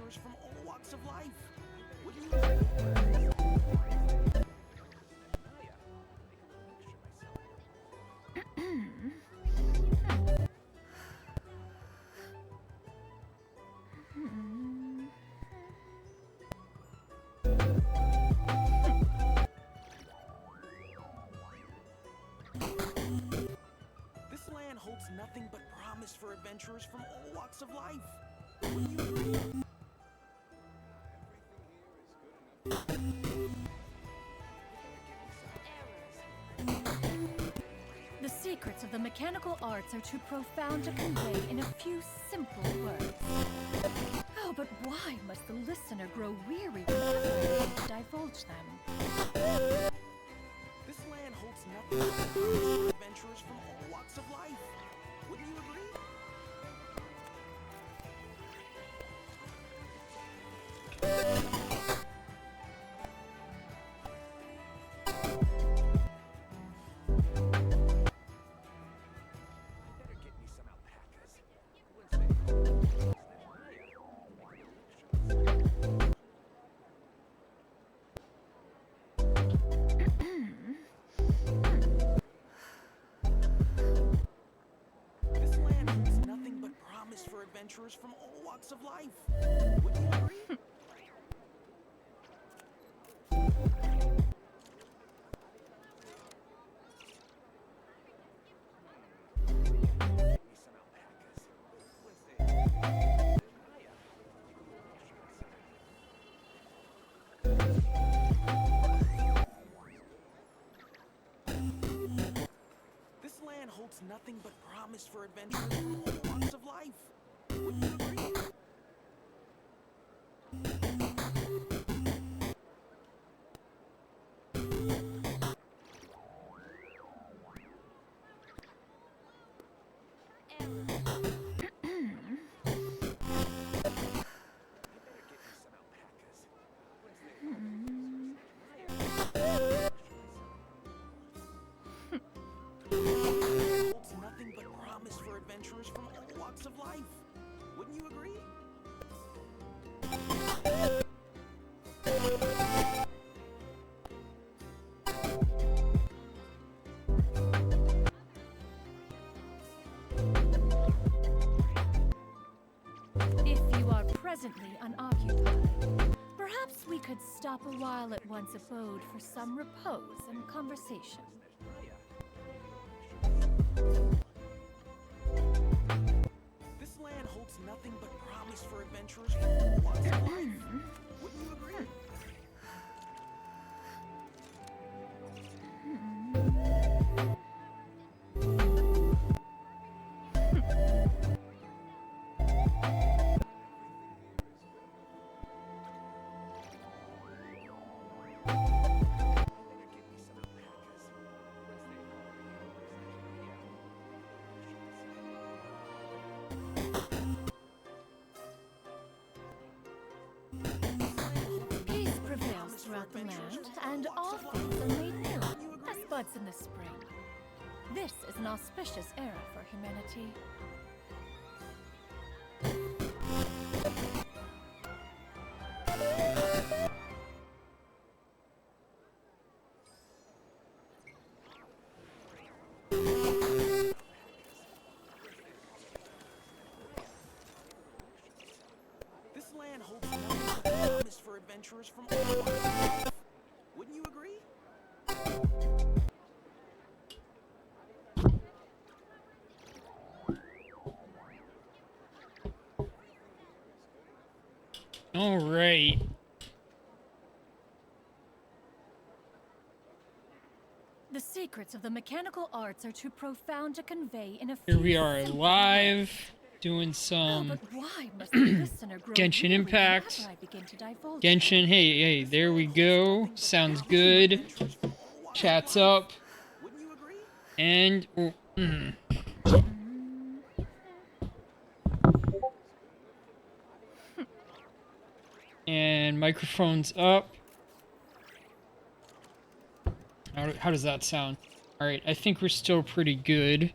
adventurers from all walks of life. Wouldn't you agree? This land holds nothing but promise for adventurers from all walks of life. Wouldn't you agree? The secrets of the mechanical arts are too profound to convey in a few simple words. Oh, but why must the listener grow weary whenever I seek to divulge them? This land holds nothing but promise for adventurers from all walks of life. Wouldn't you agree? For adventurers from all walks of life. Wouldn't you agree? This land holds nothing but promise for adventurers from all walks of life. Wouldn't you agree? Holds nothing but promise for adventurers from all walks of life. Wouldn't you agree? If you are presently unoccupied, perhaps we could stop a while at one's abode for some repose and conversation. This land holds nothing but promise for adventurers from all walks of life. Wouldn't you agree? Peace prevails throughout the land, and all things are made new, as buds in the spring. This is an auspicious era for humanity. This land holds nothing but promise for adventurers from all walks of life. Wouldn't you agree? All right. The secrets of the mechanical arts are too profound to convey in a few Here we are simple live words. doing Oh, some but why must the listener grow Genshin weary Impact. whenever I begin to divulge Genshin, hey, there we go. Sounds good. Chat's up. Wouldn't you agree? And and microphone's up. How does that sound? All right, I think we're still pretty good.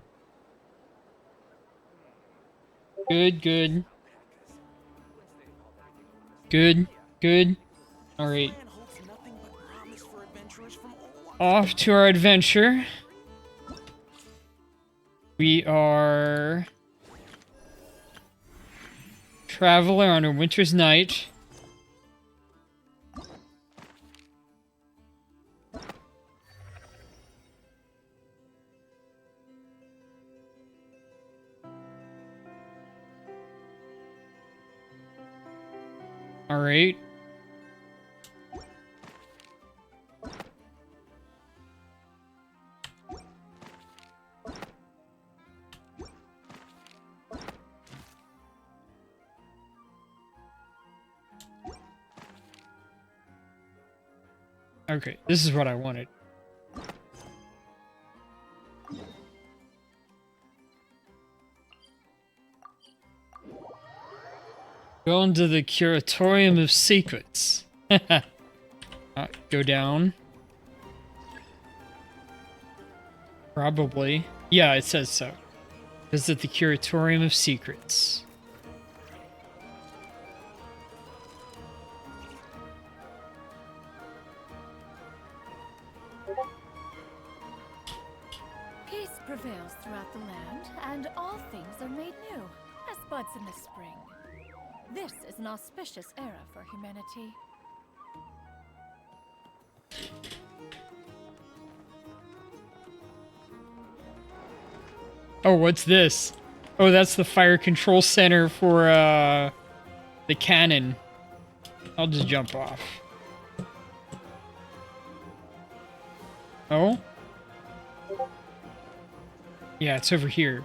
Good. Good. Good. All This right. land holds nothing but promise for adventurers from all walks Off to our adventure. We are traveler on a winter's night. All right. Okay, this is what I wanted. Go into the Curatorium of Secrets. Go down. Probably. Yeah, it says so. Visit the Curatorium of Secrets. Peace prevails throughout the land, and all things are made new, as buds in the spring. This is an auspicious era for humanity. Oh, what's this? Oh, that's the fire control center for the cannon. I'll just jump off. Oh? Yeah, it's over here.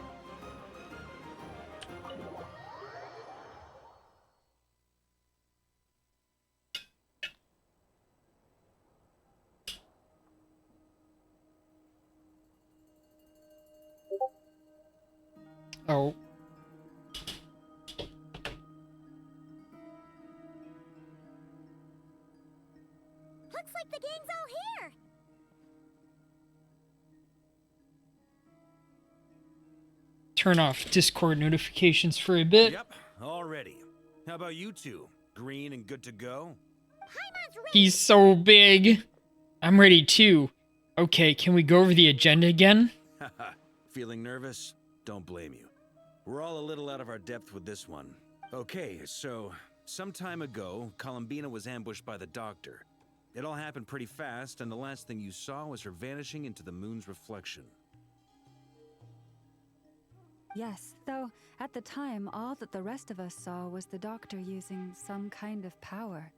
Oh. Looks like the gang's all here. Turn off Discord notifications for a bit. Yep, all ready. How about you two? Green and good to go? Paimon's ready. He's so big. I'm ready too. Okay, can we go over the agenda again? Haha, feeling nervous? Don't blame you. We're all a little out of our depth with this one. Okay, so some time ago, Columbina was ambushed by the Doctor. It all happened pretty fast, and the last thing you saw was her vanishing into the moon's reflection. Yes, though at the time, all that the rest of us saw was the Doctor using some kind of power.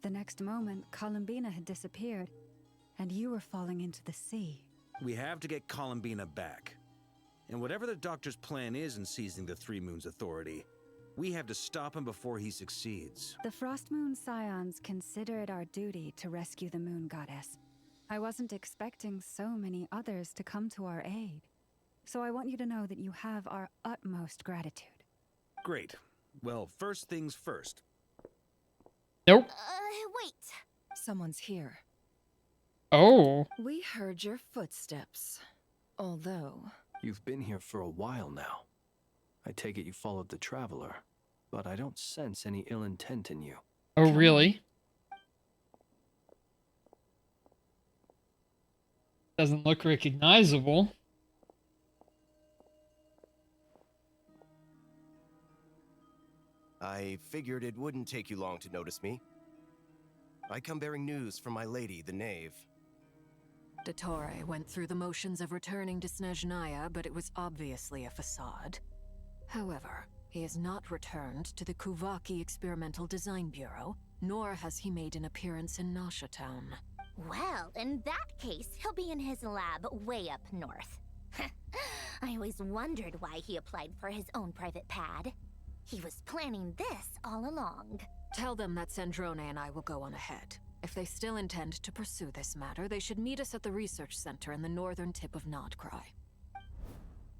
The next moment, Columbina had disappeared, and you were falling into the sea. We have to get Columbina back. And whatever the Doctor's plan is in seizing the Three Moons Authority, we have to stop him before he succeeds. The Frost Moon Scions consider it our duty to rescue the Moon Goddess. I wasn't expecting so many others to come to our aid. So I want you to know that you have our utmost gratitude. Great. Well, first things first. Nope. Wait. Someone's here. Oh. We heard your footsteps. Although... You've been here for a while now. I take it you followed the Traveler, but I don't sense any ill intent in you. Oh, really? Doesn't look recognizable. I figured it wouldn't take you long to notice me. I come bearing news from my lady, the Knave. Dottore went through the motions of returning to Snezhnaya, but it was obviously a facade. However, he has not returned to the Kuvaki Experimental Design Bureau, nor has he made an appearance in Nasha Town. Well, in that case, he'll be in his lab way up north. I always wondered why he applied for his own private pad. He was planning this all along. Tell them that Sandrone and I will go on ahead. If they still intend to pursue this matter, they should meet us at the research center in the northern tip of Nodcry.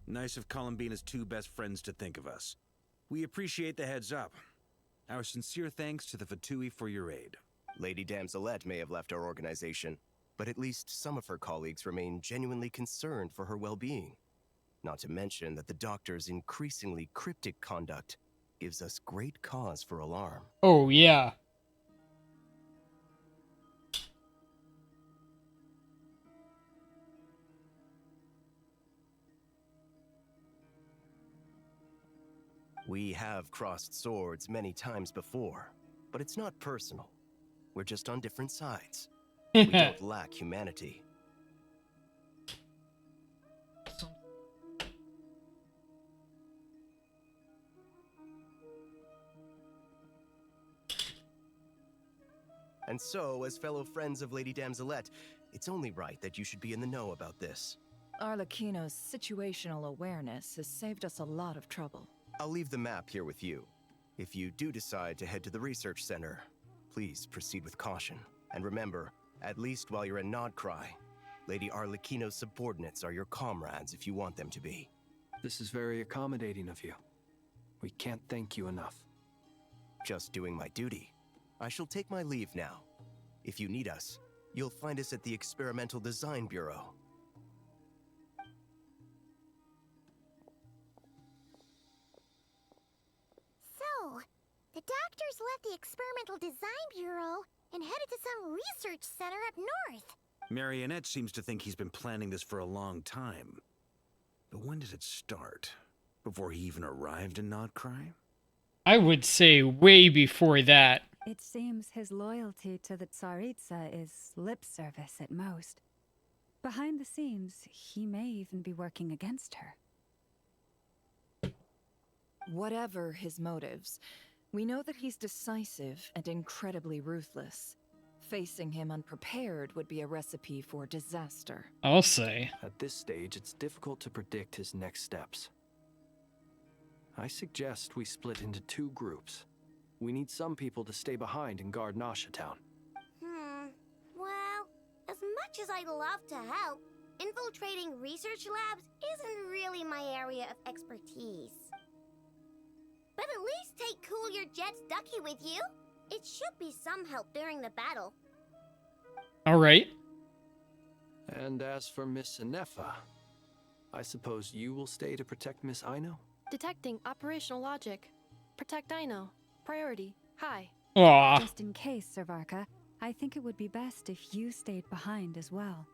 Nice of Columbina's two best friends to think of us. We appreciate the heads up. Our sincere thanks to the Fatui for your aid. Lady Damselette may have left our organization, but at least some of her colleagues remain genuinely concerned for her well-being. Not to mention that the Doctor's increasingly cryptic conduct gives us great cause for alarm. Oh, yeah. We have crossed swords many times before, but it's not personal. We're just on different sides. We don't lack humanity. And so, as fellow friends of Lady Damselette, it's only right that you should be in the know about this. Arlecchino's situational awareness has saved us a lot of trouble. I'll leave the map here with you. If you do decide to head to the research center, please proceed with caution. And remember, at least while you're in Nodcry, Lady Arlecchino's subordinates are your comrades if you want them to be. This is very accommodating of you. We can't thank you enough. Just doing my duty. I shall take my leave now. If you need us, you'll find us at the Experimental Design Bureau. So, the doctors left the Experimental Design Bureau and headed to some research center up north. Marionette seems to think he's been planning this for a long time. But when did it start? Before he even arrived in Nodcry? I would say way before that. It seems his loyalty to the Tsaritsa is lip service at most. Behind the scenes, he may even be working against her. Whatever his motives, we know that he's decisive and incredibly ruthless. Facing him unprepared would be a recipe for disaster. I'll say. At this stage, it's difficult to predict his next steps. I suggest we split into 2 groups. We need some people to stay behind and guard Nasha Town. Well, as much as I'd love to help, infiltrating research labs isn't really my area of expertise. But at least take Cool Your Jet's Ducky with you. It should be some help during the battle. All right. And as for Miss Inefa, I suppose you will stay to protect Miss Aino? Detecting operational logic. Protect Aino. Priority. High. Aw. Just in case, Servarka, I think it would be best if you stayed behind as well.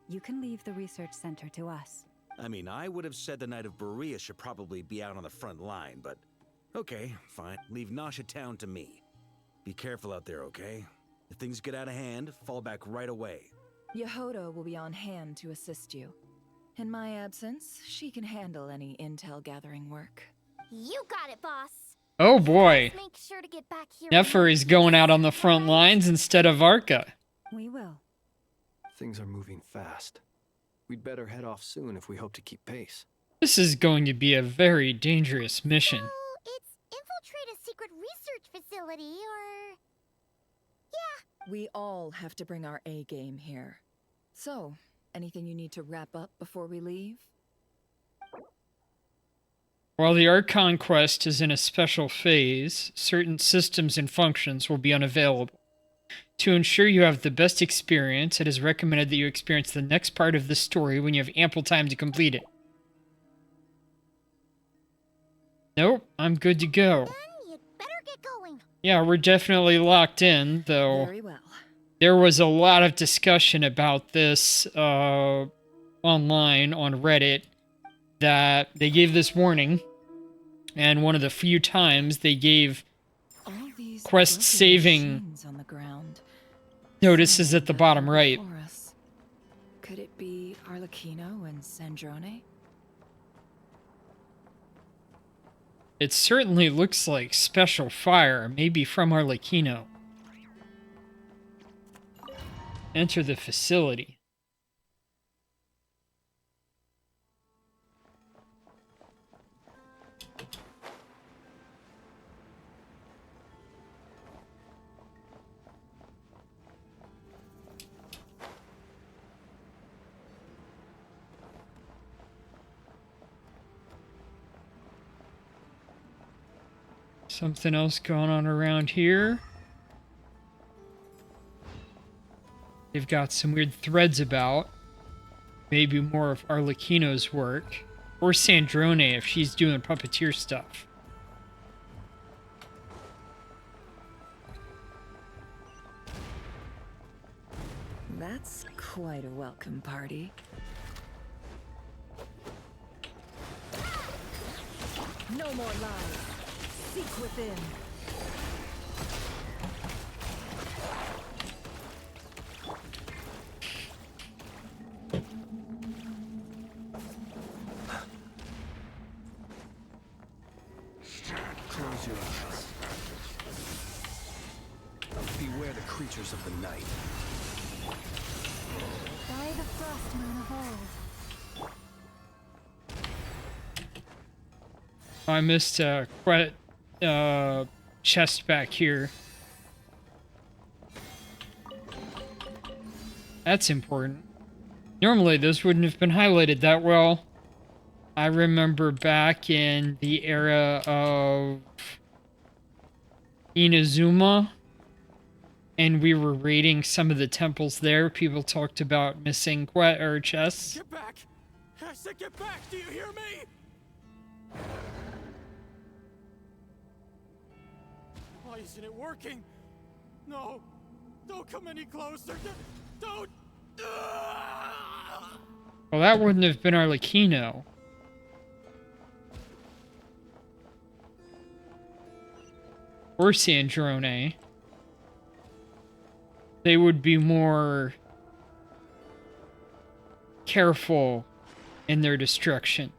You can leave the research center to us. I mean, I would have said the Knight of Berea should probably be out on the front line, but okay, fine. Leave Nasha Town to me. Be careful out there, okay? If things get out of hand, fall back right away. Yehodo will be on hand to assist you. In my absence, she can handle any intel gathering work. You got it, boss. Oh boy. Make sure to get back here. Nefer is going out on the front lines instead of Arca. We will. Things are moving fast. We'd better head off soon if we hope to keep pace. This is going to be a very dangerous mission. So, it's infiltrate a secret research facility, or... Yeah. We all have to bring our A game here. So, anything you need to wrap up before we leave? While the Archon quest is in a special phase, certain systems and functions will be unavailable. To ensure you have the best experience, it is recommended that you experience the next part of the story when you have ample time to complete it. Nope, I'm good to go. Then you'd better get going. Yeah, we're definitely locked in, though. Very well. There was a lot of discussion about this online on Reddit that they gave this warning, and one of the few times they gave All these quest broken saving machines on the ground. notices at the bottom right. Before us. Could it be Arlecchino and Sandrone? It certainly looks like special fire, maybe from Arlecchino. Enter the facility. Something else going on around here. They've got some weird threads about. Maybe more of Arlecchino's work. Or Sandrone if she's doing puppeteer stuff. That's quite a welcome party. No more lies. Seek within. Close your eyes. Beware the creatures of the night. By the frost moon of old. I missed quite chest back here. That's important. Normally, this wouldn't have been highlighted that well. I remember back in the era of Inazuma, and we were raiding some of the temples there, people talked about missing chests. Get back! I said get back! Do you hear me? Why isn't it working? No! Don't come any closer! Don't! Well, that wouldn't have been Arlecchino. Or Sandrone. They would be more careful in their destruction.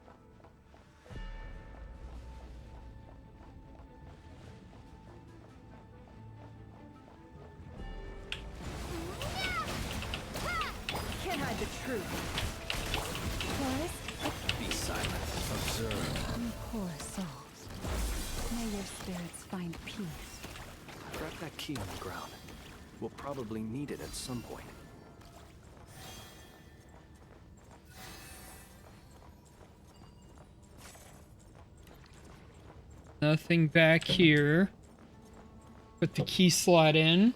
Can't hide the truth. Be silent. Observe. You poor souls. May your spirits find peace. Drop that key on the ground. We'll probably need it at some point. Nothing back here. Put the key slot in.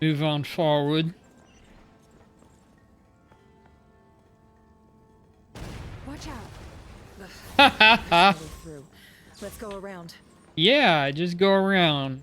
Move on forward. Watch out. Ha ha ha. Through. Let's go around. Yeah, just go around.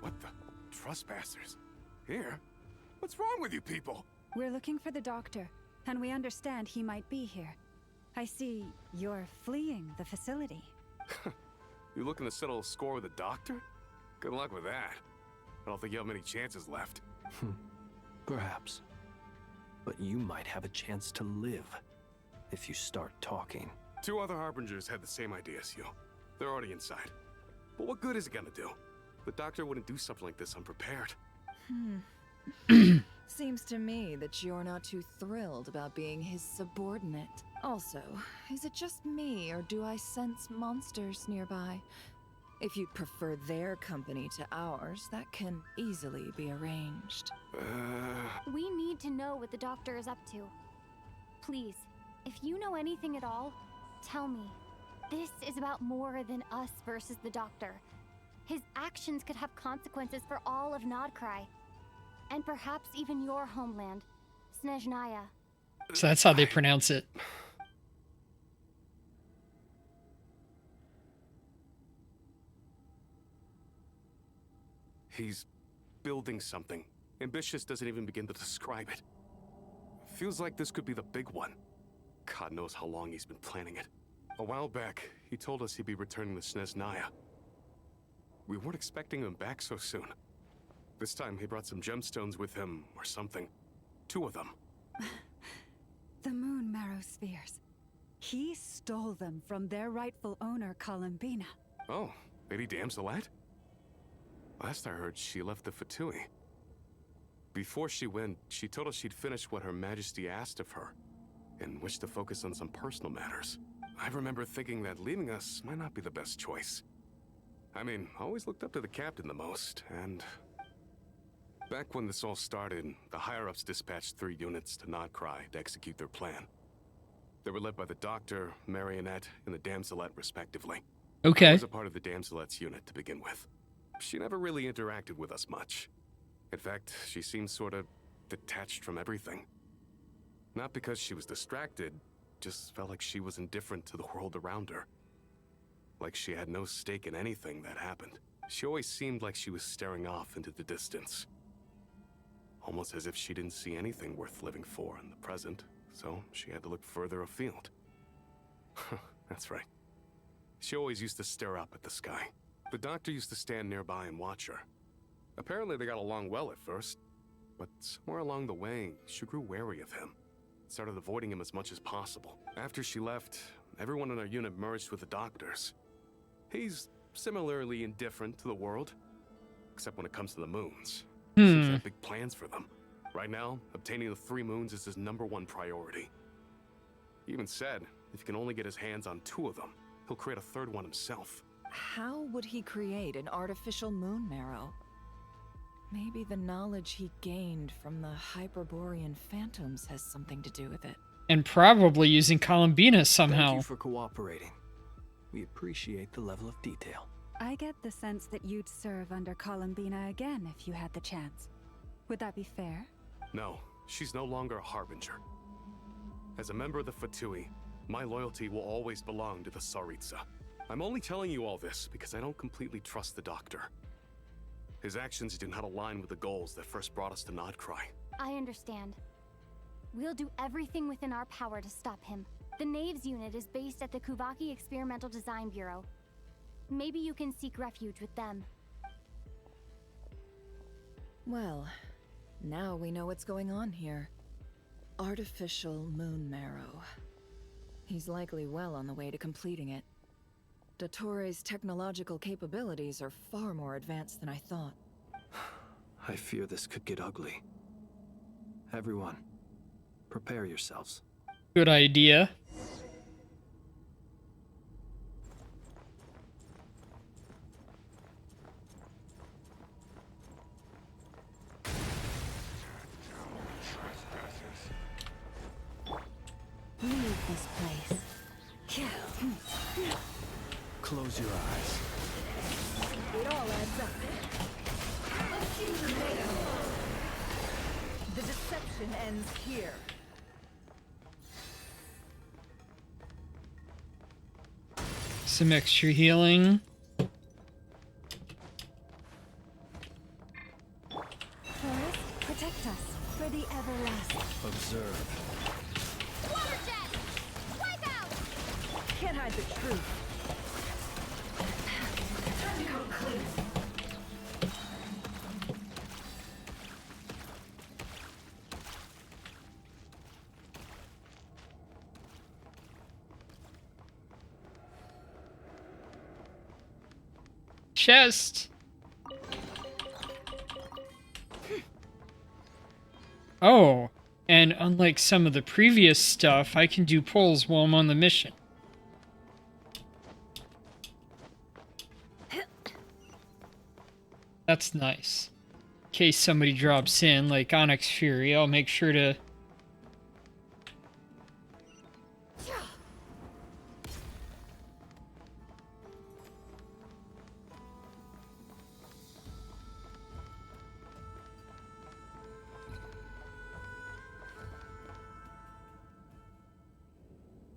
What the? Trespassers? Here? What's wrong with you people? We're looking for the doctor, and we understand he might be here. I see you're fleeing the facility. You looking to settle a score with a doctor? Good luck with that. I don't think you have many chances left. Perhaps. But you might have a chance to live if you start talking. 2 other Harbingers had the same idea as you. They're already inside. But what good is it gonna do? The doctor wouldn't do something like this unprepared. Seems to me that you're not too thrilled about being his subordinate. Also, is it just me, or do I sense monsters nearby? If you'd prefer their company to ours, that can easily be arranged. We need to know what the doctor is up to. Please, if you know anything at all, tell me. This is about more than us versus the doctor. His actions could have consequences for all of Nodcry. And perhaps even your homeland, Snezhnaya. So that's how they pronounce it. He's building something. Ambitious doesn't even begin to describe it. Feels like this could be the big one. God knows how long he's been planning it. A while back, he told us he'd be returning to Snezhnaya. We weren't expecting him back so soon. This time he brought some gemstones with him, or something. 2 of them. The moon marrow spheres. He stole them from their rightful owner, Columbina. Oh, Lady Damselette? Last I heard, she left the Fatui. Before she went, she told us she'd finished what Her Majesty asked of her, and wished to focus on some personal matters. I remember thinking that leaving us might not be the best choice. I mean, I always looked up to the captain the most, and Back when this all started, the higher-ups dispatched 3 units to Nodcry to execute their plan. They were led by the Doctor, Marionette, and the Damselette, respectively. I Okay. was a part of the Damselette's unit to begin with. She never really interacted with us much. In fact, she seemed sort of detached from everything. Not because she was distracted, just felt like she was indifferent to the world around her. Like she had no stake in anything that happened. She always seemed like she was staring off into the distance. Almost as if she didn't see anything worth living for in the present, so she had to look further afield. That's right. She always used to stare up at the sky. The Doctor used to stand nearby and watch her. Apparently they got along well at first, but somewhere along the way, she grew wary of him. Started avoiding him as much as possible. After she left, everyone in our unit merged with the Doctor's. He's similarly indifferent to the world, except when it comes to the moons. Seems to have big plans for them. Right now, obtaining the 3 moons is his #1 priority. He even said, if he can only get his hands on 2 of them, he'll create a 3rd one himself. How would he create an artificial moon marrow? Maybe the knowledge he gained from the Hyperborean phantoms has something to do with it. And probably using Columbina somehow. Thank you for cooperating. We appreciate the level of detail. I get the sense that you'd serve under Columbina again if you had the chance. Would that be fair? No, she's no longer a Harbinger. As a member of the Fatui, my loyalty will always belong to the Tsaritsa. I'm only telling you all this because I don't completely trust the Doctor. His actions do not align with the goals that first brought us to Nodcry. I understand. We'll do everything within our power to stop him. The Knaves unit is based at the Kuvaki Experimental Design Bureau. Maybe you can seek refuge with them. Well, now we know what's going on here. Artificial moon marrow. He's likely well on the way to completing it. Dottore's technological capabilities are far more advanced than I thought. I fear this could get ugly. Everyone, prepare yourselves. Good idea. Leave this place. Close your eyes. It all adds up. The deception ends here. Some extra healing. Forest, protect us for the everlasting. Observe. Water jet! Wipe out! Can't hide the truth. Chest. Oh, and unlike some of the previous stuff, I can do pulls while I'm on the mission. That's nice. In case somebody drops in, like Onyx Fury, I'll make sure to...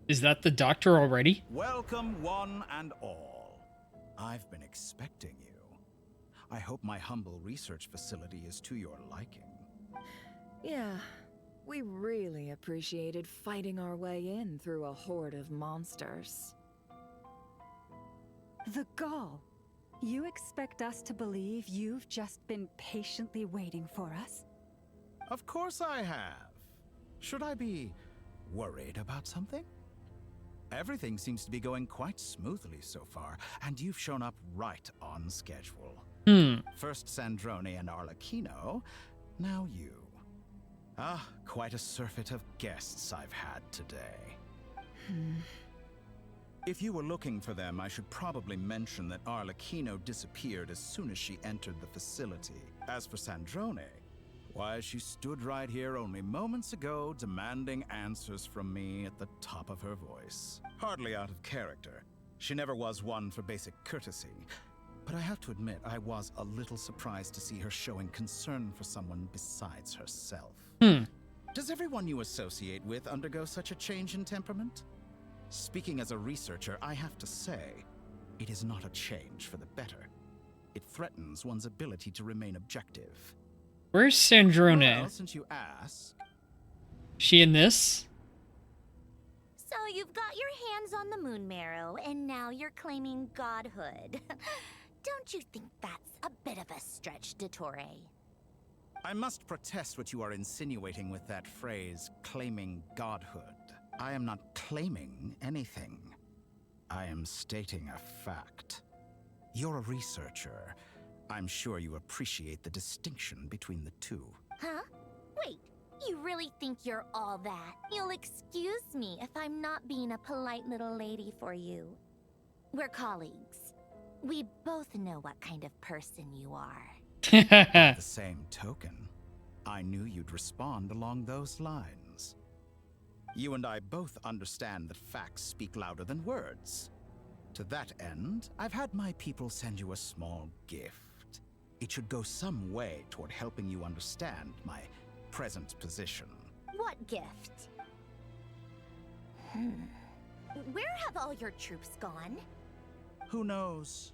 Is that the Doctor already? Welcome, one and all. I've been expecting you. I hope my humble research facility is to your liking. Yeah, we really appreciated fighting our way in through a horde of monsters. The gall. You expect us to believe you've just been patiently waiting for us? Of course I have. Should I be worried about something? Everything seems to be going quite smoothly so far, and you've shown up right on schedule. First Sandrone and Arlecchino, now you. Ah, quite a surfeit of guests I've had today. If you were looking for them, I should probably mention that Arlecchino disappeared as soon as she entered the facility. As for Sandrone, Why, she stood right here only moments ago, demanding answers from me at the top of her voice. Hardly out of character. She never was one for basic courtesy. But I have to admit, I was a little surprised to see her showing concern for someone besides herself. Does everyone you associate with undergo such a change in temperament? Speaking as a researcher, I have to say, it is not a change for the better. It threatens one's ability to remain objective. Where's Sandrone? Well, since you ask. She in this? So you've got your hands on the moon marrow, and now you're claiming godhood. Don't you think that's a bit of a stretch, Dottore? I must protest what you are insinuating with that phrase, claiming godhood. I am not claiming anything. I am stating a fact. You're a researcher. I'm sure you appreciate the distinction between the two. Huh? Wait, you really think you're all that? You'll excuse me if I'm not being a polite little lady for you. We're colleagues. We both know what kind of person you are. By the same token, I knew you'd respond along those lines. You and I both understand that facts speak louder than words. To that end, I've had my people send you a small gift. It should go some way toward helping you understand my present position. What gift? Where have all your troops gone? Who knows?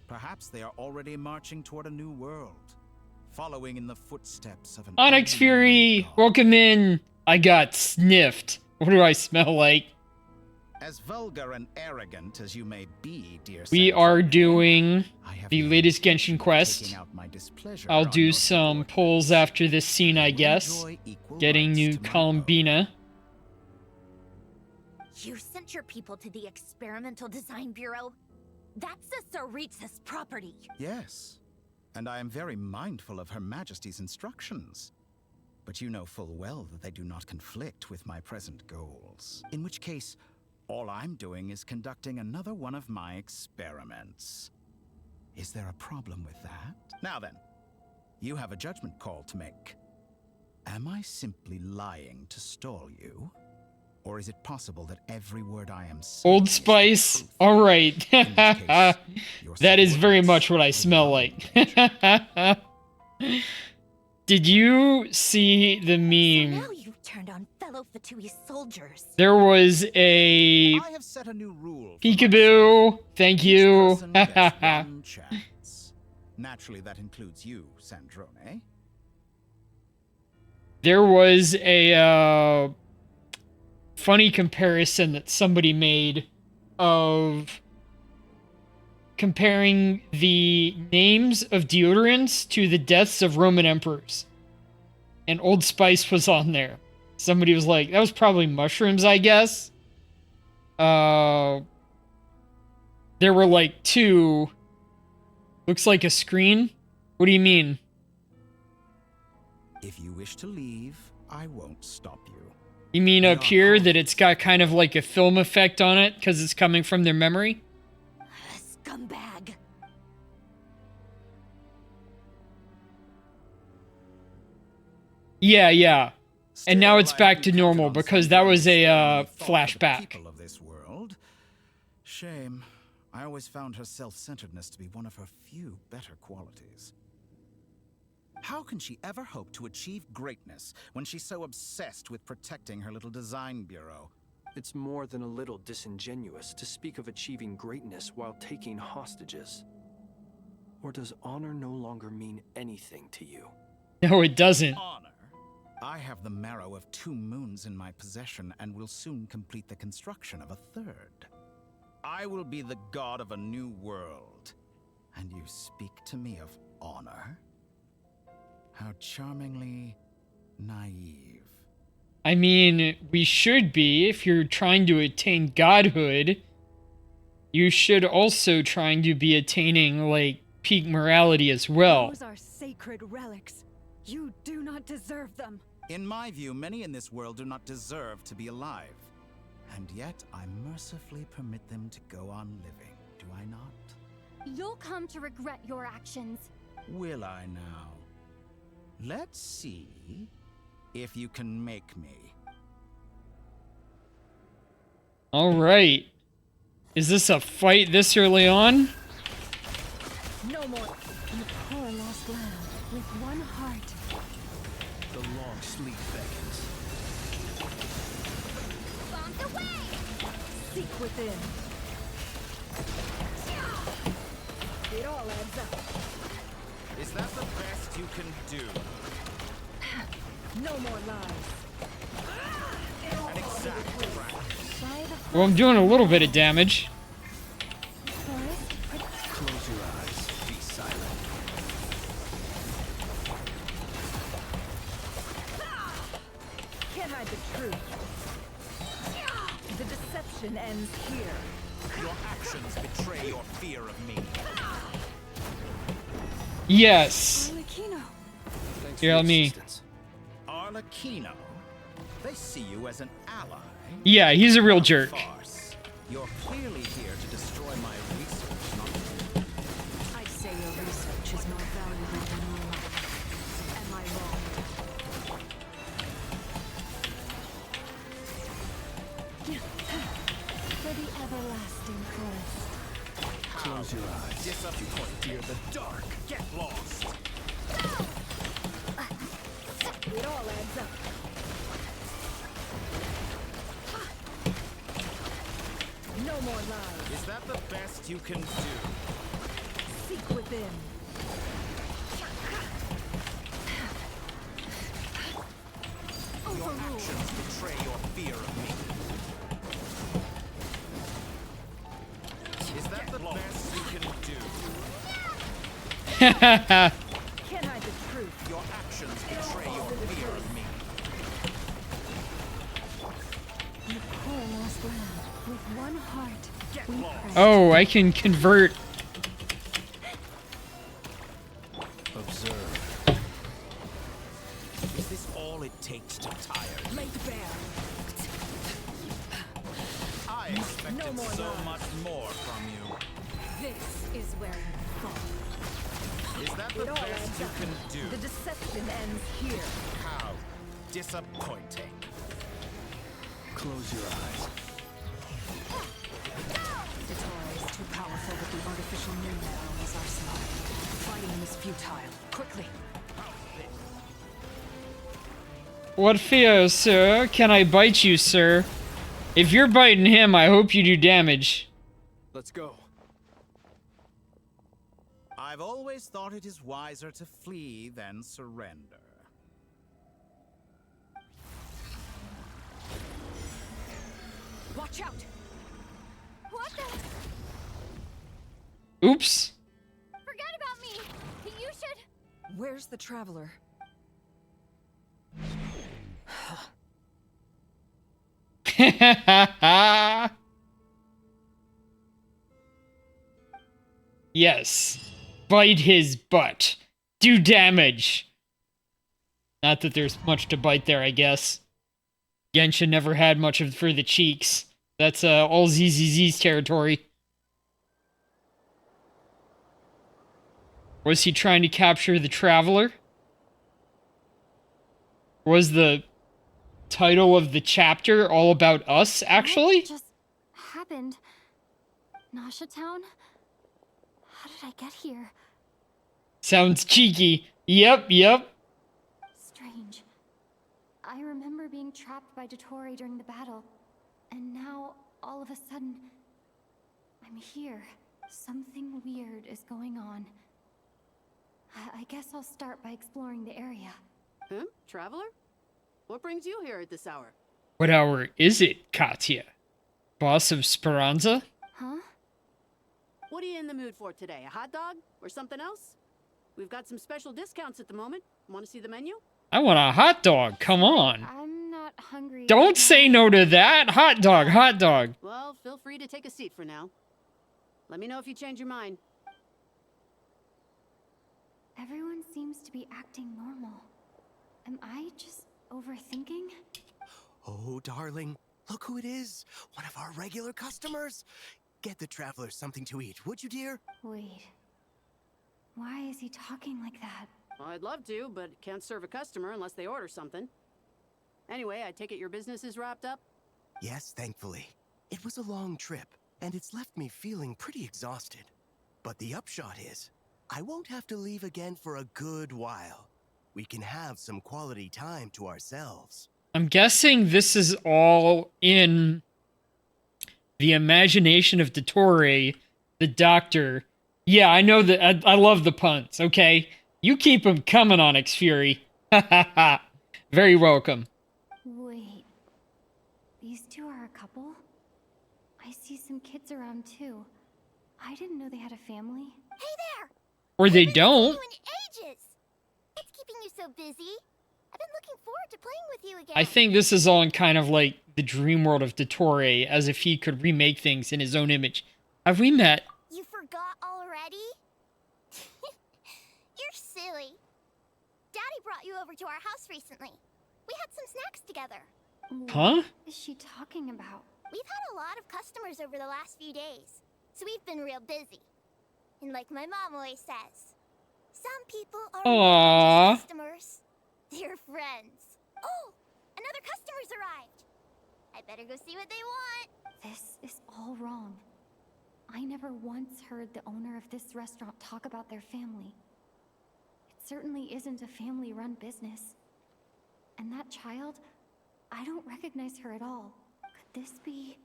Perhaps they are already marching toward a new world, following in the footsteps of an Onyx Fury, welcome in. I got sniffed. What do I smell like? As vulgar and arrogant as you may be, dear We Sandrone, are doing I have the no latest intention Genshin of quest. taking out my displeasure I'll on do your some subordinates. polls after this scene, I They will guess. enjoy equal Getting rights new to my Columbina. You sent your people to the Experimental Design Bureau? That's a Saritsa's property. Yes, and I am very mindful of Her Majesty's instructions. But you know full well that they do not conflict with my present goals. In which case, all I'm doing is conducting another one of my experiments. Is there a problem with that? Now then, you have a judgment call to make. Am I simply lying to stall you? Or is it possible that every word I am saying Old is the Spice. truth? All right. In which case, your That is very subordinates much what I will smell not like. engage. Did you see the So meme? now you've turned on fellow Fatui soldiers. There was a I have set a new rule. For peekaboo. myself. Thank Each you. person gets one chance. Naturally, that includes you, Sandrone. There was a funny comparison that somebody made of comparing the names of deodorants to the deaths of Roman emperors. And Old Spice was on there. Somebody was like, that was probably mushrooms, I guess. There were like two. Looks like a screen. What do you mean? If you wish to leave, I won't stop you. You mean We up are here that colleagues. it's got kind of like a film effect on it because it's coming from their memory? Scumbag. Yeah. And now it's Still, I back hadn't to counted normal on because Sandrone's that was a sparing any thought for the flashback. people of this world. Shame. I always found her self-centeredness to be one of her few better qualities. How can she ever hope to achieve greatness when she's so obsessed with protecting her little design bureau? It's more than a little disingenuous to speak of achieving greatness while taking hostages. Or does honor no longer mean anything to you? No, it doesn't. Honor. I have the marrow of 2 moons in my possession and will soon complete the construction of a 3rd. I will be the god of a new world. And you speak to me of honor? How charmingly naive. I mean, we should be. If you're trying to attain godhood, you should also trying to be attaining, like, peak morality as well. Those are sacred relics. You do not deserve them. In my view, many in this world do not deserve to be alive. And yet, I mercifully permit them to go on living, do I not? You'll come to regret your actions. Will I now? Let's see if you can make me. All right. Is this a fight this early on? No more. The poor lost land with one heart. The long sleep beckons. Bombs away! Seek within. It all adds up. Is that the best you can do? No more lies. An exact practice. Well, I'm doing a little bit of damage. Close your eyes. Be silent. Can't hide the truth. The deception ends here. Your actions betray your fear of me. Yes. Arlecchino. Thanks Here, for let the me- assistance. Arlecchino. They see you as an ally. Yeah, he's a real jerk. Farce. You're clearly here to destroy my research, not I say your research is more valuable than your life. Am I wrong? For the everlasting quest. Close your eyes. disappoint. Fear the dark. Get lost. It all adds up. No more lies. Is that the best you can do? Seek within. Your actions betray your fear of me. Is that the best you can do? Can't hide the truth. Your actions betray your fear of me. The poor lost land with one heart. Get We lost. pray. Oh, I can convert. Observe. Is this all it takes to tire? Laid bare. I expected No more so lies. much more from you. This is where you fall. Is that the It all best adds you up. can do? The deception ends here. How disappointing. Close your eyes. Datora is too powerful with the artificial moon now as our side. Fighting him is futile. Quickly. What fear, sir? Can I bite you, sir? If you're biting him, I hope you do damage. Let's go. I've always thought it is wiser to flee than surrender. Watch out! What the? Oops. Forget about me! You should. Where's the traveler? Yes. Bite his butt. Do damage. Not that there's much to bite there, I guess. Genshin never had much of for the cheeks. That's all ZZZ's territory. Was he trying to capture the Traveler? Was the title of the chapter all about us, actually? What just happened? Nasha Town? How did I get here? Sounds cheeky. Yep. Strange. I remember being trapped by Datori during the battle, and now, all of a sudden, I'm here. Something weird is going on. I guess I'll start by exploring the area. Huh? Traveler? What brings you here at this hour? What hour is it, Katya? Boss of Speranza? Huh? What are you in the mood for today? A hot dog? Or something else? We've got some special discounts at the moment. Want to see the menu? I want a hot dog, come on. I'm not hungry. Don't say no to that. Hot dog. Well, feel free to take a seat for now. Let me know if you change your mind. Everyone seems to be acting normal. Am I just overthinking? Oh, darling, look who it is. One of our regular customers. Get the traveler something to eat, would you, dear? Wait. Why is he talking like that? Well, I'd love to, but can't serve a customer unless they order something. Anyway, I take it your business is wrapped up? Yes, thankfully. It was a long trip, and it's left me feeling pretty exhausted. But the upshot is, I won't have to leave again for a good while. We can have some quality time to ourselves. I'm guessing this is all in the imagination of Dottore, the doctor. Yeah, I know that. I love the puns, okay? You keep them coming, Onyx Fury. Ha ha ha. Very welcome. Wait. These two are a couple? I see some kids around too. I didn't know they had a family. Hey there! Or they don't. You in ages. What's keeping you so busy? I've been looking forward to playing with you again. I think this is all in kind of like the dream world of Dottore, as if he could remake things in his own image. Have we met? You forgot already? You're silly. Daddy brought you over to our house recently. We had some snacks together. Huh? What is she talking about? We've had a lot of customers over the last few days, so we've been real busy. And like my mom always says, some people are not just customers. They're friends. Oh, another customer's arrived. I better go see what they want. This is all wrong. I never once heard the owner of this restaurant talk about their family. It certainly isn't a family-run business. And that child, I don't recognize her at all. Could this be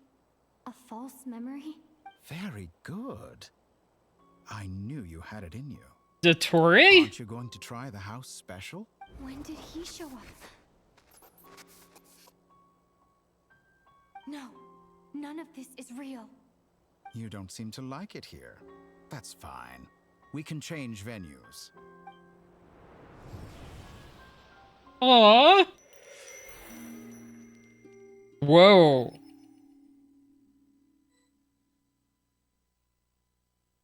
a false memory? Very good. I knew you had it in you. Dottore? Aren't you going to try the house special? When did he show up? No, none of this is real. You don't seem to like it here. That's fine. We can change venues. Aww. Whoa.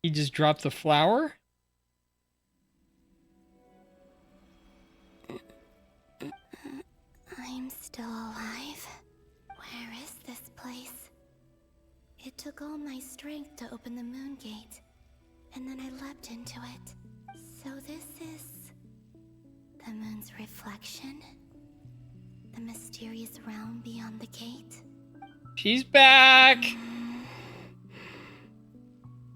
He just dropped the flower? I'm still alive. Where is this place? It took all my strength to open the moon gate, and then I leapt into it. So this is the moon's reflection? The mysterious realm beyond the gate? She's back!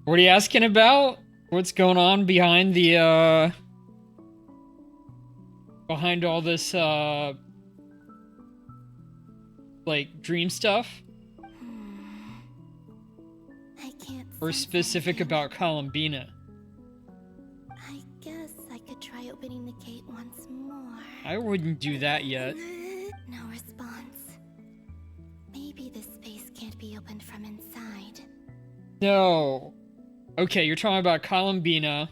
What are you asking about? What's going on behind the, behind all this, like, dream stuff? I can't. Or specific about Columbina? I guess I could try opening the gate once more. I wouldn't do that yet. No response. Maybe this space can't be opened from inside. No. Okay, you're talking about Columbina.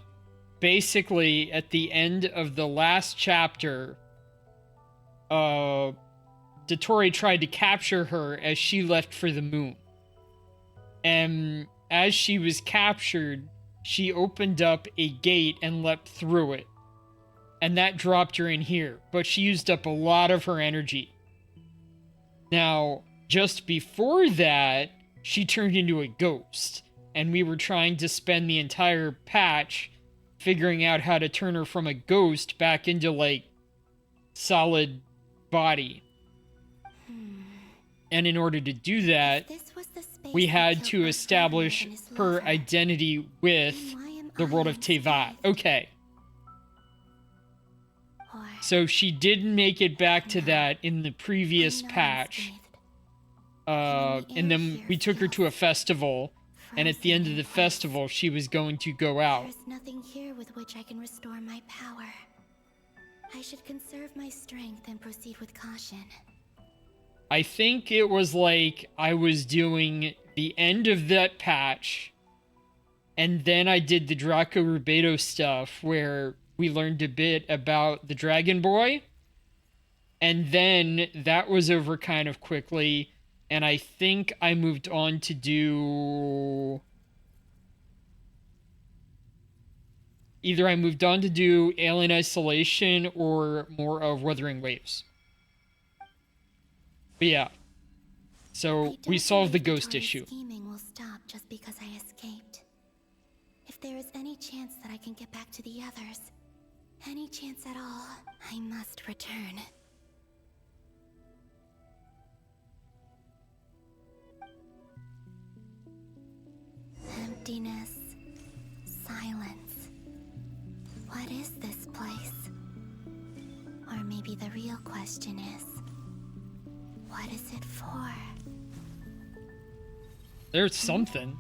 Basically, at the end of the last chapter, Dottore tried to capture her as she left for the moon. And as she was captured, she opened up a gate and leapt through it. And that dropped her in here, but she used up a lot of her energy. Now, just before that, she turned into a ghost. And we were trying to spend the entire patch figuring out how to turn her from a ghost back into, like, solid body. And in order to do that, we had to establish her identity with the world of Tevat. Okay. So she did make it back to that in the previous patch. And then we took her to a festival. And at the end of the festival, she was going to go out. There's nothing here with which I can restore my power. I should conserve my strength and proceed with caution. I think it was like I was doing the end of that patch, and then I did the Draco Rubedo stuff where we learned a bit about the Dragon Boy, and then that was over kind of quickly, and I think I moved on to do... Either I moved on to do Alien Isolation or more of Wuthering Waves. But yeah. So we solved the ghost issue. Scheming will stop just because I escaped. If there is any chance that I can get back to the others, Any chance at all, I must return. Emptiness, silence. What is this place? Or maybe the real question is, what is it for? There's something.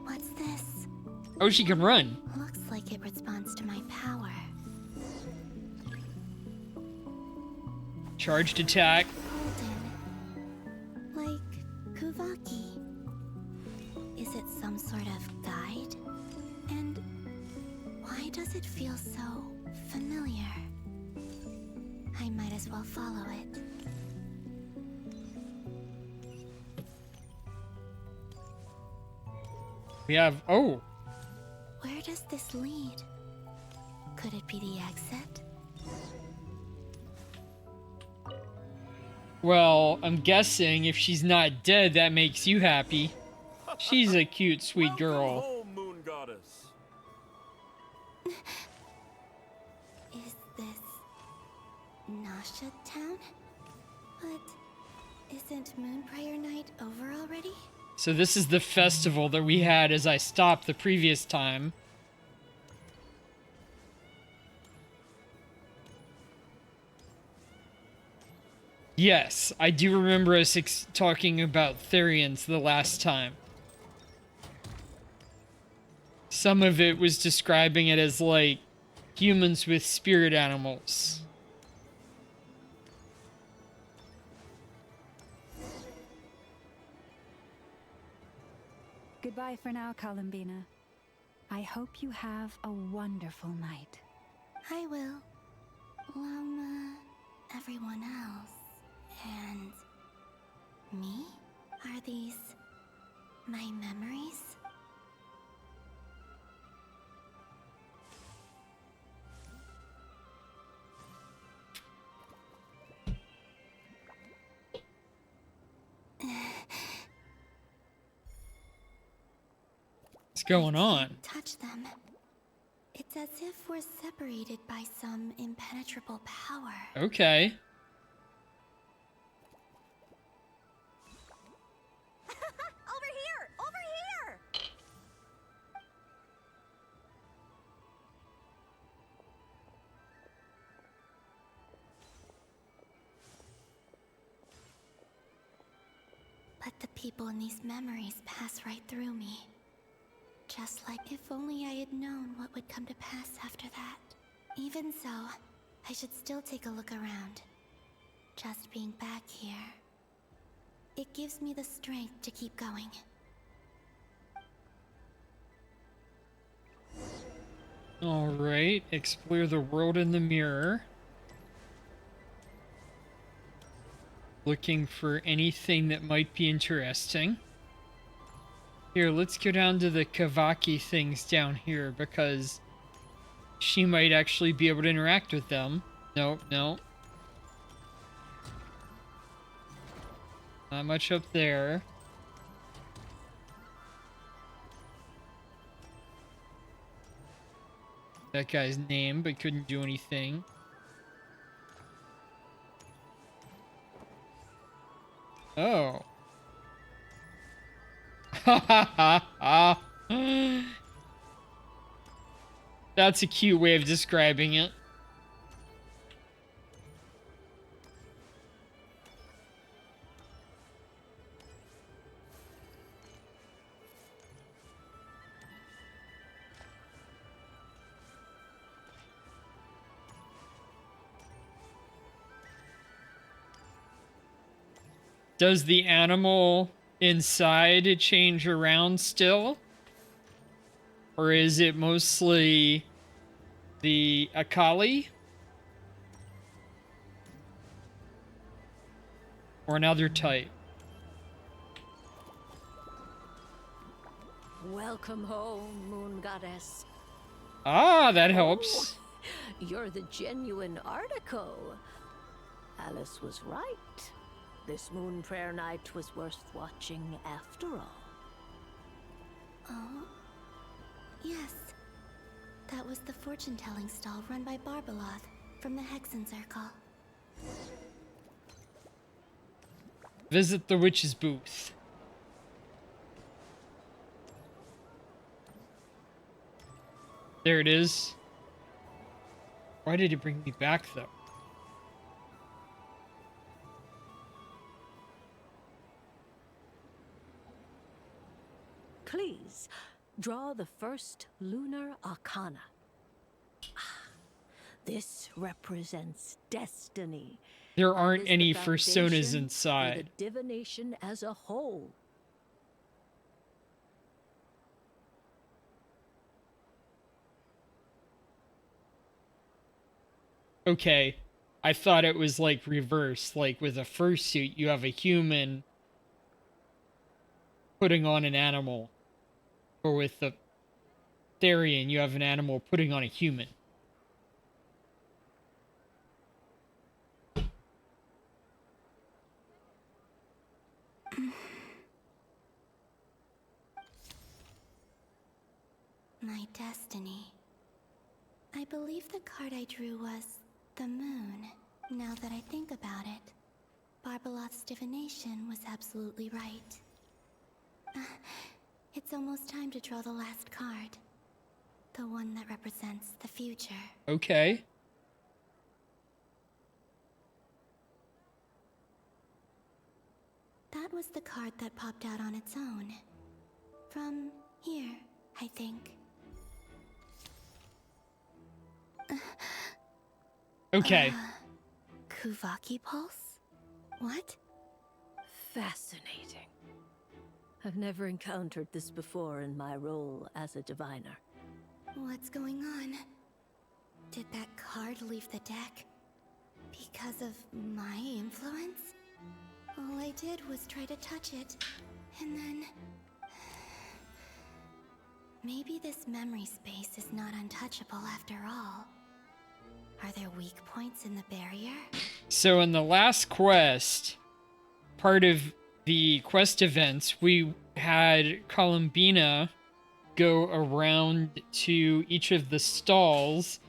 What's this? Oh, she can run. Looks like it responds to my power. Charged attack. Golden. Like Kuvaki. Is it some sort of guide? And why does it feel so familiar? I might as well follow it. We have... Oh. Where does this lead? Could it be the exit? Well, I'm guessing if she's not dead, that makes you happy. She's a cute, sweet girl. Home, Moon Goddess. Is this Nasha Town? But isn't Moon Prayer Night over already? So this is the festival that we had as I stopped the previous time. Yes, I do remember us talking about Therians the last time. Some of it was describing it as like humans with spirit animals. Goodbye for now, Columbina. I hope you have a wonderful night. I will. Lama, everyone else, and me? Are these my memories? What's going on? Touch them. It's as if we're separated by some impenetrable power. Okay. Over here! Over here! But the people in these memories pass right through me. Just like if only I had known what would come to pass after that. Even so, I should still take a look around. Just being back here, it gives me the strength to keep going. Alright, explore the world in the mirror. Looking for anything that might be interesting. Here, let's go down to the Kavaki things down here, because she might actually be able to interact with them. Nope, no. Not much up there. That guy's name, but couldn't do anything. Oh. That's a cute way of describing it. Does the animal inside change around still? Or is it mostly the Akali? Or another type? Welcome home, Moon Goddess. Ah, that helps. Oh, you're the genuine article. Alice was right. This Moon Prayer Night was worth watching after all. Oh, yes. That was the fortune-telling stall run by Barbeloth from the Hexen Circle. Visit the witch's booth. There it is. Why did it bring me back, though? Please, draw the first lunar arcana. This represents destiny. There and aren't is the any personas foundation for inside. the divination as a whole. Okay, I thought it was like reverse. Like with a fursuit, you have a human putting on an animal. Or with the Therian, you have an animal putting on a human. My destiny. I believe the card I drew was the moon. Now that I think about it, Barbeloth's divination was absolutely right. It's almost time to draw the last card. The one that represents the future. Okay. That was the card that popped out on its own. From here, I think. Okay. Kuvaki Pulse? What? Fascinating. I've never encountered this before in my role as a diviner. What's going on? Did that card leave the deck? Because of my influence? All I did was try to touch it, and then... Maybe this memory space is not untouchable after all. Are there weak points in the barrier? So in the last quest, part of the quest events, we had Columbina go around to each of the stalls,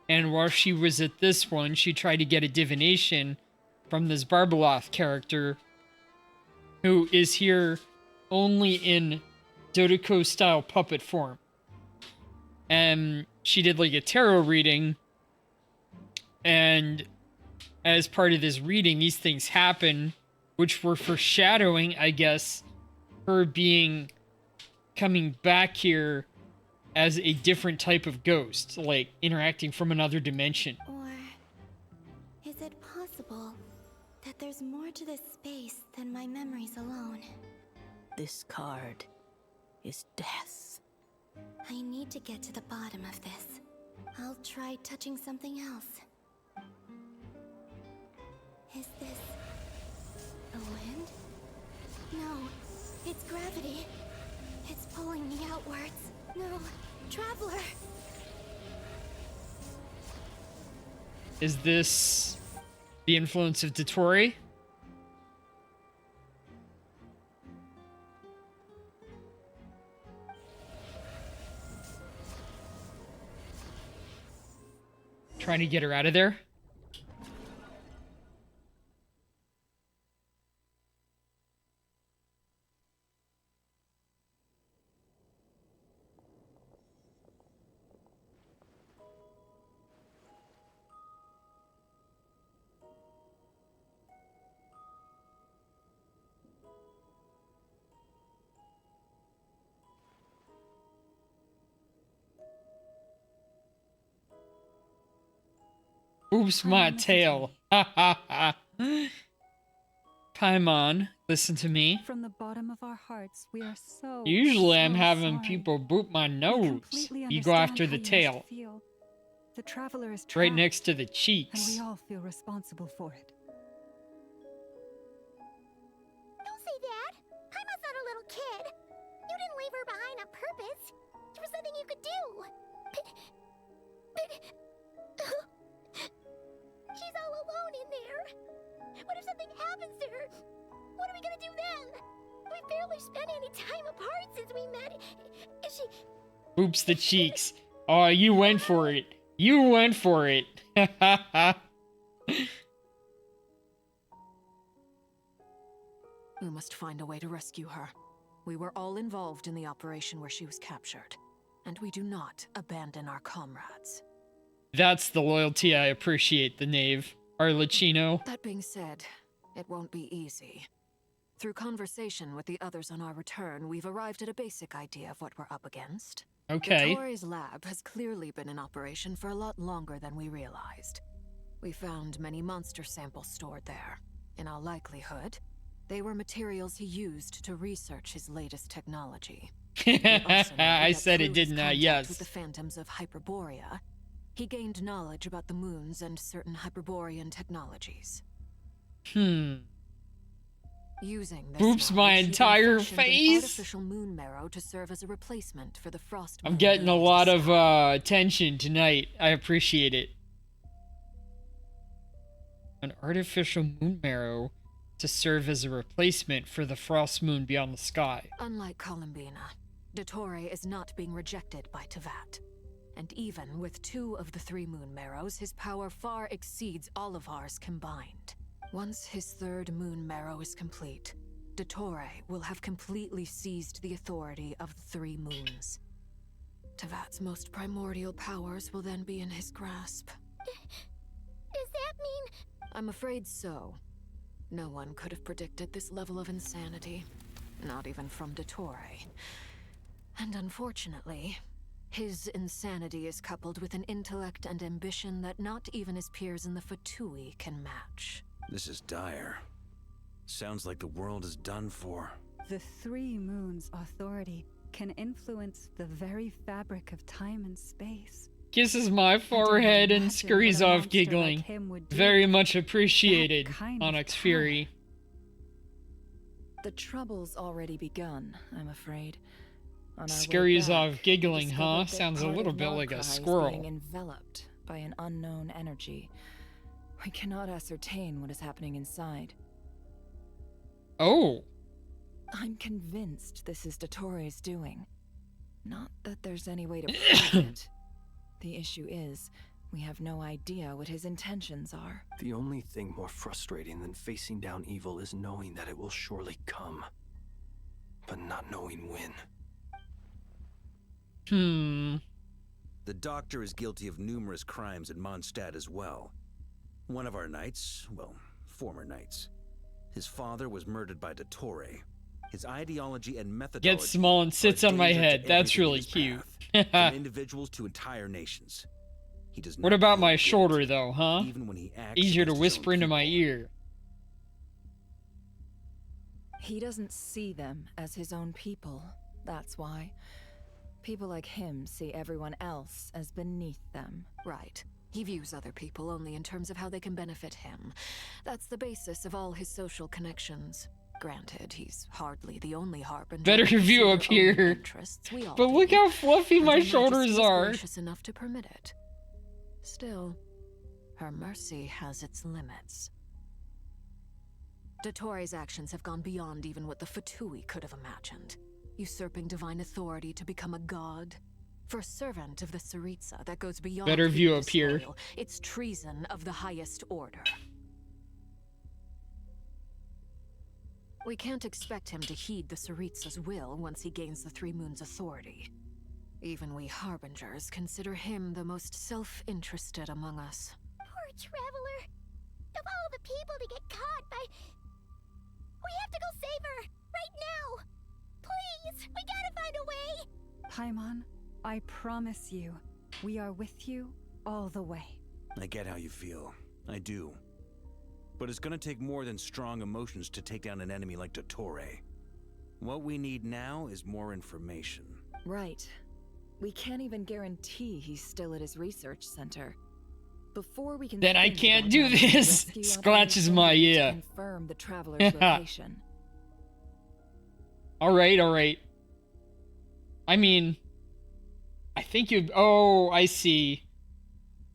and while she was at this one, she tried to get a divination from this Barbeloth character, who is here only in Dodeko-style puppet form. And she did like a tarot reading, and as part of this reading, these things happen, which were foreshadowing, I guess, her coming back here as a different type of ghost, like interacting from another dimension. Or is it possible that there's more to this space than my memories alone? This card is death. I need to get to the bottom of this. I'll try touching something else. Is this the wind? No, it's gravity. It's pulling me outwards. No, Traveler! Is this the influence of Dottore? Trying to get her out of there? Oops, my tail. Ha ha ha. Paimon, listen to me. From the bottom of our hearts, we are so Usually I'm so having sorry. people boop my nose. Completely You go understand after how the you must tail. feel. The traveler is Right trapped, next to the and cheeks. we all feel responsible for it. Don't say that! Paimon's not a little kid! You didn't leave her behind on purpose! There was nothing you could do! She's all alone in there! What if something happens to her? What are we gonna do then? We barely spent any time apart since we met. Is she... Boops the cheeks. Oh, you went for it. You went for it. We must find a way to rescue her. We were all involved in the operation where she was captured, and we do not abandon our comrades. That's the loyalty I appreciate, the knave. Arlecchino. That being said, it won't be easy. Through conversation with the others on our return, we've arrived at a basic idea of what we're up against. Okay. Dottore lab has clearly been in operation for a lot longer than we realized. We found many monster samples stored there. In all likelihood, they were materials he used to research his latest technology. I said it, didn't I? Yes. With the phantoms of Hyperborea, he gained knowledge about the moons and certain Hyperborean technologies. Using this Oops, my entire face. An artificial moon marrow to serve as a replacement for the frost moon. I'm getting a lot of attention tonight. I appreciate it. An artificial moon marrow to serve as a replacement for the frost moon beyond the sky. Unlike Columbina, Dottore is not being rejected by Tevat. And even with 2 of the 3 moon marrows, his power far exceeds all of ours combined. Once his 3rd moon marrow is complete, Dottore will have completely seized the authority of the 3 moons. Tevat's most primordial powers will then be in his grasp. Does that mean... I'm afraid so. No one could have predicted this level of insanity. Not even from Dottore. And unfortunately, his insanity is coupled with an intellect and ambition that not even his peers in the Fatui can match. This is dire. Sounds like the world is done for. The 3 moons' authority can influence the very fabric of time and space. Kisses my forehead and scurries off giggling. Very much appreciated, Onyx Fury. The trouble's already begun, I'm afraid. Scurries off giggling, huh? Sounds a little bit like a squirrel. Being enveloped by an unknown energy. We cannot ascertain what is happening inside. Oh. I'm convinced this is Dottore's doing. Not that there's any way to prove it. The issue is, we have no idea what his intentions are. The only thing more frustrating than facing down evil is knowing that it will surely come, but not knowing when. The Doctor is guilty of numerous crimes in Mondstadt as well. One of our knights, well, former knights. His father was murdered by Dottore. His ideology and methodology gets small and sits on my head. That's really cute. From individuals to entire nations. He does not what about my guilty, shoulder, though, huh? Even when he acts easier to against his whisper own into people. my ear. He doesn't see them as his own people. That's why. People like him see everyone else as beneath them. Right. He views other people only in terms of how they can benefit him. That's the basis of all his social connections. Granted, he's hardly the only harbinger. Better view up here. But look how fluffy my shoulders are. Gracious enough to permit it. Still, her mercy has its limits. Dottore's actions have gone beyond even what the Fatui could have imagined. Usurping divine authority to become a god. For a servant of the Tsaritsa, that goes beyond better view up disloyal. here. It's treason of the highest order. We can't expect him to heed the Tsaritsa's will once he gains the 3 moons' authority. Even we Harbingers consider him the most self-interested among us. Poor Traveler. Of all the people to get caught by... We have to go save her! Right now! Please! We gotta find a way! Paimon, I promise you, we are with you all the way. I get how you feel. I do. But it's gonna take more than strong emotions to take down an enemy like Dottore. What we need now is more information. Right. We can't even guarantee he's still at his research center. Before we can then I can't do this. Scratches my ear. Confirm the traveler's location. Alright, alright. I mean, I think you... Oh, I see.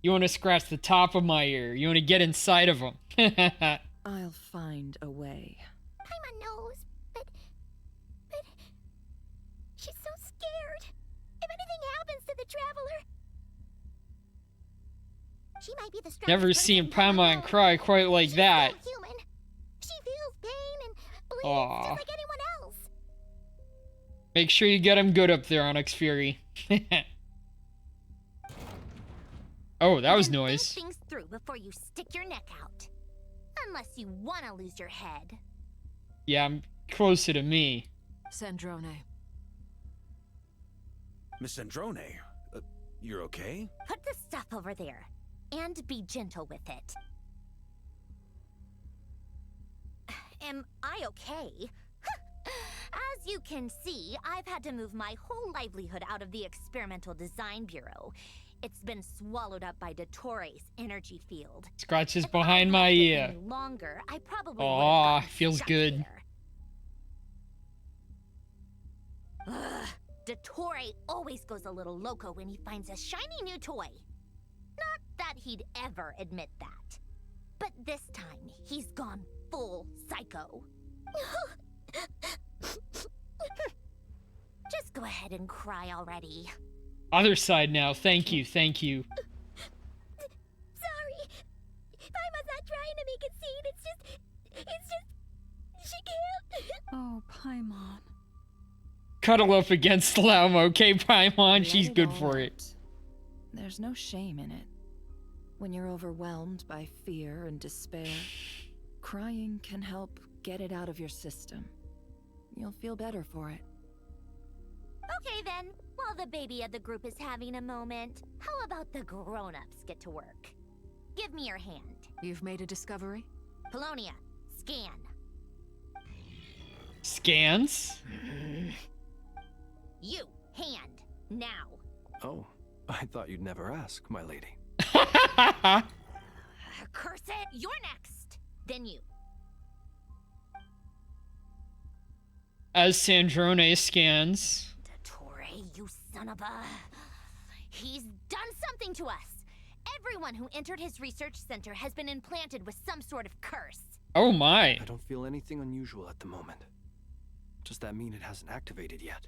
You want to scratch the top of my ear. You want to get inside of him. I'll find a way. Paimon knows, but... She's so scared. If anything happens to the Traveler, She might be the strongest Never person seen in the Paimon world. cry quite like She's that. so human. She feels pain and bleeds Aw. just like anyone else. Make sure you get him good up there, Onyx Fury. Oh, that was Then noise. Think things through before you stick your neck out. Unless you want to lose your head. Yeah, I'm closer to me. Sandrone. Miss Androne, you're okay? Put the stuff over there. And be gentle with it. Am I okay? As you can see, I've had to move my whole livelihood out of the Experimental Design Bureau. It's been swallowed up by Dottores' energy field. Scratches If behind I'd my left it ear. any longer, I probably would have Aw, gotten feels stuck good. there. Ugh, Dottore always goes a little loco when he finds a shiny new toy. Not that he'd ever admit that. But this time, he's gone full psycho. Just go ahead and cry already. Other side now. Thank you, thank you. Sorry. Paimon's not trying to make it seem. It's just, she can't. Oh, Paimon. Cuddle up against Laum, okay, Paimon? Let She's it good all for out. it. There's no shame in it. When you're overwhelmed by fear and despair, crying can help get it out of your system. You'll feel better for it. Okay then, while the baby of the group is having a moment, how about the grown-ups get to work? Give me your hand. You've made a discovery? Polonia, scan. Scans? You, hand, now. Oh, I thought you'd never ask, my lady. Curse it, you're next. Then you. As Sandrone scans. Dottore, you son of a... He's done something to us. Everyone who entered his research center has been implanted with some sort of curse. Oh my. I don't feel anything unusual at the moment. Does that mean it hasn't activated yet?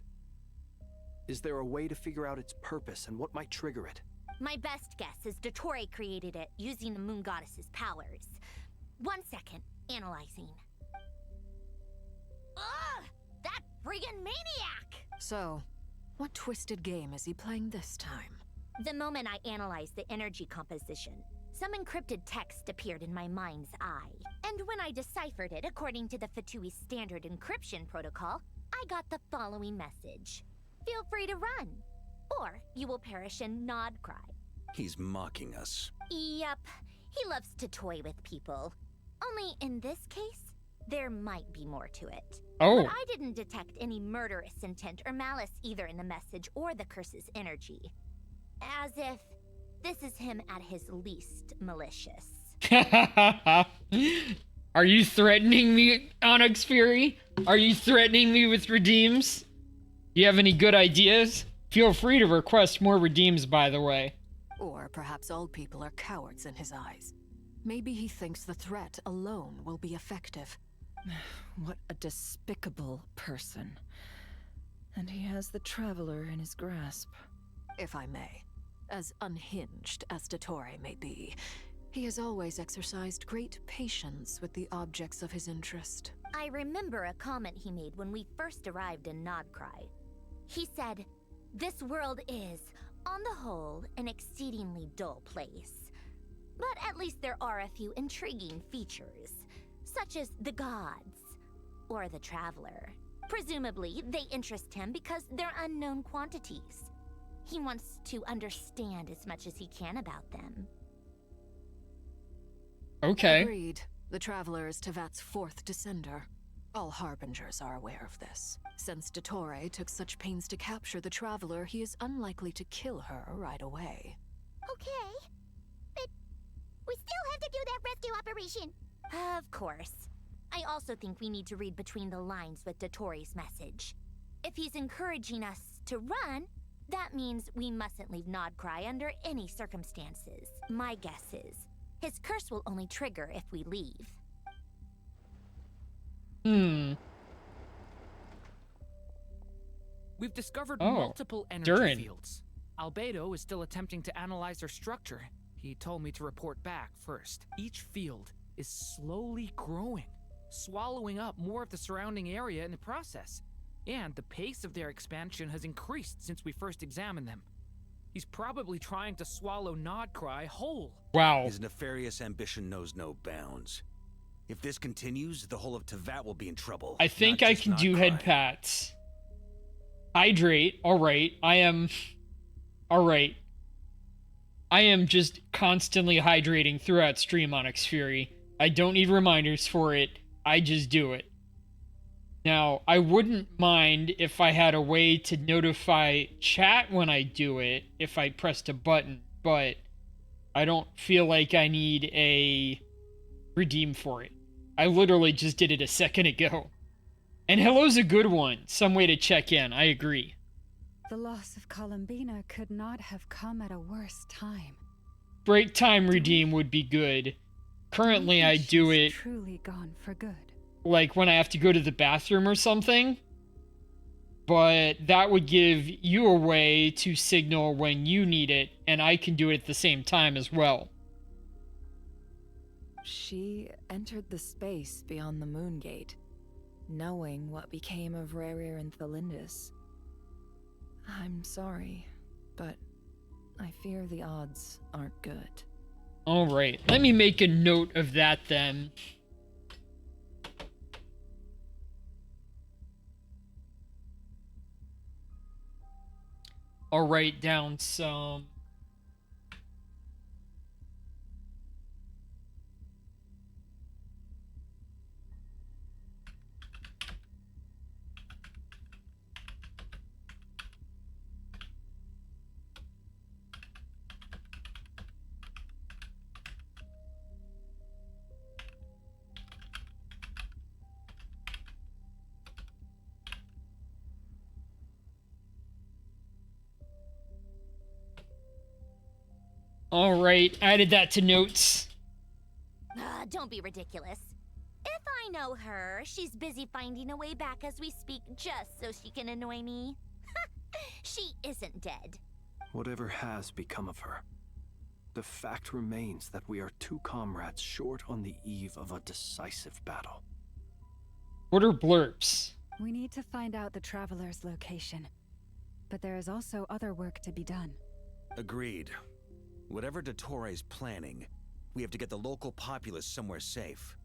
Is there a way to figure out its purpose and what might trigger it? My best guess is Dottore created it using the moon goddess's powers. 1 second, analyzing. Ugh! That friggin' maniac! So, what twisted game is he playing this time? The moment I analyzed the energy composition, some encrypted text appeared in my mind's eye. And when I deciphered it according to the Fatui standard encryption protocol, I got the following message. Feel free to run, or you will perish in nod cry. He's mocking us. Yep, he loves to toy with people. Only in this case, there might be more to it. Oh. But I didn't detect any murderous intent or malice either in the message or the curse's energy. As if this is him at his least malicious. Are you threatening me, Onyx Fury? Are you threatening me with redeems? Do you have any good ideas? Feel free to request more redeems, by the way. Or perhaps all people are cowards in his eyes. Maybe he thinks the threat alone will be effective. What a despicable person. And he has the Traveler in his grasp. If I may, as unhinged as Dottore may be, he has always exercised great patience with the objects of his interest. I remember a comment he made when we first arrived in Nodcry. He said, "This world is, on the whole, an exceedingly dull place. But at least there are a few intriguing features, such as the gods, or the Traveler. Presumably, they interest him because they're unknown quantities. He wants to understand as much as he can about them." Okay. Agreed. The Traveler is Tevat's fourth descender. All Harbingers are aware of this. Since Dottore took such pains to capture the Traveler, he is unlikely to kill her right away. Okay, but we still have to do that rescue operation. Of course. I also think we need to read between the lines with Dottore's message. If he's encouraging us to run, that means we mustn't leave Nodcry under any circumstances. My guess is, his curse will only trigger if we leave. We've discovered Oh, multiple energy Durin. fields. Albedo is still attempting to analyze their structure. He told me to report back first. Each field is slowly growing, swallowing up more of the surrounding area in the process. And the pace of their expansion has increased since we first examined them. He's probably trying to swallow Nodcry whole. Wow. His nefarious ambition knows no bounds. If this continues, the whole of Tevat will be in trouble. I think I can do head pats. Hydrate. Alright. Alright. I am just constantly hydrating throughout stream, Onyx Fury. I don't need reminders for it. I just do it. Now, I wouldn't mind if I had a way to notify chat when I do it, if I pressed a button, but I don't feel like I need a redeem for it. I literally just did it a second ago. And hello's a good one. Some way to check in. I agree. The loss of Columbina could not have come at a worse time. Break time redeem would be good. Currently, I do it Truly gone for good. like when I have to go to the bathroom or something. But that would give you a way to signal when you need it, and I can do it at the same time as well. She entered the space beyond the Moon Gate, knowing what became of Rerir and Thalindus. I'm sorry, but I fear the odds aren't good. Alright, let me make a note of that then. I'll write down some... Alright, added that to notes. Don't be ridiculous. If I know her, she's busy finding a way back as we speak just so she can annoy me. She isn't dead. Whatever has become of her, the fact remains that we are two comrades short on the eve of a decisive battle. What are blurps? We need to find out the Traveler's location. But there is also other work to be done. Agreed. Whatever Dottore is planning, we have to get the local populace somewhere safe.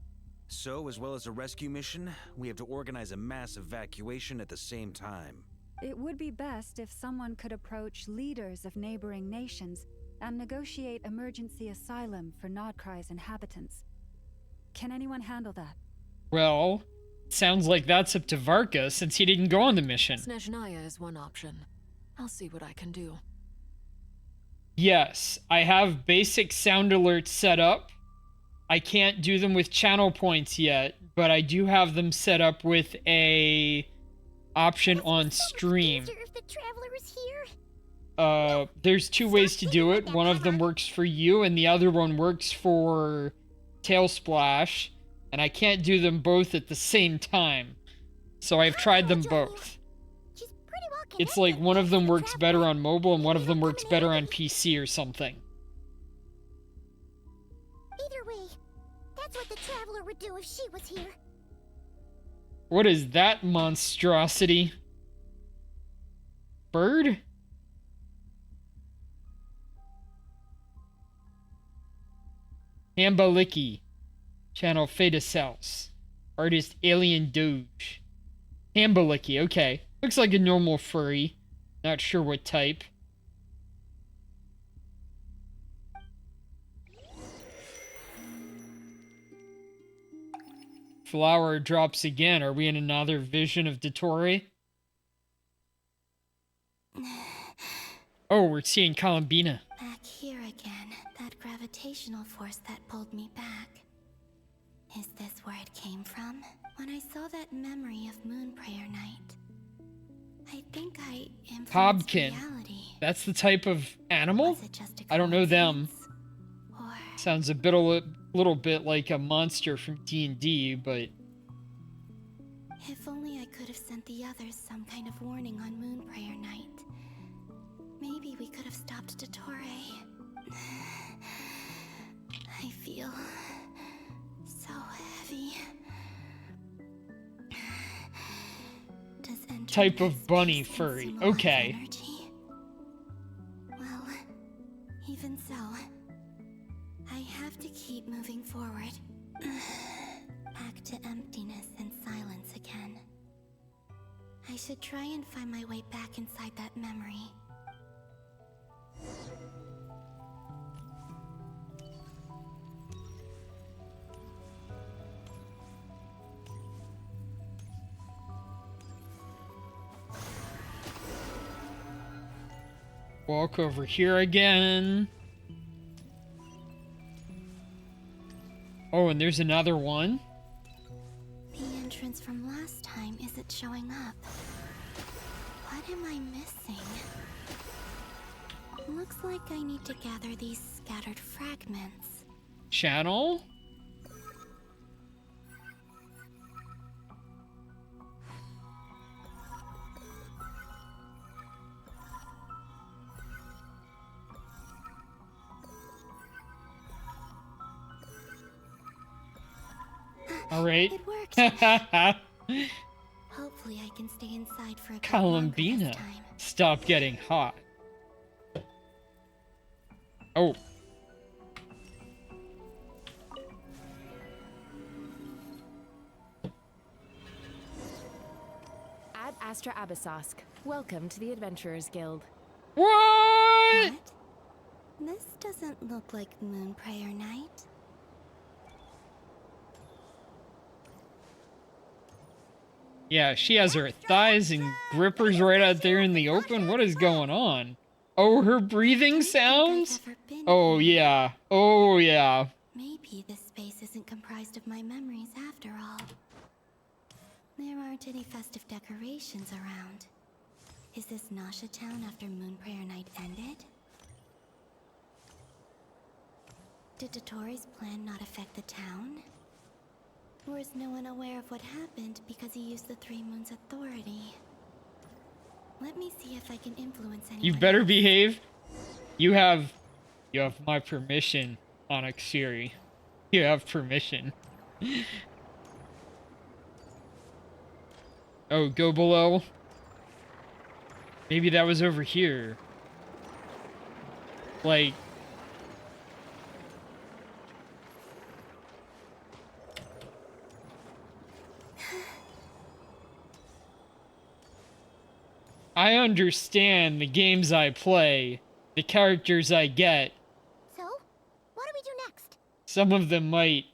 So, as well as a rescue mission, we have to organize a mass evacuation at the same time. It would be best if someone could approach leaders of neighboring nations and negotiate emergency asylum for Nodcry's inhabitants. Can anyone handle that? Well, sounds like that's up to Varka since he didn't go on the mission. Snezhnaya is one option. I'll see what I can do. Yes, I have basic sound alerts set up. I can't do them with channel points yet, but I do have them set up with a option on stream. If the Traveler is here. There's two ways to do it. One of them works for you, and the other one works for Tailsplash, and I can't do them both at the same time. So I've tried them both. It's like one of them works better on mobile and one of them works better on PC or something. Either way, that's what the Traveler would do if she was here. What is that monstrosity? Bird? Hambaliki. Channel Feta Cells. Artist Alien Doge. Hambaliki, okay. Looks like a normal furry. Not sure what type. Flower drops again. Are we in another vision of Dottore? Oh, we're seeing Columbina. Back here again. That gravitational force that pulled me back. Is this where it came from? When I saw that memory of Moonprayer Night, I think I influenced Hobkin. reality. That's the type of animal? I don't know them. Sounds a bit little bit like a monster from D&D, but If only I could have sent the others some kind of warning on Moonprayer Night. Maybe we could have stopped Dottore. I feel so heavy. Does entering Type that of bunny space furry. symbolize Okay. energy? Well, even so, I have to keep moving forward. Back to emptiness and silence again. I should try and find my way back inside that memory. Walk over here again. Oh, and there's another one. The entrance from last time isn't showing up. What am I missing? Looks like I need to gather these scattered fragments. Channel? All right. It worked. Hopefully I can stay inside for a bit longer this Columbina. time. Stop getting hot. Oh. Ad Astra Abyssosk. Welcome to the Adventurers Guild. What? This doesn't look like Moonprayer Night. Yeah, she has her thighs and grippers right out there in the open. What is going on? Oh, her breathing sounds? Oh, yeah. Oh, yeah. Maybe this space isn't comprised of my memories after all. There aren't any festive decorations around. Is this Nasha Town after Moonprayer Night ended? Did Dottoro's plan not affect the town? Or is no one aware of what happened because he used the Three Moons' authority? Let me see if I can influence anyone. You better behave. You have my permission, Onyx Fury. You have permission. Oh, go below. Maybe that was over here. Like... I understand the games I play, the characters I get. So, what do we do next? Some of them might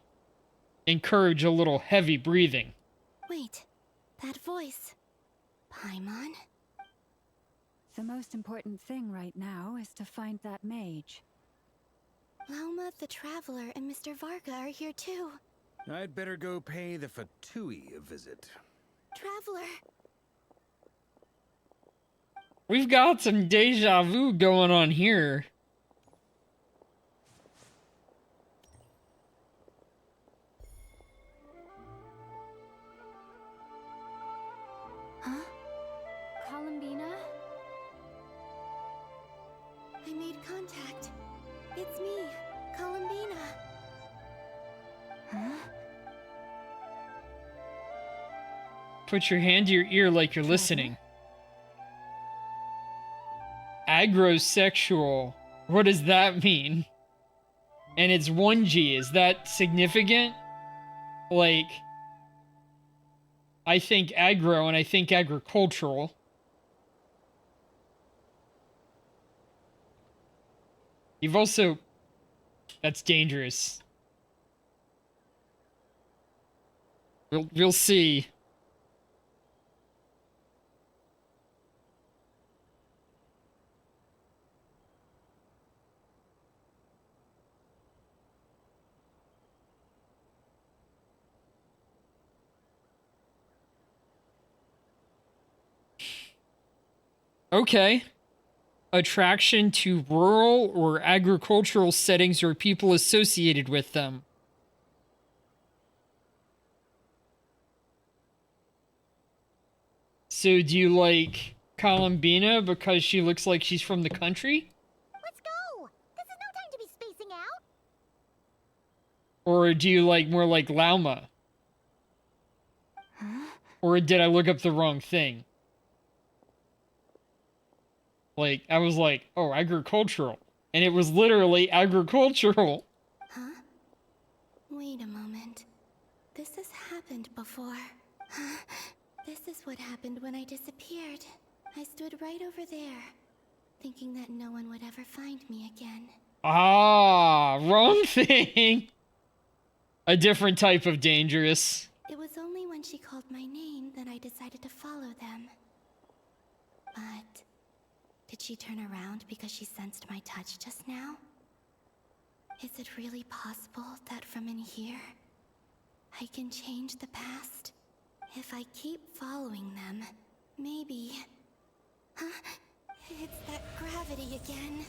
encourage a little heavy breathing. Wait, that voice. Paimon? The most important thing right now is to find that mage. Lauma the Traveler and Mr. Varga are here too. I'd better go pay the Fatui a visit. Traveler! We've got some deja vu going on here. Huh? Columbina? I made contact. It's me, Columbina. Huh? Put your hand to your ear like you're listening. Agrosexual. What does that mean? And it's 1G. Is that significant? Like, I think agro and I think agricultural. You've also... That's dangerous. We'll see. Okay. Attraction to rural or agricultural settings or people associated with them. So do you like Columbina because she looks like she's from the country? Let's go! This is no time Or do you like more like Lauma? Huh? Or did I look up the wrong thing? Like, I was like, oh, agricultural. And it was literally agricultural. Huh? Wait a moment. This has happened before. This is what happened when I disappeared. I stood right over there, thinking that no one would ever find me again. Ah, wrong thing. A different type of dangerous. It was only when she called my name that I decided to follow them. But did she turn around because she sensed my touch just now? Is it really possible that from in here, I can change the past? If I keep following them, maybe... Huh? It's that gravity again.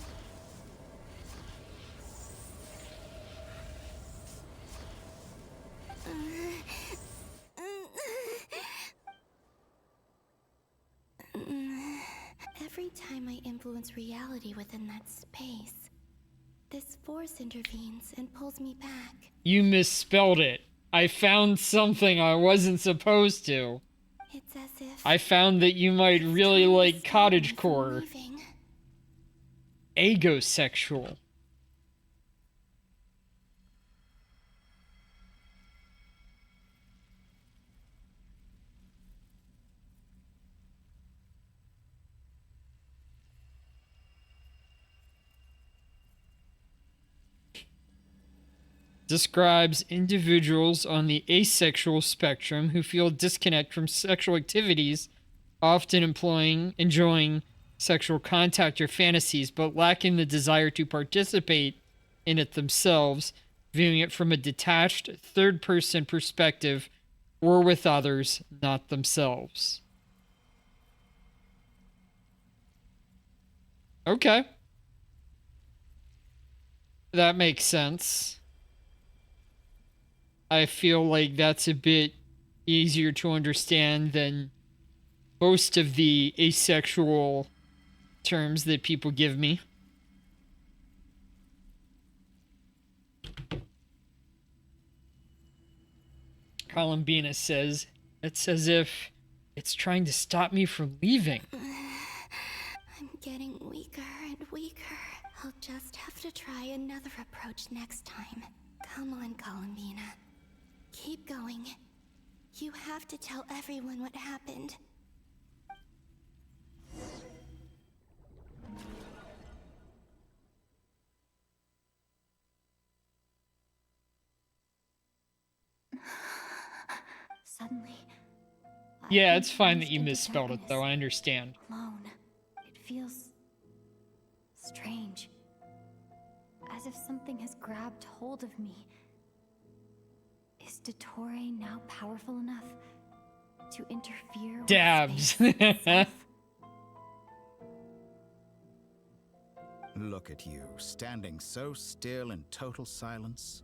Every time I influence reality within that space, this force intervenes and pulls me back. You misspelled it. I found something I wasn't supposed to. It's as if I found that you might really like cottagecore. Agosexual. Describes individuals on the asexual spectrum who feel disconnect from sexual activities, often enjoying sexual contact or fantasies, but lacking the desire to participate in it themselves, viewing it from a detached, third-person perspective or with others, not themselves. Okay. That makes sense. I feel like that's a bit easier to understand than most of the asexual terms that people give me. Columbina says, it's as if it's trying to stop me from leaving. I'm getting weaker and weaker. I'll just have to try another approach next time. Come on, Columbina. Keep going. You have to tell everyone what happened. Suddenly, Yeah, it's fine that you misspelled it, though. I understand. alone. It feels strange. As if something has grabbed hold of me. Is Dottore now powerful enough to interfere with Dabs. space itself? Look at you, standing so still in total silence.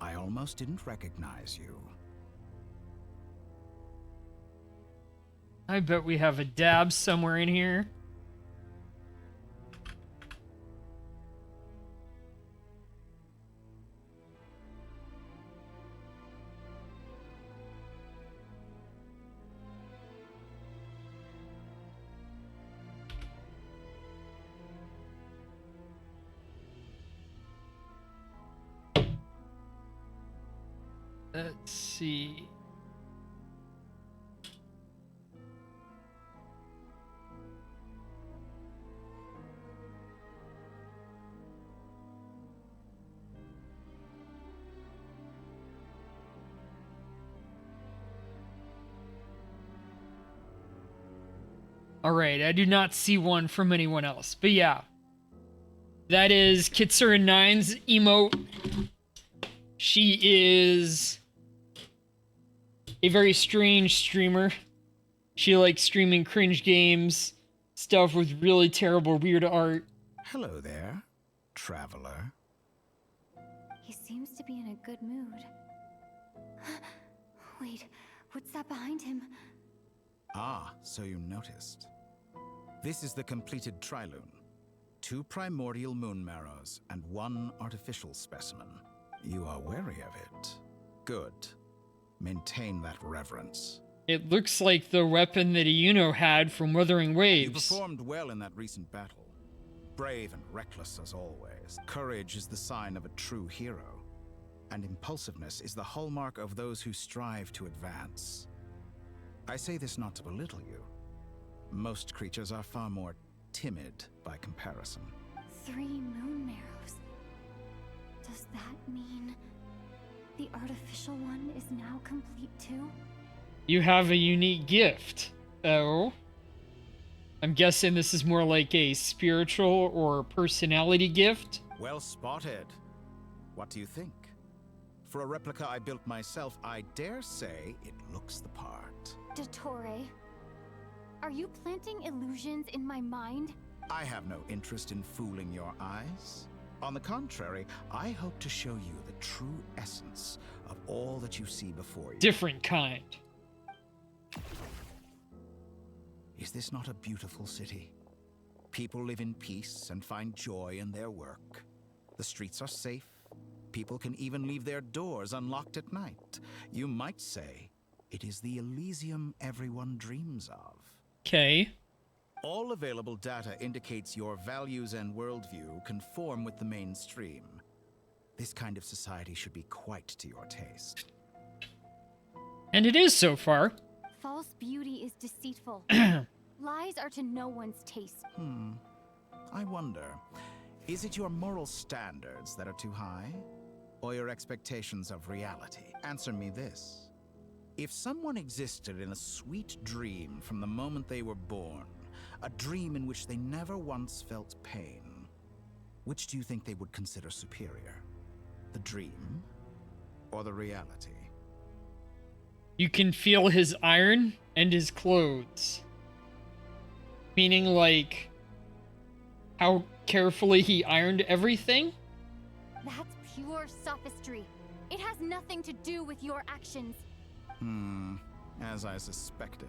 I almost didn't recognize you. I bet we have a dab somewhere in here. Let's see. Alright, I do not see one from anyone else. But yeah. That is Kitsura9's emote. She is a very strange streamer. She likes streaming cringe games, stuff with really terrible, weird art. Hello there, traveler. He seems to be in a good mood. Wait, what's that behind him? Ah, so you noticed. This is the completed Trilune. 2 primordial moon marrows and 1 artificial specimen. You are wary of it. Good. Maintain that reverence. It looks like the weapon that Iuno had from Wuthering You Waves. performed well in that recent battle. Brave and reckless as always. Courage is the sign of a true hero. And impulsiveness is the hallmark of those who strive to advance. I say this not to belittle you. Most creatures are far more timid by comparison. 3 moon marrows. Does that mean the artificial one is now complete too? You have a unique gift. Oh. I'm guessing this is more like a spiritual or personality gift. Well spotted. What do you think? For a replica I built myself, I dare say it looks the part. Dottore, are you planting illusions in my mind? I have no interest in fooling your eyes. On the contrary, I hope to show you the true essence of all that you see before you. Different kind. Is this not a beautiful city? People live in peace and find joy in their work. The streets are safe. People can even leave their doors unlocked at night. You might say it is the Elysium everyone dreams of. Okay. All available data indicates your values and worldview conform with the mainstream. This kind of society should be quite to your taste. And it is so far. False beauty is deceitful. Lies are to no one's taste. I wonder, is it your moral standards that are too high? Or your expectations of reality? Answer me this. If someone existed in a sweet dream from the moment they were born, a dream in which they never once felt pain, which do you think they would consider superior? The dream or the reality? You can feel his iron and his clothes. Meaning, like, how carefully he ironed everything? That's pure sophistry. It has nothing to do with your actions. As I suspected.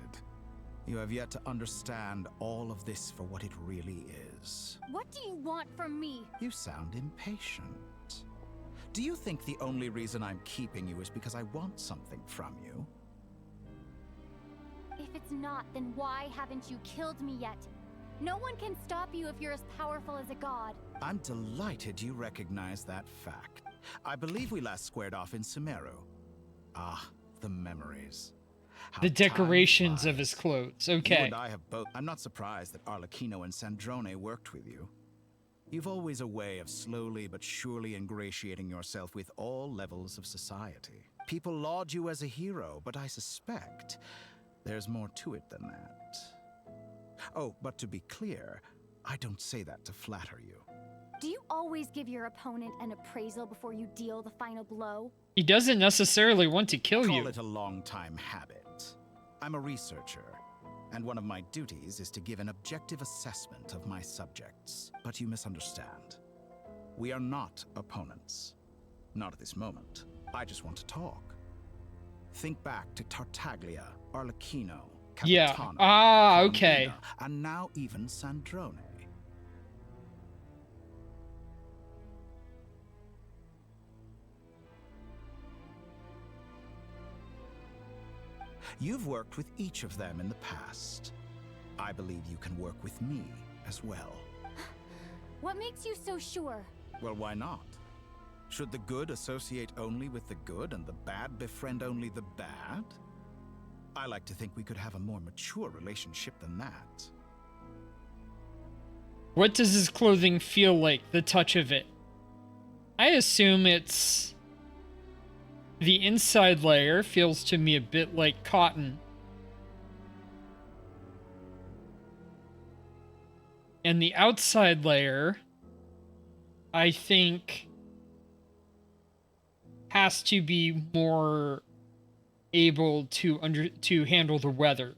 You have yet to understand all of this for what it really is. What do you want from me? You sound impatient. Do you think the only reason I'm keeping you is because I want something from you? If it's not, then why haven't you killed me yet? No one can stop you if you're as powerful as a god. I'm delighted you recognize that fact. I believe we last squared off in Sumeru. Ah, the memories. How The time decorations of flies. his clothes. You Okay. and I have both. I'm not surprised that Arlecchino and Sandrone worked with you. You've always a way of slowly but surely ingratiating yourself with all levels of society. People laud you as a hero, but I suspect there's more to it than that. Oh, but to be clear, I don't say that to flatter you. Do you always give your opponent an appraisal before you deal the final blow? He doesn't necessarily want to kill Call you. it a long-time habit. I'm a researcher, and one of my duties is to give an objective assessment of my subjects. But you misunderstand. We are not opponents. Not at this moment. I just want to talk. Think back to Tartaglia, Arlecchino, Yeah. Capitano, Ah, okay. Colombina, and now even Sandrone. You've worked with each of them in the past. I believe you can work with me as well. What makes you so sure? Well, why not? Should the good associate only with the good and the bad befriend only the bad? I like to think we could have a more mature relationship than that. What does his clothing feel like, the touch of it? I assume it's... The inside layer feels to me a bit like cotton. And the outside layer, I think, has to be more able to handle the weather.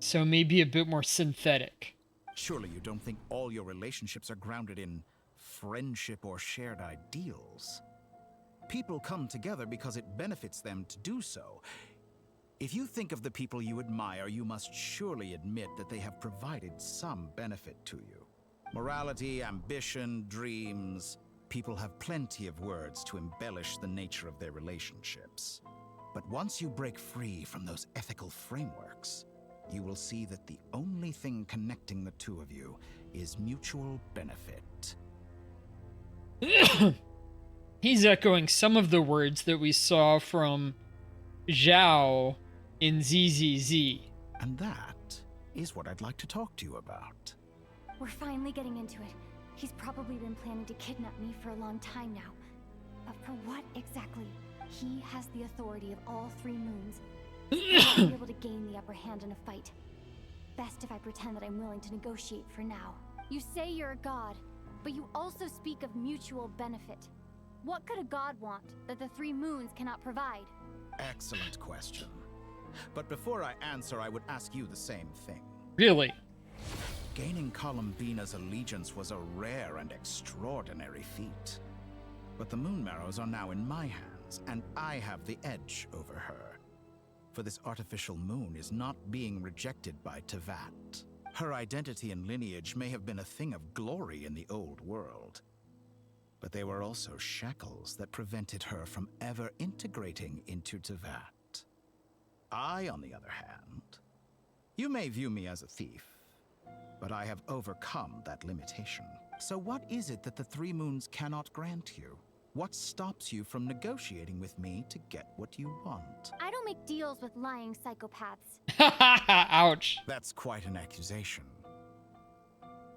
So maybe a bit more synthetic. Surely you don't think all your relationships are grounded in friendship or shared ideals? People come together because it benefits them to do so. If you think of the people you admire, you must surely admit that they have provided some benefit to you. Morality, ambition, dreams. People have plenty of words to embellish the nature of their relationships. But once you break free from those ethical frameworks, you will see that the only thing connecting the two of you is mutual benefit. He's echoing some of the words that we saw from Zhao in ZZZ. And that is what I'd like to talk to you about. We're finally getting into it. He's probably been planning to kidnap me for a long time now. But for what exactly? He has the authority of all 3 moons. He won't be able to gain the upper hand in a fight. Best if I pretend that I'm willing to negotiate for now. You say you're a god, but you also speak of mutual benefit. What could a god want that the 3 moons cannot provide? Excellent question. But before I answer, I would ask you the same thing. Really? Gaining Columbina's allegiance was a rare and extraordinary feat. But the Moon Marrows are now in my hands, and I have the edge over her. For this artificial moon is not being rejected by Tevat. Her identity and lineage may have been a thing of glory in the old world. But they were also shackles that prevented her from ever integrating into Tevat. I, on the other hand, you may view me as a thief, but I have overcome that limitation. So what is it that the 3 moons cannot grant you? What stops you from negotiating with me to get what you want? I don't make deals with lying psychopaths. Ouch. That's quite an accusation.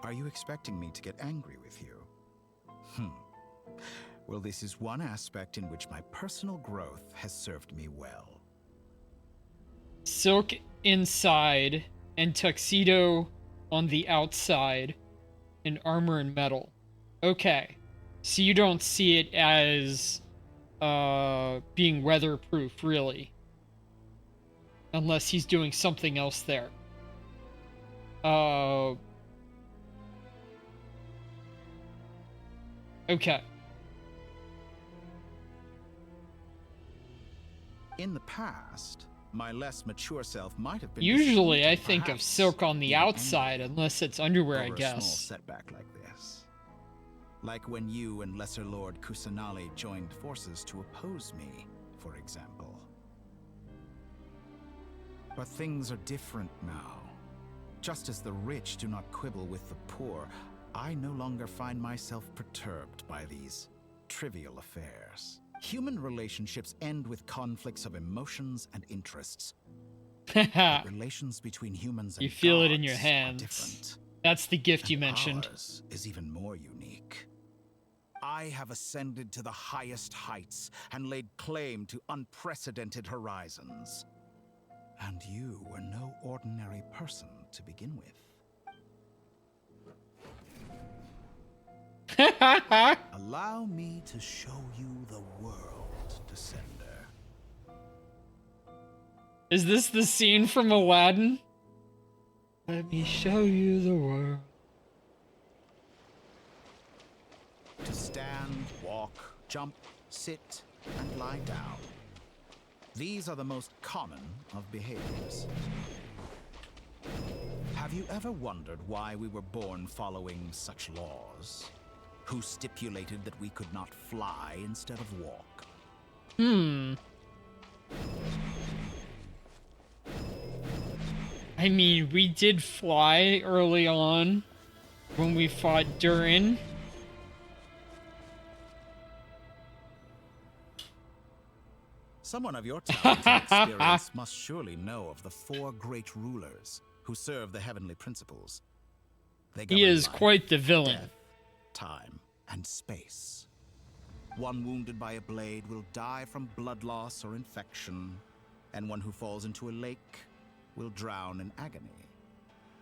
Are you expecting me to get angry with you? Well, this is one aspect in which my personal growth has served me well. Silk inside and tuxedo on the outside and armor and metal. Okay. So you don't see it as being weatherproof, really. Unless he's doing something else there. Okay. In the past, my less mature self might have been Usually I deceived, think of perhaps silk on the even outside, angry unless it's underwear, I over a small guess. setback like this. Like when you and Lesser Lord Kusanali joined forces to oppose me, for example. But things are different now. Just as the rich do not quibble with the poor, I no longer find myself perturbed by these trivial affairs. Human relationships end with conflicts of emotions and interests. But relations between humans and You feel it in gods your are hands. different. That's the gift you And mentioned. ours is even more unique. I have ascended to the highest heights and laid claim to unprecedented horizons. And you were no ordinary person to begin with. Allow me to show you the world, Descender. Is this the scene from Aladdin? Let me show you the world. To stand, walk, jump, sit, and lie down. These are the most common of behaviors. Have you ever wondered why we were born following such laws? Who stipulated that we could not fly instead of walk? I mean, we did fly early on when we fought Durin. Someone of your talent and experience must surely know of the 4 great rulers who serve the heavenly principles. They He govern is life, quite the villain. death, time, and space. One wounded by a blade will die from blood loss or infection, and one who falls into a lake will drown in agony.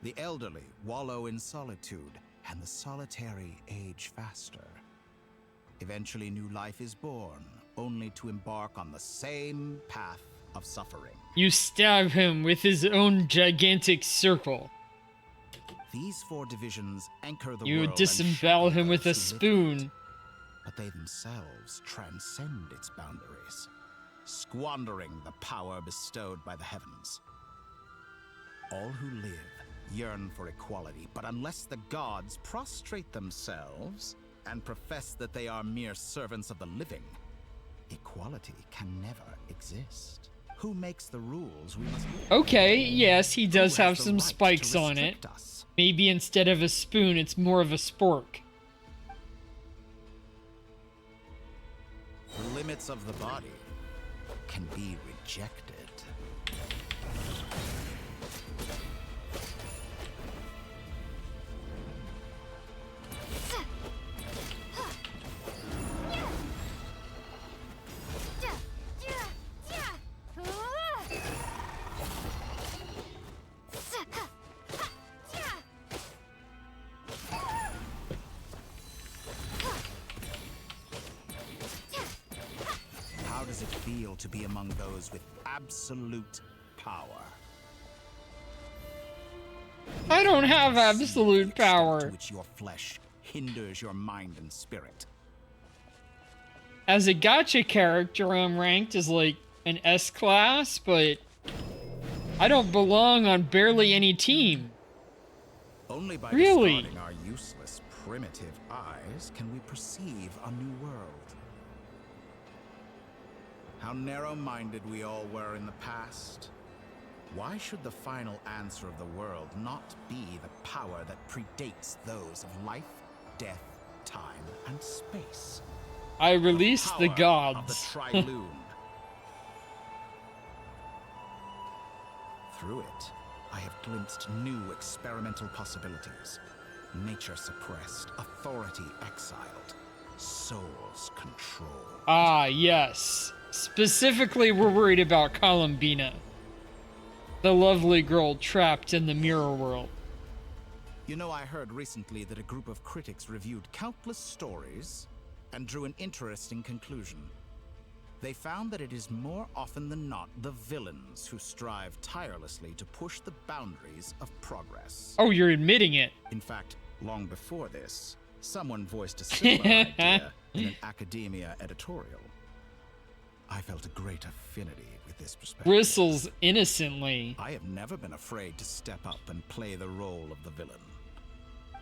The elderly wallow in solitude, and the solitary age faster. Eventually, new life is born, only to embark on the same path of suffering. You stab him with his own gigantic circle. These 4 divisions anchor the You world and disembowel shackle him with a those who live in it. spoon. But they themselves transcend its boundaries, squandering the power bestowed by the heavens. All who live yearn for equality, but unless the gods prostrate themselves and profess that they are mere servants of the living, equality can never exist. Who makes the rules we must... Okay, yes, he does have some right spikes to on it. restrict us? Maybe instead of a spoon, it's more of a spork. The limits of the body can be rejected. How does it feel to be among those with absolute power? I don't have absolute power. To which your flesh hinders your mind and spirit. As a gacha character, I'm ranked as like an S class, but I don't belong on barely any team. Only by Really? discarding our useless, primitive eyes can we perceive a new world. How narrow-minded we all were in the past. Why should the final answer of the world not be the power that predates those of life, death, time, and space? I release the Power gods. of the Triloon. Through it, I have glimpsed new experimental possibilities. Nature suppressed, authority exiled, souls controlled. Ah, yes. Specifically, we're worried about Columbina, the lovely girl trapped in the mirror world. You know, I heard recently that a group of critics reviewed countless stories and drew an interesting conclusion. They found that it is more often than not the villains who strive tirelessly to push the boundaries of progress. Oh, you're admitting it. In fact, long before this, someone voiced a similar idea in an academia editorial. I felt a great affinity with this perspective. Bristles innocently. I have never been afraid to step up and play the role of the villain.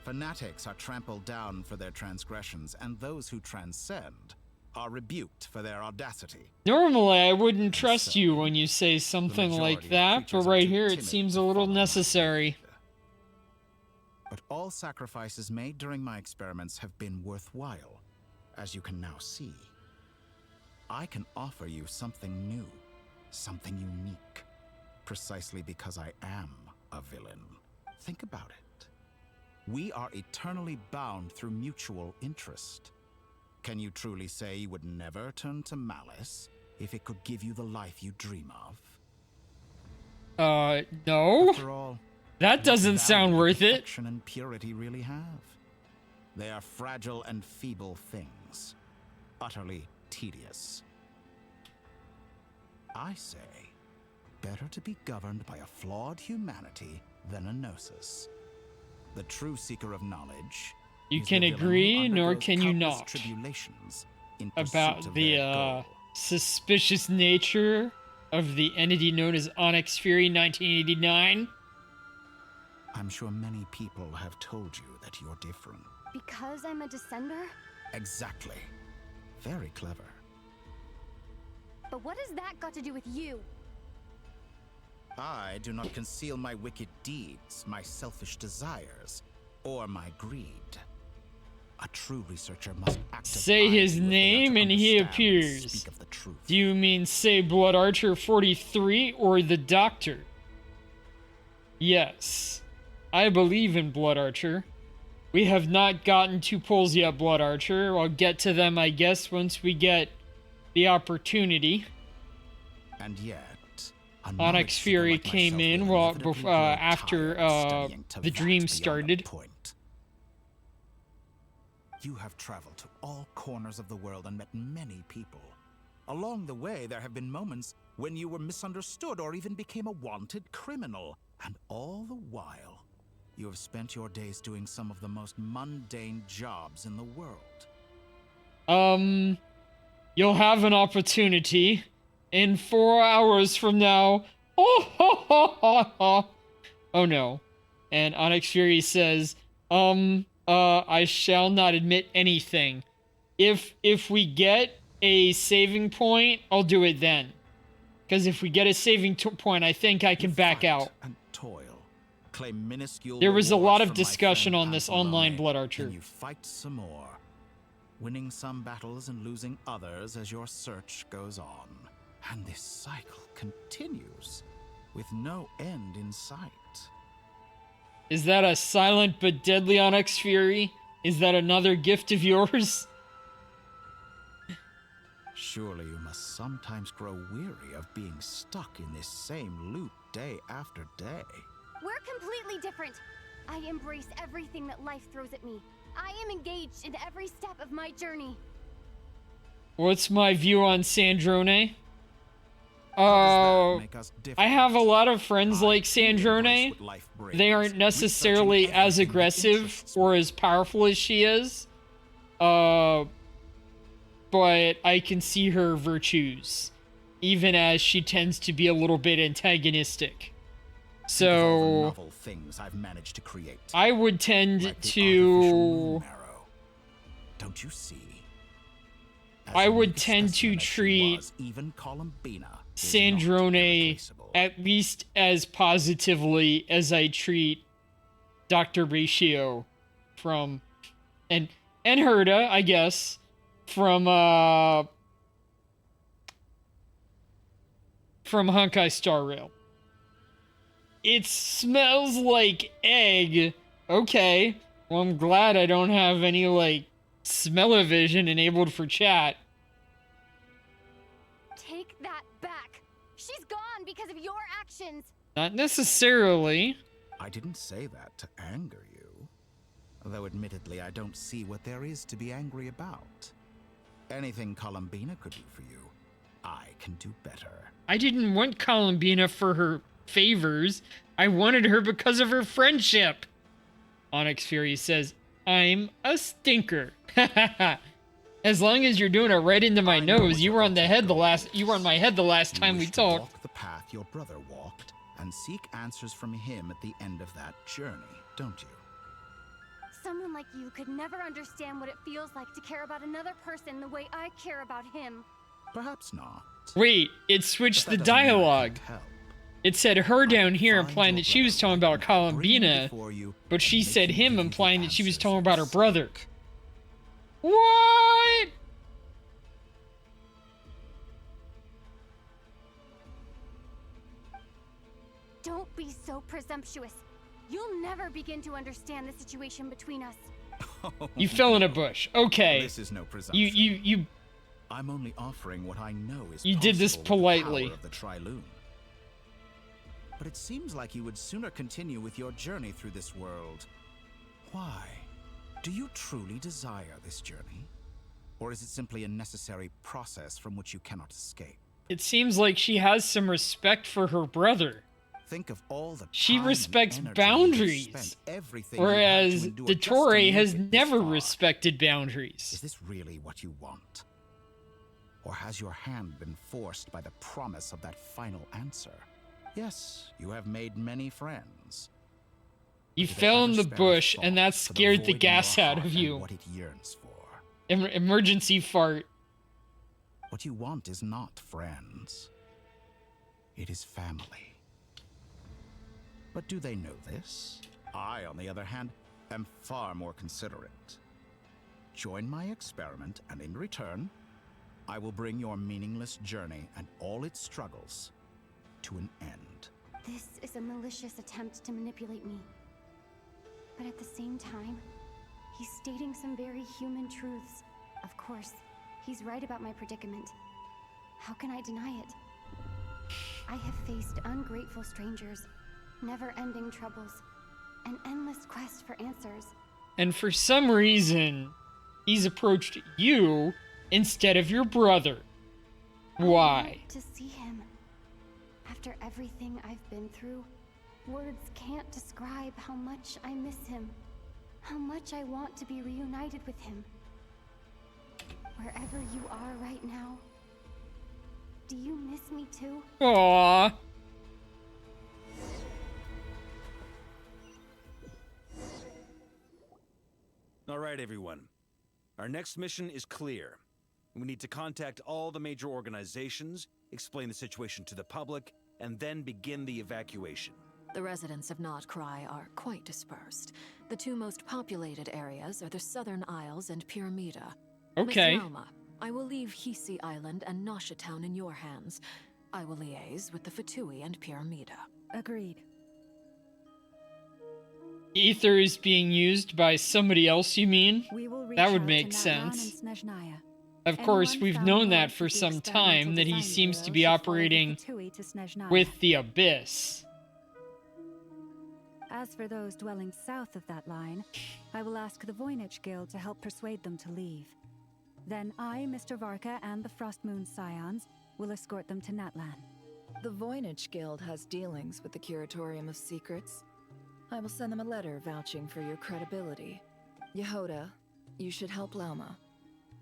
Fanatics are trampled down for their transgressions, and those who transcend are rebuked for their audacity. Normally, I wouldn't trust you when you say something like that, but right here it seems a little necessary. But all sacrifices made during my experiments have been worthwhile, as you can now see. I can offer you something new, something unique, precisely because I am a villain. Think about it. We are eternally bound through mutual interest. Can you truly say you would never turn to malice if it could give you the life you dream of? No. After all, That doesn't sound worth it. Perfection and purity really have. They are fragile and feeble things, utterly tedious. I say, better to be governed by a flawed humanity than a gnosis. The true seeker of knowledge. You is can the villain who agree, nor undergoes can you countless not, tribulations in pursuit about of the their goal. suspicious nature of the entity known as Onyx Fury 1989. I'm sure many people have told you that you're different. Because I'm a descender? Exactly. Very clever. But what has that got to do with you? I do not conceal my wicked deeds, my selfish desires, or my greed. A true researcher must act as Say I his do if they are name to and he understand and appears. speak of the truth. Do you mean say Blood Archer 43 or the Doctor? Yes. I believe in Blood Archer. We have not gotten to polls yet, Blood Archer. I'll get to them, I guess, once we get the opportunity. And yet, a Onyx knowledge seeker Fury like came myself in will while inevitably grow after tired studying to the that dream beyond a started. point. You have traveled to all corners of the world and met many people. Along the way, there have been moments when you were misunderstood or even became a wanted criminal. And all the while, you have spent your days doing some of the most mundane jobs in the world. You'll have an opportunity in 4 hours from now. Oh, ho, ho, ho, ho. Oh no. And Onyx Fury says, I shall not admit anything. If we get a saving point, I'll do it then. Because if we get a saving point, I think I can back out. And toil, claim minuscule There was a rewards lot of from my discussion friend on this Pantalone, online Blood Archer. Then you fight some more, winning some battles and losing others as your search goes on. And this cycle continues, with no end in sight. Is that a silent but deadly Onyx Fury? Is that another gift of yours? Surely you must sometimes grow weary of being stuck in this same loop day after day. We're completely different. I embrace everything that life throws at me. I am engaged in every step of my journey. What's my view on Sandrone? I have a lot of friends like Sandrone. They aren't necessarily as aggressive or as powerful as she is. But I can see her virtues, even as she tends to be a little bit antagonistic. So novel things I've managed to create. I would tend to. Don't you see? I would tend to treat even Columbina Sandrone at least as positively as I treat Dr. Ratio from and Herda, I guess, from Honkai Star Rail. It smells like egg. Okay. Well, I'm glad I don't have any, like, smell-o-vision enabled for chat. Take that back. She's gone because of your actions. Not necessarily. I didn't say that to anger you. Though admittedly, I don't see what there is to be angry about. Anything Columbina could do for you, I can do better. I didn't want Columbina for her favors. I wanted her because of her friendship. Onyx Fury says, I'm a stinker. As long as you're doing it right into my nose, you were on my head the last time we talked. Walk the path your brother walked and seek answers from him at the end of that journey, don't you? Someone like you could never understand what it feels like to care about another person the way I care about him. Perhaps not. Wait, it switched the dialogue. It said her down here, implying that she was talking about Columbina, but she said him, implying that she was talking about her brother. What? Don't be so presumptuous. You'll never begin to understand the situation between us. You fell in a bush. Okay. This is no presumption. You I'm only offering what I know is You did this politely. Of the Triloon. But it seems like you would sooner continue with your journey through this world. Why? Do you truly desire this journey? Or is it simply a necessary process from which you cannot escape? It seems like she has some respect for her brother. Think of all the she respects boundaries, whereas Dottore has never respected boundaries. Is this really what you want? Or has your hand been forced by the promise of that final answer? Yes, you have made many friends. You fell in the bush, and that scared the gas out of you. What it yearns for. Emergency fart. What you want is not friends. It is family. But do they know this? I, on the other hand, am far more considerate. Join my experiment, and in return, I will bring your meaningless journey and all its struggles to an end. This is a malicious attempt to manipulate me. But at the same time, he's stating some very human truths. Of course, he's right about my predicament. How can I deny it? I have faced ungrateful strangers, never-ending troubles, an endless quest for answers. And for some reason, he's approached you instead of your brother. Why? I want to see him. After everything I've been through, words can't describe how much I miss him. How much I want to be reunited with him. Wherever you are right now, do you miss me too? Aww. right, everyone. Our next mission is clear. We need to contact all the major organizations, explain the situation to the public, and then begin the evacuation. The residents of Notcry are quite dispersed. The two most populated areas are the Southern Isles and Pyramida. Okay. Miss Lauma, I will leave Hisi Island and Nasha Town in your hands. I will liaise with the Fatui and Pyramida. Agreed. Ether is being used by somebody else, you mean? We will reach That would out make to Natlan sense. and Snezhnaya. Of course, Anyone we've found known north that of for the some experimental time, that he design seems to bureau be should follow the operating Fatui to Snezhnaya. with the Abyss. As for those dwelling south of that line, I will ask the Voynich Guild to help persuade them to leave. Then I, Mr. Varka, and the Frostmoon Scions will escort them to Natlan. The Voynich Guild has dealings with the Curatorium of Secrets. I will send them a letter vouching for your credibility. Yehoda, you should help Lauma.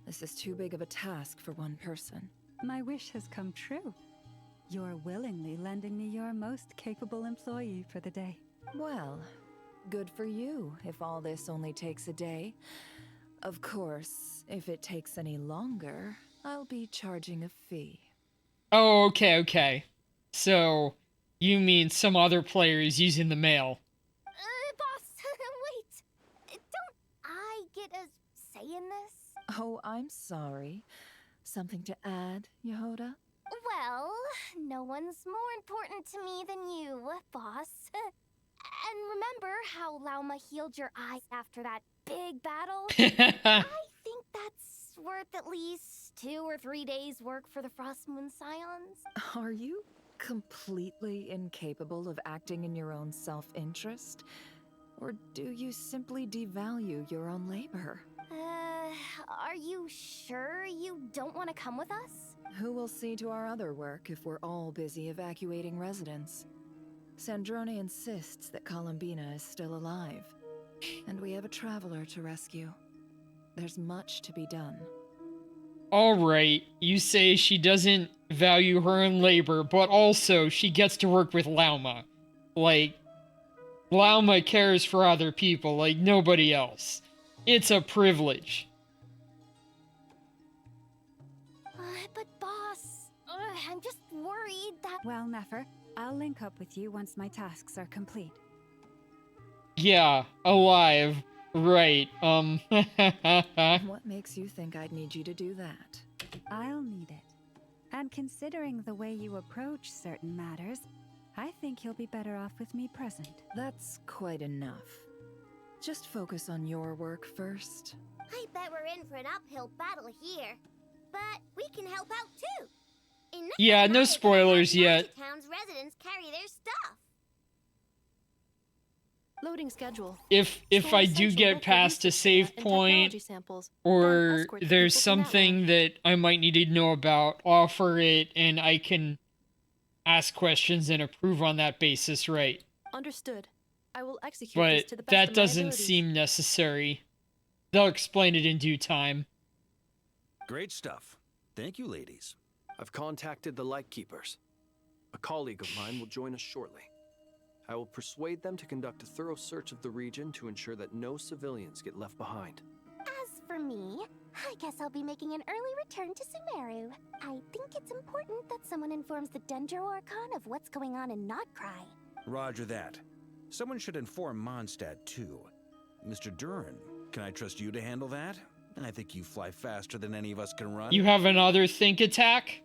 This is too big of a task for one person. My wish has come true. You're willingly lending me your most capable employee for the day. Well, good for you if all this only takes a day. Of course, if it takes any longer, I'll be charging a fee. Oh, okay, okay. So, you mean some other player is using the mail? Boss, wait. Don't I get a say in this? Oh, I'm sorry. Something to add, Yehoda? Well, no one's more important to me than you, boss. And remember how Lauma healed your eyes after that big battle? I think that's worth at least 2 or 3 days' work for the Frostmoon Scions. Are you completely incapable of acting in your own self-interest? Or do you simply devalue your own labor? Are you sure you don't want to come with us? Who will see to our other work if we're all busy evacuating residents? Sandrone insists that Columbina is still alive, and we have a traveler to rescue. There's much to be done. Alright, you say she doesn't value her own labor, but also she gets to work with Lauma. Like, Lauma cares for other people like nobody else. It's a privilege. But boss, I'm just worried that... Well, Nefer, I'll link up with you once my tasks are complete. Yeah, alive. Right, What makes you think I'd need you to do that? I'll need it. And considering the way you approach certain matters, I think you'll be better off with me present. That's quite enough. Just focus on your work first. I bet we're in for an uphill battle here. But we can help out too. Yeah, no spoilers yet. Town's residents carry their stuff. Loading schedule. If I do get past a save point, or there's something that I might need to know about, offer it, and I can ask questions and approve on that basis, right? Understood. I will execute this But to the best that of my doesn't abilities. seem necessary. They'll explain it in due time. Great stuff. Thank you, ladies. I've contacted the Lightkeepers. A colleague of mine will join us shortly. I will persuade them to conduct a thorough search of the region to ensure that no civilians get left behind. As for me, I guess I'll be making an early return to Sumeru. I think it's important that someone informs the Dendro Archon of what's going on in Notcry. Roger that. Someone should inform Mondstadt, too. Mr. Duran, can I trust you to handle that? I think you fly faster than any of us can run. You have another think attack?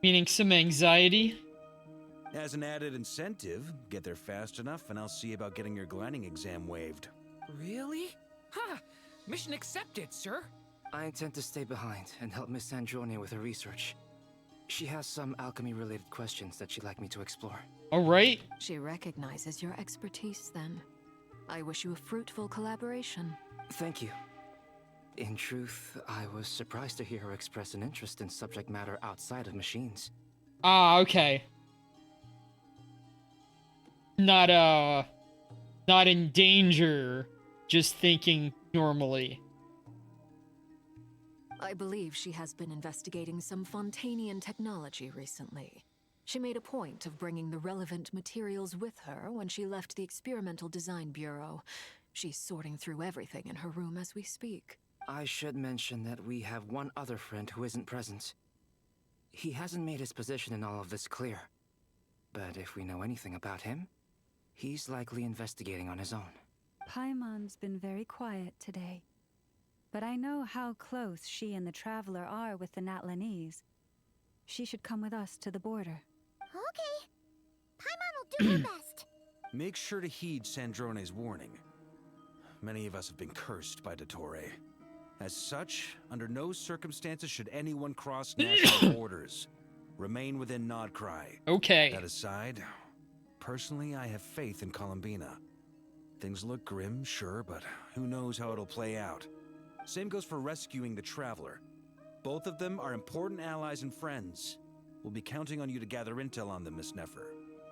Meaning some anxiety? As an added incentive, get there fast enough and I'll see about getting your gliding exam waived. Really? Ha! Mission accepted, sir. I intend to stay behind and help Miss Sandrone with her research. She has some alchemy-related questions that she'd like me to explore. Alright. She recognizes your expertise, then. I wish you a fruitful collaboration. Thank you. In truth, I was surprised to hear her express an interest in subject matter outside of machines. Ah, okay. Not in danger, just thinking normally. I believe she has been investigating some Fontanian technology recently. She made a point of bringing the relevant materials with her when she left the Experimental Design Bureau. She's sorting through everything in her room as we speak. I should mention that we have one other friend who isn't present. He hasn't made his position in all of this clear. But if we know anything about him, he's likely investigating on his own. Paimon's been very quiet today. But I know how close she and the Traveler are with the Natlanese. She should come with us to the border. Okay. Paimon will do her best. Make sure to heed Sandrone's warning. Many of us have been cursed by Dottore. As such, under no circumstances should anyone cross national borders. Remain within Nodcry. Okay. That aside, personally, I have faith in Columbina. Things look grim, sure, but who knows how it'll play out. Same goes for rescuing the Traveler. Both of them are important allies and friends. We'll be counting on you to gather intel on them, Miss Nefer.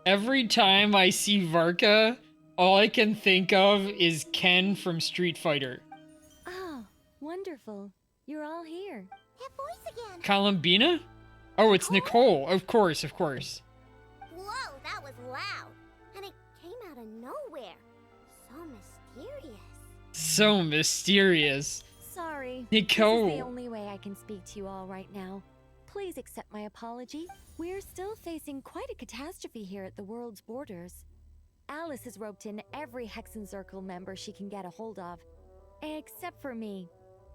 Every time I see Varka, all I can think of is Ken from Street Fighter. Oh, wonderful. You're all here. That voice again. Columbina? Oh, it's Nicole. Of course, of course. Whoa, that was loud. And it came out of nowhere. So mysterious. So mysterious. Sorry. Nicole. This is the only way I can speak to you all right now. Please accept my apology. We're still facing quite a catastrophe here at the world's borders. Alice has roped in every Hexen Circle member she can get a hold of. Except for me.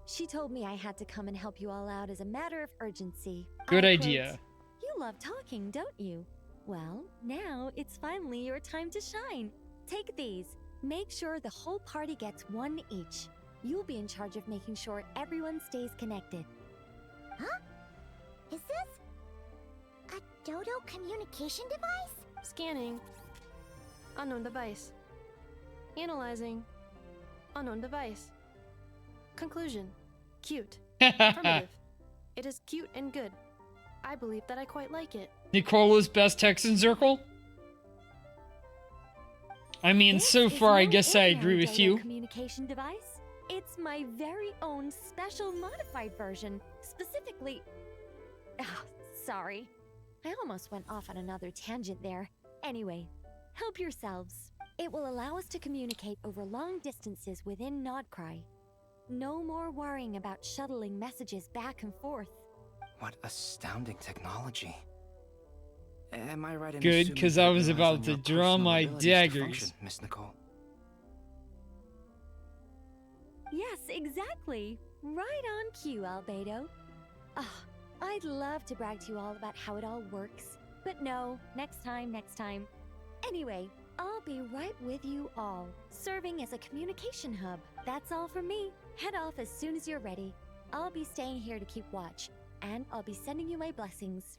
She told me I had to come and help you all out as a matter of urgency. Good I idea. quote, "You love talking, don't you? Well, now it's finally your time to shine. Take these. Make sure the whole party gets one each. You'll be in charge of making sure everyone stays connected." Huh? Is this a Dodo communication device? Scanning. Unknown device. Analyzing. Unknown device. Conclusion. Cute. Affirmative. It is cute and good. I believe that I quite like it. Nicola's best Texan Circle? I mean, so far, I guess I agree with you. Communication device? It's my very own special modified version. Specifically... Oh, sorry. I almost went off on another tangent there. Anyway, help yourselves. It will allow us to communicate over long distances within Nodcry. No more worrying about shuttling messages back and forth. What astounding technology. Am I right in Good, assuming because that I was relies about on to your draw personal my abilities to daggers. function, Miss Nicole? Yes, exactly. Right on cue, Albedo. Ah, I'd love to brag to you all about how it all works. But no, next time, next time. Anyway, I'll be right with you all, serving as a communication hub. That's all from me. Head off as soon as you're ready. I'll be staying here to keep watch, and I'll be sending you my blessings.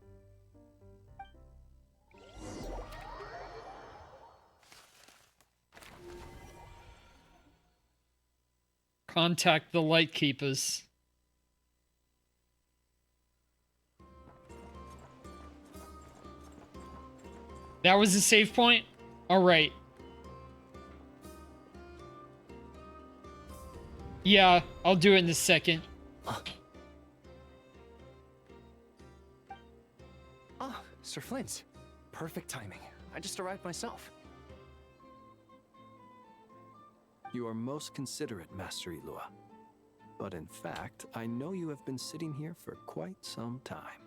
Contact the Lightkeepers. That was a save point? Alright. Yeah, I'll do it in a second. Ah, Sir Flint. Perfect timing. I just arrived myself. You are most considerate, Master Eloa. But in fact, I know you have been sitting here for quite some time.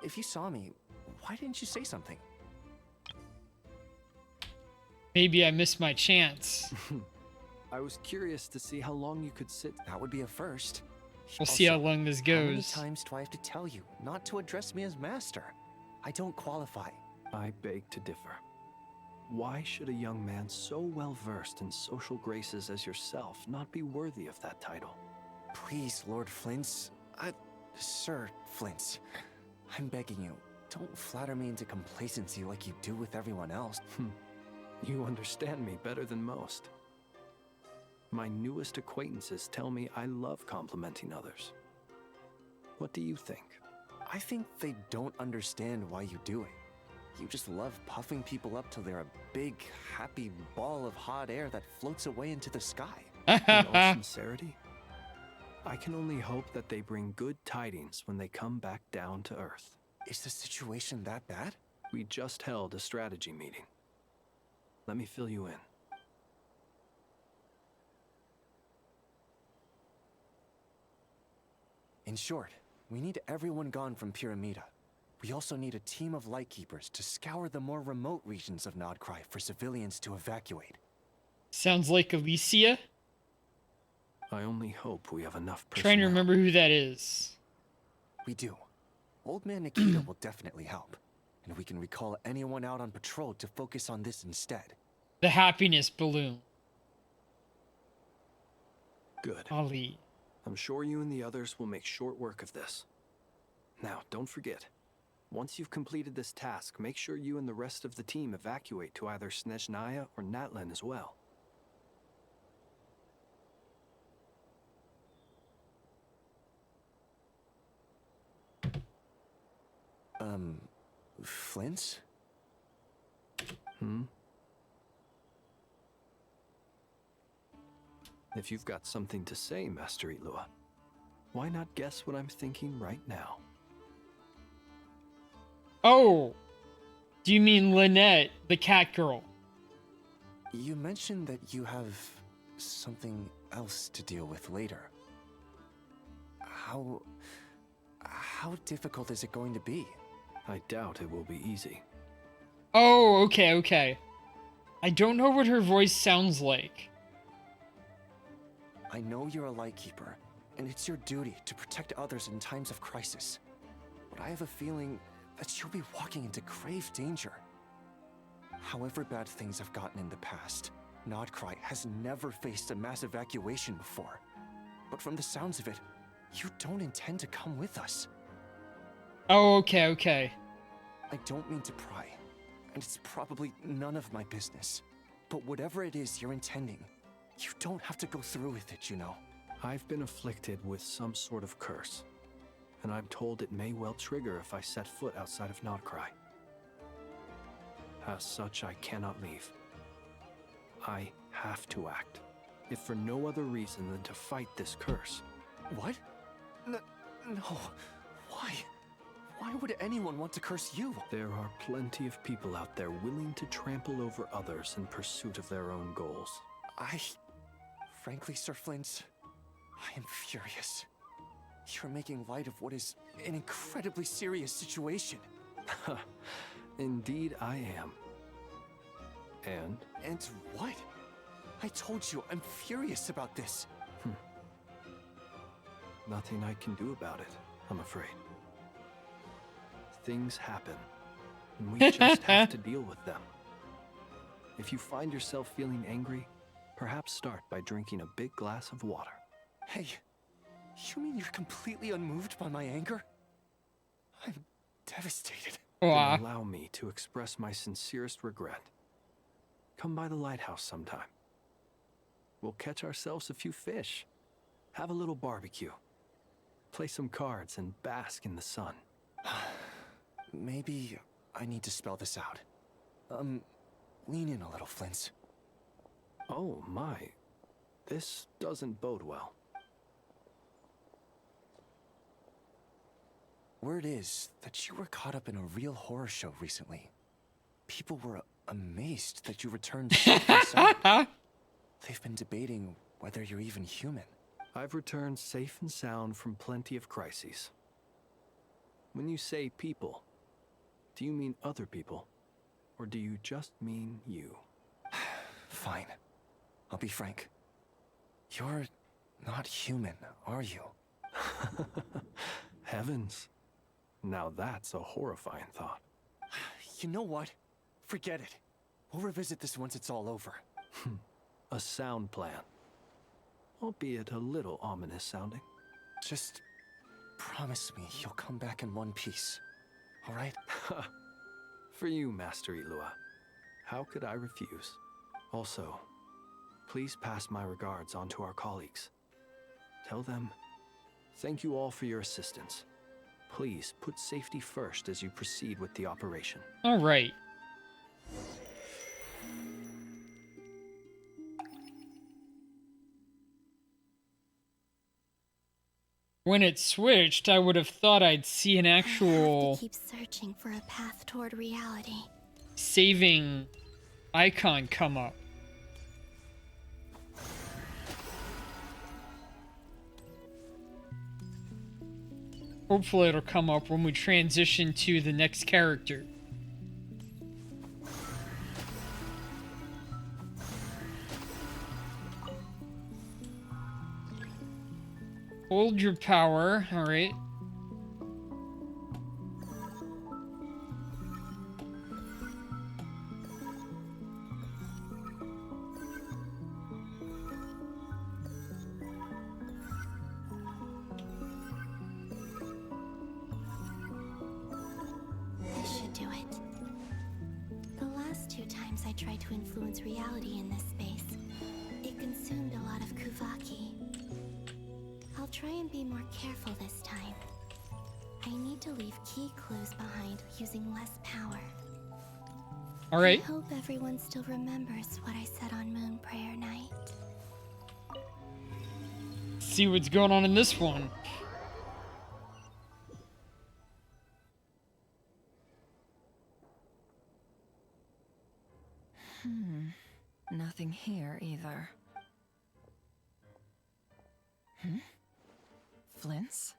If you saw me, why didn't you say something? Maybe I missed my chance. I was curious to see how long you could sit. That would be a first. We'll see how long this How many goes. times do I have to tell you not to address me as master? I don't qualify. I beg to differ. Why should a young man so well versed in social graces as yourself not be worthy of that title? Please, Lord Flint's... Sir Flint's. I'm begging you, don't flatter me into complacency like you do with everyone else. You understand me better than most. My newest acquaintances tell me I love complimenting others. What do you think? I think they don't understand why you do it. You just love puffing people up till they're a big, happy ball of hot air that floats away into the sky. In all sincerity, I can only hope that they bring good tidings when they come back down to Earth. Is the situation that bad? We just held a strategy meeting. Let me fill you in. In short, we need everyone gone from Pyramida. We also need a team of Lightkeepers to scour the more remote regions of Nodcry for civilians to evacuate. Sounds like Alicia. I only hope we have enough personnel. Trying to remember who that is. We do. Old Man Nikita will definitely help. And we can recall anyone out on patrol to focus on this instead. The happiness balloon. Good. Ali. I'm sure you and the others will make short work of this. Now, don't forget. Once you've completed this task, make sure you and the rest of the team evacuate to either Snezhnaya or Natlan as well. Flint's? If you've got something to say, Master Ilua, why not guess what I'm thinking right now? Oh! Do you mean Lynette, the cat girl? You mentioned that you have something else to deal with later. How difficult is it going to be? I doubt it will be easy. Oh, okay, okay. I don't know what her voice sounds like. I know you're a Lightkeeper, and it's your duty to protect others in times of crisis. But I have a feeling that you'll be walking into grave danger. However bad things have gotten in the past, Nodcry has never faced a mass evacuation before. But from the sounds of it, you don't intend to come with us. Oh, okay, okay. I don't mean to pry, and it's probably none of my business. But whatever it is you're intending, you don't have to go through with it, you know. I've been afflicted with some sort of curse, and I'm told it may well trigger if I set foot outside of Nodcry. As such, I cannot leave. I have to act, if for no other reason than to fight this curse. What? No. Why? Why would anyone want to curse you? There are plenty of people out there willing to trample over others in pursuit of their own goals. Frankly, Sir Flint, I am furious. You're making light of what is an incredibly serious situation. Indeed I am. And? And what? I told you I'm furious about this. Nothing I can do about it, I'm afraid. Things happen, and we just have to deal with them. If you find yourself feeling angry, perhaps start by drinking a big glass of water. Hey, you mean you're completely unmoved by my anger? I'm devastated. Then allow me to express my sincerest regret. Come by the lighthouse sometime. We'll catch ourselves a few fish, have a little barbecue, play some cards, and bask in the sun. Maybe I need to spell this out. Lean in a little, Flint. Oh my, this doesn't bode well. Word is that you were caught up in a real horror show recently. People were amazed that you returned safe and sound. They've been debating whether you're even human. I've returned safe and sound from plenty of crises. When you say people, do you mean other people? Or do you just mean you? Fine. I'll be frank. You're not human, are you? Heavens. Now that's a horrifying thought. You know what? Forget it. We'll revisit this once it's all over. A sound plan. Albeit a little ominous sounding. Just promise me you'll come back in one piece. All right? For you, Master Ilua. How could I refuse? Also, please pass my regards on to our colleagues. Tell them, thank you all for your assistance. Please put safety first as you proceed with the operation. All right. When it switched, I would have thought I'd see an actual Keep searching for a path toward reality. saving icon come up. Hopefully it'll come up when we transition to the next character. Hold your power, alright. This should do it. The last 2 times I tried to influence reality in this space, it consumed a lot of Kuvaki. I'll try and be more careful this time. I need to leave key clues behind using less power. All right. I hope everyone still remembers what I said on Moon Prayer Night. See what's going on in this one. Nothing here either. Flint's?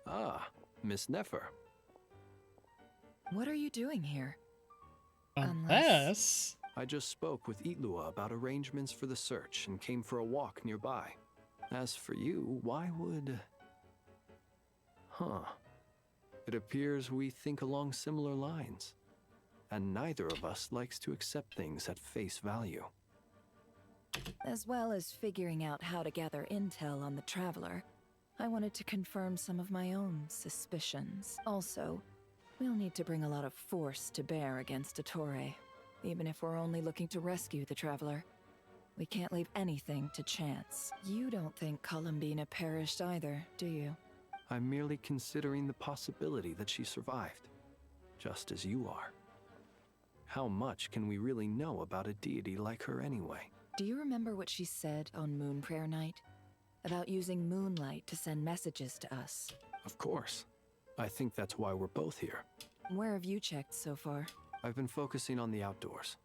Ah, Miss Nefer. What are you doing here? Unless... I just spoke with Itlua about arrangements for the search and came for a walk nearby. As for you, why would... Huh. It appears we think along similar lines. And neither of us likes to accept things at face value. As well as figuring out how to gather intel on the Traveler, I wanted to confirm some of my own suspicions. Also, we'll need to bring a lot of force to bear against Dottore, even if we're only looking to rescue the Traveler. We can't leave anything to chance. You don't think Columbina perished either, do you? I'm merely considering the possibility that she survived, just as you are. How much can we really know about a deity like her anyway? Do you remember what she said on Moon Prayer Night? About using moonlight to send messages to us? Of course. I think that's why we're both here. Where have you checked so far? I've been focusing on the outdoors.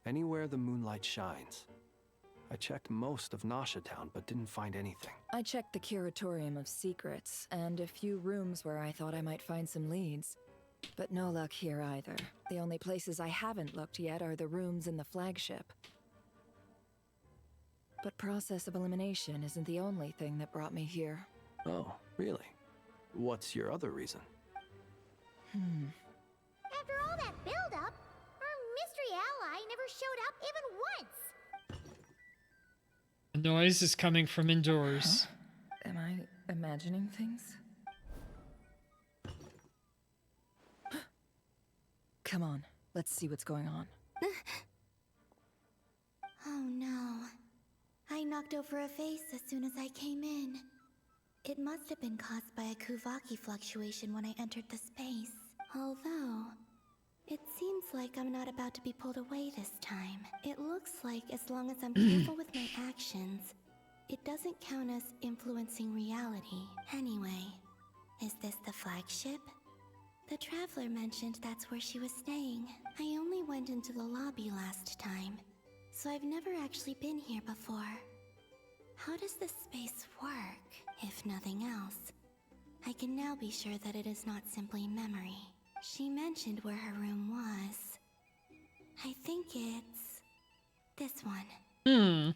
Anywhere the moonlight shines. I checked most of Nasha Town, but didn't find anything. I checked the Curatorium of Secrets, and a few rooms where I thought I might find some leads. But no luck here either. The only places I haven't looked yet are the rooms in the flagship. But process of elimination isn't the only thing that brought me here. Oh, really? What's your other reason? After all that build-up, our mystery ally never showed up even once. The noise is coming from indoors. Huh? Am I imagining things? Come on, let's see what's going on. Oh no. I knocked over a vase as soon as I came in. It must have been caused by a Kuvaki fluctuation when I entered the space. Although, it seems like I'm not about to be pulled away this time. It looks like as long as I'm careful with my actions, it doesn't count as influencing reality. Anyway, is this the flagship? The Traveler mentioned that's where she was staying. I only went into the lobby last time, so I've never actually been here before. How does this space work? If nothing else, I can now be sure that it is not simply memory. She mentioned where her room was. I think it's this one.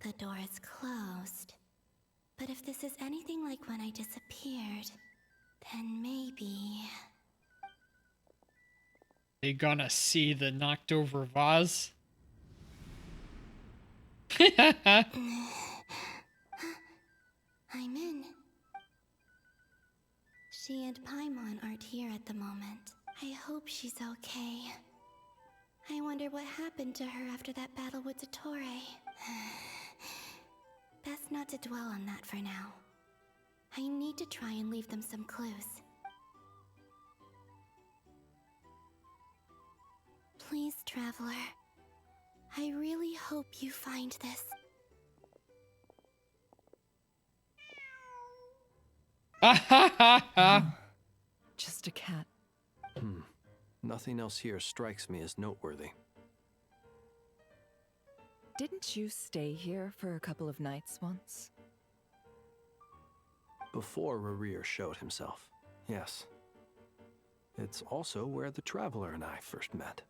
The door is closed. But if this is anything like when I disappeared, then maybe... They gonna see the knocked over vase? I'm in. She and Paimon aren't here at the moment. I hope she's okay. I wonder what happened to her after that battle with Dottore. Best not to dwell on that for now. I need to try and leave them some clues. Please, Traveler. I really hope you find this. Just a cat. Nothing else here strikes me as noteworthy. Didn't you stay here for a couple of nights once? Before Rerir showed himself, yes. It's also where the Traveler and I first met.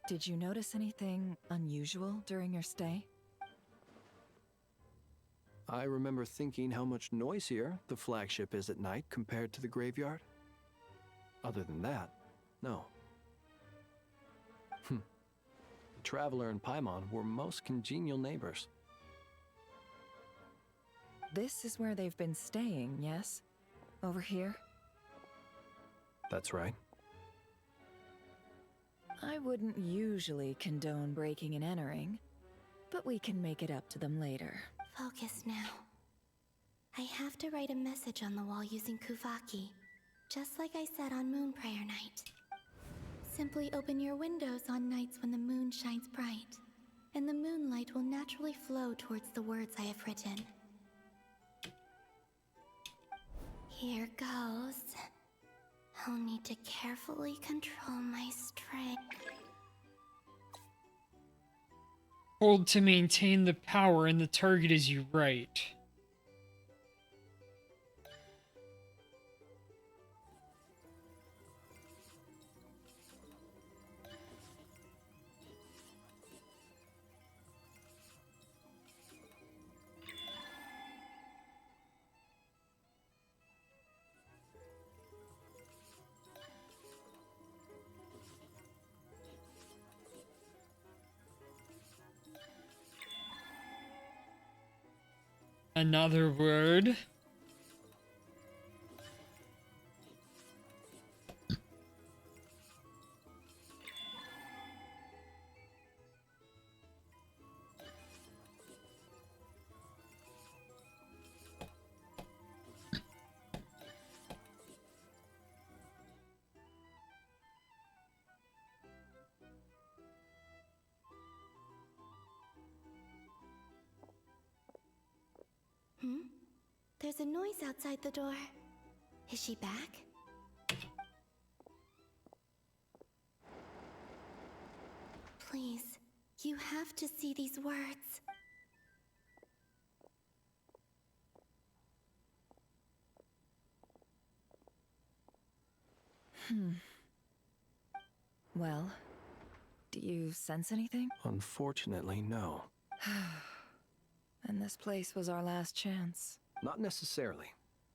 Did you notice anything unusual during your stay? I remember thinking how much noisier the flagship is at night compared to the graveyard. Other than that, no. The Traveler and Paimon were most congenial neighbors. This is where they've been staying, yes? Over here? That's right. I wouldn't usually condone breaking and entering, but we can make it up to them later. Focus now. I have to write a message on the wall using Kuvaki, just like I said on Moon Prayer Night. Simply open your windows on nights when the moon shines bright, and the moonlight will naturally flow towards the words I have written. Here goes. I'll need to carefully control my strength. Hold to maintain the power and the target as you write. Another word. There's a noise outside the door. Is she back? Please, you have to see these words. Well, do you sense anything? Unfortunately, no. And this place was our last chance. Not necessarily.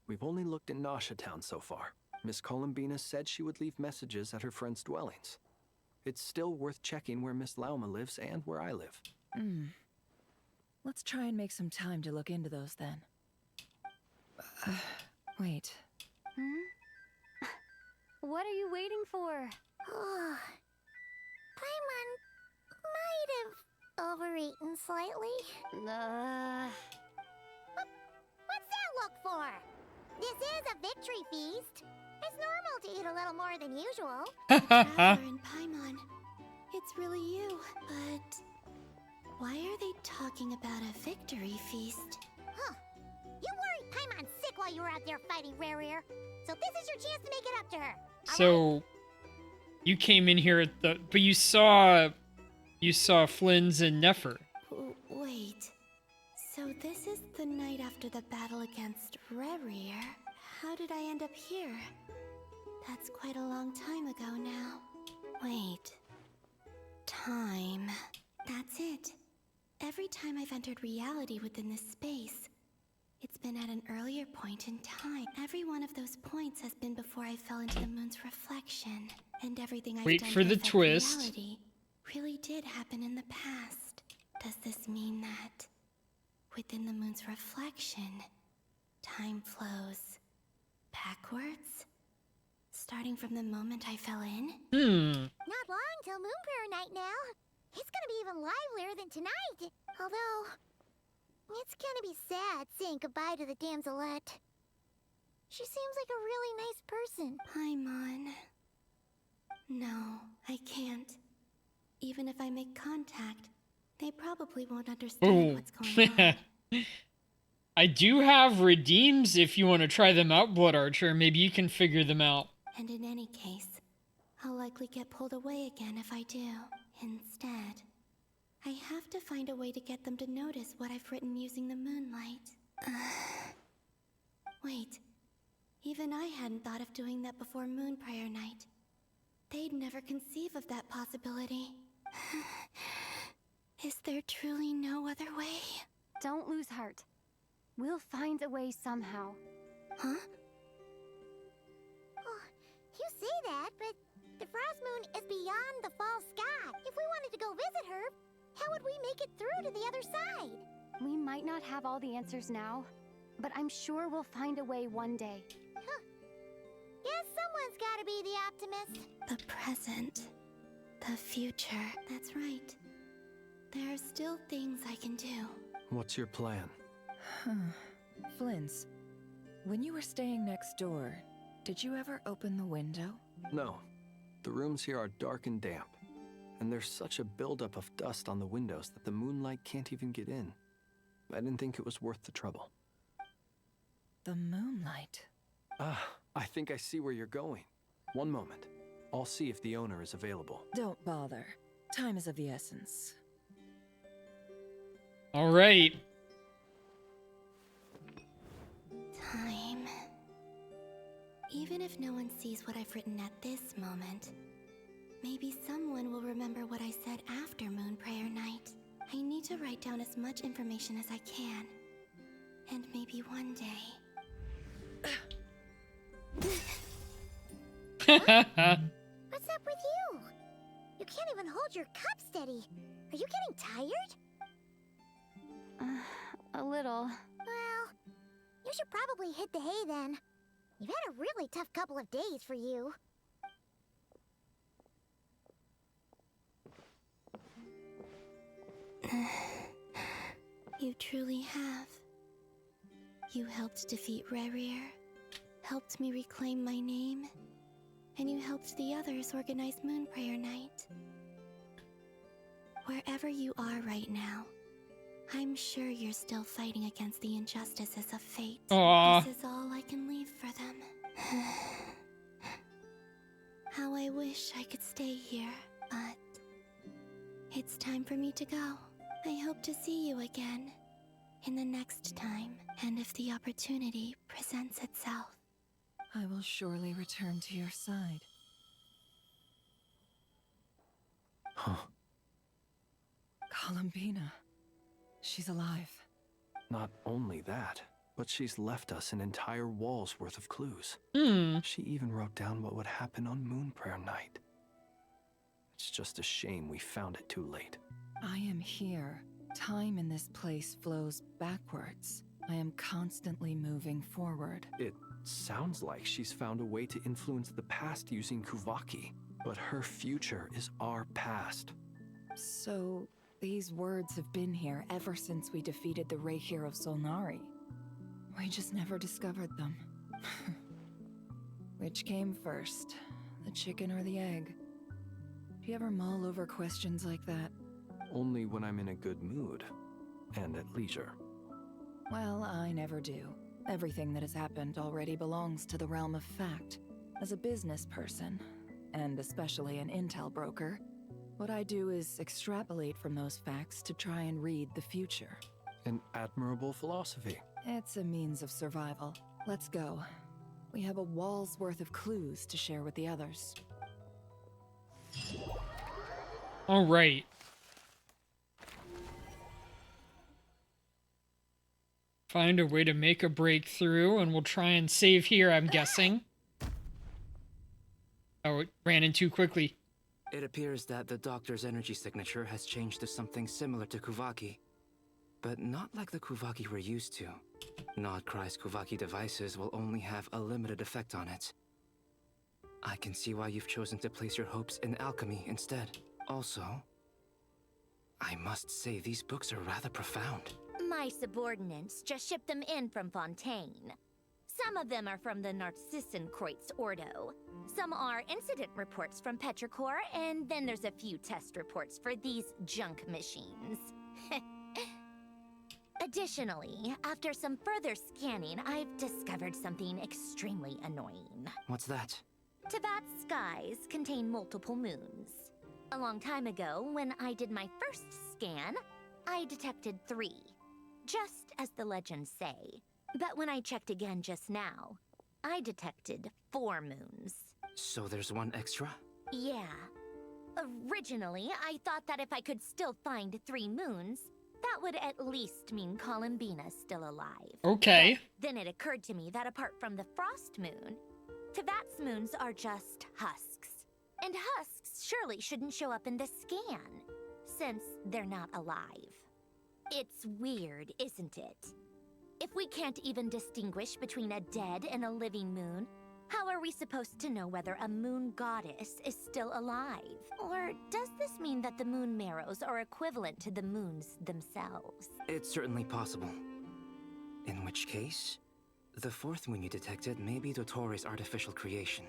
We've only looked in Nasha Town so far. Miss Columbina said she would leave messages at her friends' dwellings. It's still worth checking where Miss Lauma lives and where I live. Let's try and make some time to look into those then. Wait. What are you waiting for? Paimon might have overeaten slightly. What's that look for? This is a victory feast. It's normal to eat a little more than usual. Traveler and Paimon, it's really you. But why are they talking about a victory feast? Huh. You worried Paimon sick while you were out there fighting Rerir. So this is your chance to make it up to her. So you came in here at the, but you saw Flynn's and Nefer. Wait. So this is the night after the battle against Rerir. How did I end up here? That's quite a long time ago now. Wait. Time. That's it. Every time I've entered reality within this space, it's been at an earlier point in time. Every one of those points has been before I fell into the moon's reflection. And everything I've Wait done for to the affect twist. reality really did happen in the past. Does this mean that within the moon's reflection, time flows backwards? Starting from the moment I fell in? Not long till Moon Prayer Night now. It's gonna be even livelier than tonight. Although, it's gonna be sad saying goodbye to the damselette. She seems like a really nice person. Paimon. No, I can't. Even if I make contact, they probably won't understand what's going on. I do have redeems if you want to try them out, Blood Archer. Maybe you can figure them out. And in any case, I'll likely get pulled away again if I do. Instead, I have to find a way to get them to notice what I've written using the moonlight. Wait, even I hadn't thought of doing that before Moon Prayer Night. They'd never conceive of that possibility. Is there truly no other way? Don't lose heart. We'll find a way somehow. Huh? Oh, you say that, but the Frost Moon is beyond the fall sky. If we wanted to go visit her, how would we make it through to the other side? We might not have all the answers now, but I'm sure we'll find a way one day. Huh. Guess someone's gotta be the optimist. The present. The future. That's right. There are still things I can do. What's your plan? Flint's, when you were staying next door, did you ever open the window? No. The rooms here are dark and damp, and there's such a buildup of dust on the windows that the moonlight can't even get in. I didn't think it was worth the trouble. The moonlight? Ah, I think I see where you're going. One moment. I'll see if the owner is available. Don't bother. Time is of the essence. All right. Time. Even if no one sees what I've written at this moment, maybe someone will remember what I said after Moon Prayer Night. I need to write down as much information as I can. And maybe one day... What's up with you? You can't even hold your cup steady. Are you getting tired? A little. Well, you should probably hit the hay then. You've had a really tough couple of days for you. You truly have. You helped defeat Rerir, helped me reclaim my name, and you helped the others organize Moon Prayer Night. Wherever you are right now, I'm sure you're still fighting against the injustices of fate. Aww. This is all I can leave for them. How I wish I could stay here, but it's time for me to go. I hope to see you again in the next time, and if the opportunity presents itself. I will surely return to your side. Huh. Columbina. She's alive. Not only that, but she's left us an entire wall's worth of clues. She even wrote down what would happen on Moon Prayer Night. It's just a shame we found it too late. I am here. Time in this place flows backwards. I am constantly moving forward. It sounds like she's found a way to influence the past using Kuvaki, but her future is our past. So, these words have been here ever since we defeated the Reihir of Solnari. We just never discovered them. Which came first, the chicken or the egg? Do you ever mull over questions like that? Only when I'm in a good mood, and at leisure. Well, I never do. Everything that has happened already belongs to the realm of fact. As a business person, and especially an intel broker, what I do is extrapolate from those facts to try and read the future. An admirable philosophy. It's a means of survival. Let's go. We have a wall's worth of clues to share with the others. All right. Find a way to make a breakthrough, and we'll try and save here, I'm guessing. Oh, it ran in too quickly. It appears that the doctor's energy signature has changed to something similar to Kuvaki, but not like the Kuvaki we're used to. Nodcry's Kuvaki devices will only have a limited effect on it. I can see why you've chosen to place your hopes in alchemy instead. Also, I must say these books are rather profound. My subordinates just shipped them in from Fontaine. Some of them are from the Narcissenkreuz Ordo. Some are incident reports from Petrichor, and then there's a few test reports for these junk machines. Additionally, after some further scanning, I've discovered something extremely annoying. What's that? Teyvat's skies contain multiple moons. A long time ago, when I did my first scan, I detected 3, just as the legends say. But when I checked again just now, I detected 4 moons. So there's one extra? Yeah. Originally, I thought that if I could still find 3 moons, that would at least mean Columbina's still alive. Okay. But then it occurred to me that apart from the frost moon, Teyvat's moons are just husks. And husks surely shouldn't show up in the scan, since they're not alive. It's weird, isn't it? If we can't even distinguish between a dead and a living moon, how are we supposed to know whether a moon goddess is still alive? Or does this mean that the moon marrows are equivalent to the moons themselves? It's certainly possible. In which case, the 4th moon you detected may be Dottores' artificial creation.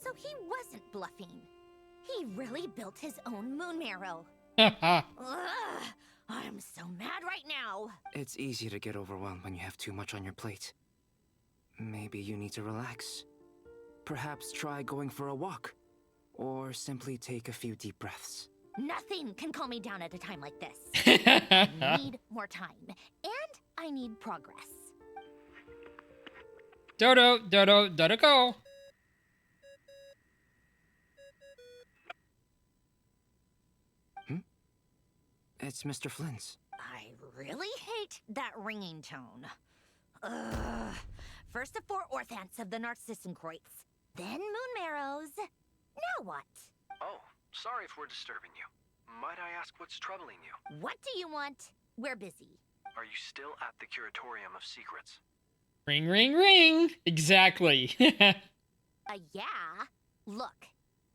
So he wasn't bluffing. He really built his own moon marrow. Haha. Ugh, I'm so mad right now. It's easy to get overwhelmed when you have too much on your plate. Maybe you need to relax. Perhaps try going for a walk. Or simply take a few deep breaths. Nothing can calm me down at a time like this. I need more time. And I need progress. Dodo, go. It's Mr. Flynn's. I really hate that ringing tone. Ugh. First the 4 orthants of the Narcissenkreuz, then moon marrows. Now what? Oh, sorry if we're disturbing you. Might I ask what's troubling you? What do you want? We're busy. Are you still at the Curatorium of Secrets? Ring, ring, ring. Exactly. Yeah? Look,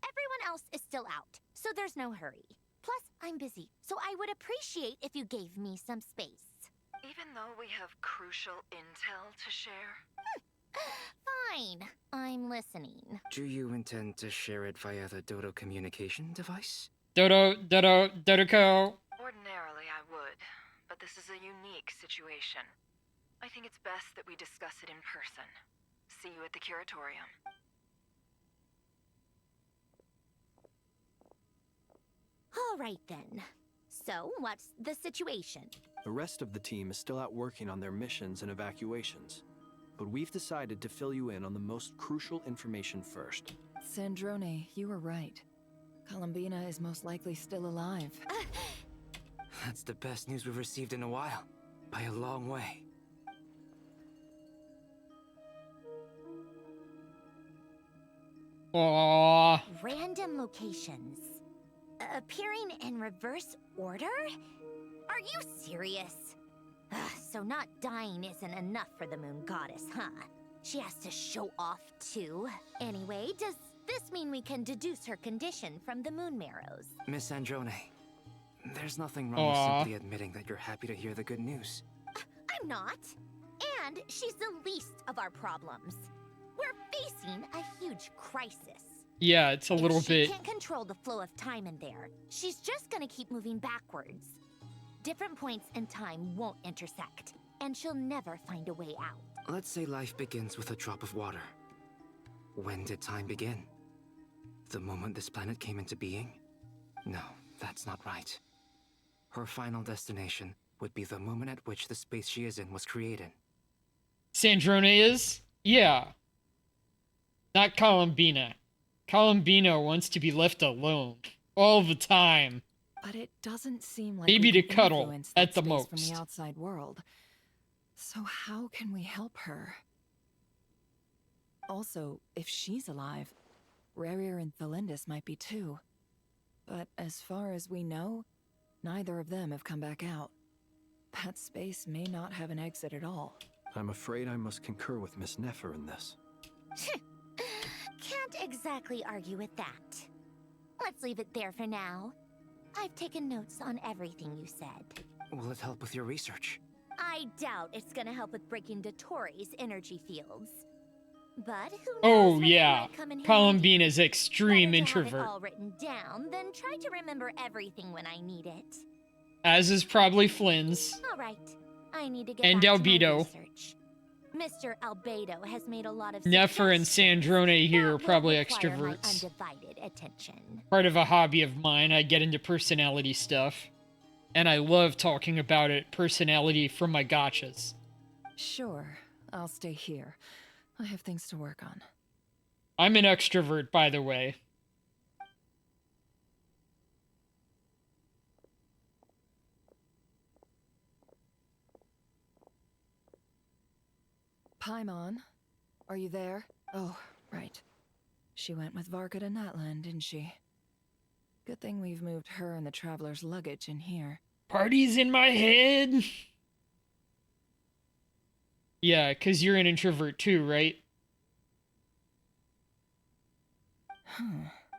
everyone else is still out, so there's no hurry. Plus, I'm busy, so I would appreciate if you gave me some space. Even though we have crucial intel to share? Fine, I'm listening. Do you intend to share it via the Dodo communication device? Dodo, go. Ordinarily, I would, but this is a unique situation. I think it's best that we discuss it in person. See you at the Curatorium. All right then. So, what's the situation? The rest of the team is still out working on their missions and evacuations. But we've decided to fill you in on the most crucial information first. Sandrone, you were right. Columbina is most likely still alive. That's the best news we've received in a while. By a long way. Aww. Random locations. Appearing in reverse order? Are you serious? So not dying isn't enough for the moon goddess, huh? She has to show off too. Anyway, does this mean we can deduce her condition from the moon marrows? Miss Androne, there's nothing wrong with simply admitting that you're happy to hear the good news. I'm not. And she's the least of our problems. We're facing a huge crisis. Yeah, it's a little bit. She can't control the flow of time in there. She's just gonna keep moving backwards. Different points in time won't intersect, and she'll never find a way out. Let's say life begins with a drop of water. When did time begin? The moment this planet came into being? No, that's not right. Her final destination would be the moment at which the space she is in was created. Sandrone is? Yeah. Not Columbina. Columbina wants to be left alone. All the time. But it doesn't seem like maybe we to can cuddle influence at that the space most. from the outside world. So how can we help her? Also, if she's alive, Rerir and Thelindis might be too. But as far as we know, neither of them have come back out. That space may not have an exit at all. I'm afraid I must concur with Miss Nefer in this. Can't exactly argue with that. Let's leave it there for now. I've taken notes on everything you said. Will it help with your research? I doubt it's gonna help with breaking Dottores' energy fields. But who knows? Oh when it yeah. might come in handy. Columbina's extreme Better to have introvert. it all written down, then try to remember everything when I need it. As is probably Flynn's. All right. I need to get And back to my Albedo. research. Mr. Albedo has made a lot of Nefer and suggestions Sandrone here are that will probably require my extroverts. undivided attention. Part of a hobby of mine. I get into personality stuff. And I love talking about it, personality from my gotchas. Sure, I'll stay here. I have things to work on. I'm an extrovert, by the way. Paimon, are you there? Oh, right. She went with Varka to Natlan, didn't she? Good thing we've moved her and the Traveler's luggage in here. Party's in my head! Yeah, 'cause you're an introvert too, right?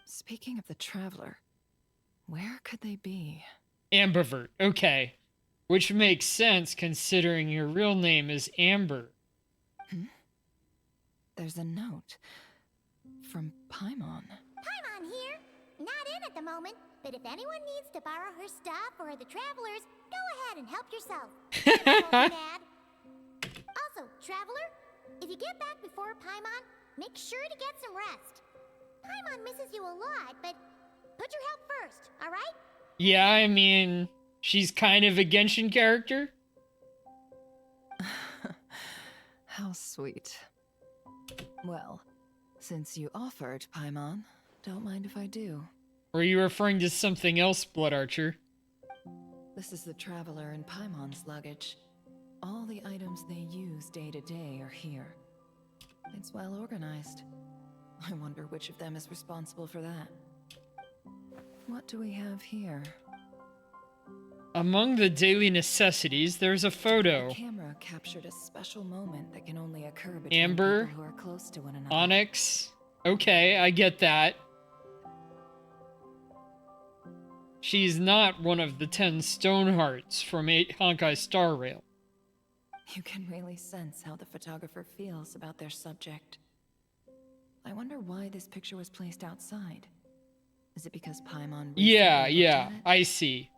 Speaking of the Traveler, where could they be? Ambivert, okay. Which makes sense considering your real name is Amber. There's a note from Paimon. Paimon here. Not in at the moment, but if anyone needs to borrow her stuff or the Travelers, go ahead and help yourself. I won't be mad. Also, Traveler, if you get back before Paimon, make sure to get some rest. Paimon misses you a lot, but put your health first, alright? Yeah, I mean, she's kind of a Genshin character. How sweet. Well, since you offered, Paimon, don't mind if I do. Or are you referring to something else, Blood Archer? This is the Traveler and Paimon's luggage. All the items they use day to day are here. It's well organized. I wonder which of them is responsible for that. What do we have here? Among the daily necessities, there's a photo. The camera captured a special moment that can only occur between Amber, people who are close to one another. Onyx. Okay, I get that. She's not one of the 10 stone hearts from Honkai Star Rail. You can really sense how the photographer feels about their subject. I wonder why this picture was placed outside. Is it because Paimon recently Yeah, looked yeah, at it? I see.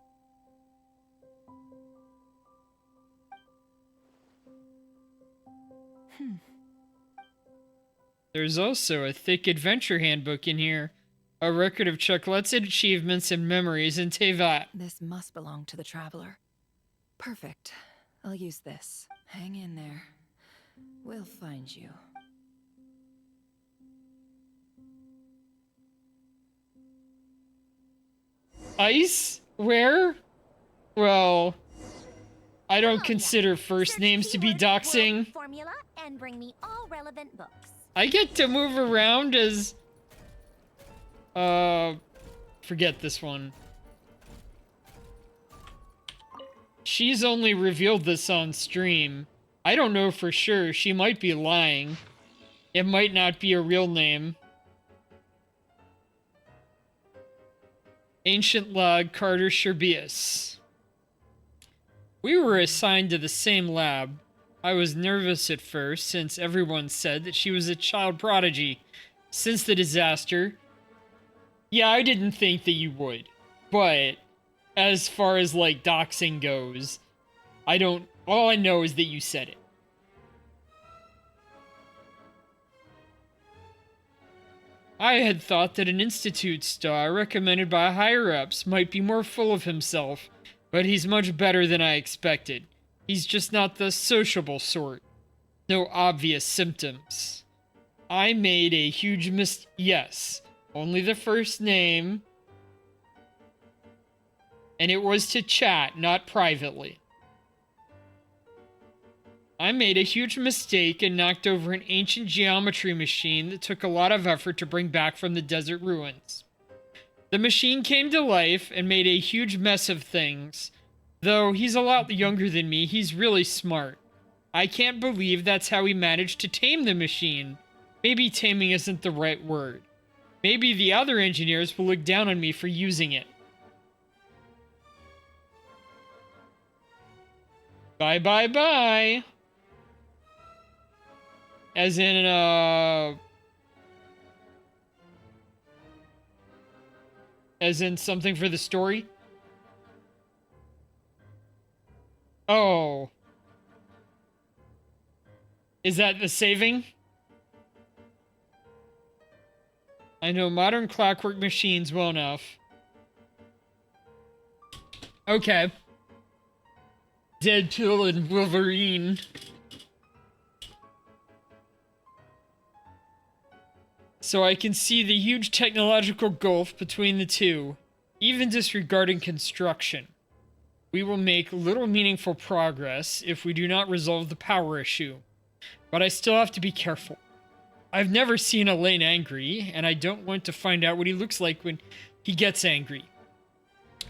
There's also a thick adventure handbook in here. A record of Chocolate's achievements and memories in Tevat. This must belong to the Traveler. Perfect. I'll use this. Hang in there. We'll find you. Ice? Where? Well, I don't consider first names to be doxing. Formula and bring me all relevant books. I get to move around as... forget this one. She's only revealed this on stream. I don't know for sure. She might be lying. It might not be a real name. Ancient Log, Carter Sherbius. We were assigned to the same lab. I was nervous at first, since everyone said that she was a child prodigy. Since the disaster... Yeah, I didn't think that you would. But, as far as, like, doxing goes, I don't... All I know is that you said it. I had thought that an institute star recommended by higher-ups might be more full of himself, but he's much better than I expected. He's just not the sociable sort. No obvious symptoms. I made a huge Yes, only the first name. And it was to chat, not privately. I made a huge mistake and knocked over an ancient geometry machine that took a lot of effort to bring back from the desert ruins. The machine came to life and made a huge mess of things. Though he's a lot younger than me, he's really smart. I can't believe that's how he managed to tame the machine. Maybe taming isn't the right word. Maybe the other engineers will look down on me for using it. Bye bye bye. As in, as in something for the story? Oh. Is that the saving? I know modern clockwork machines well enough. Okay. Deadpool and Wolverine. So I can see the huge technological gulf between the two, even disregarding construction. We will make little meaningful progress if we do not resolve the power issue. But I still have to be careful. I've never seen Elaine angry, and I don't want to find out what he looks like when he gets angry.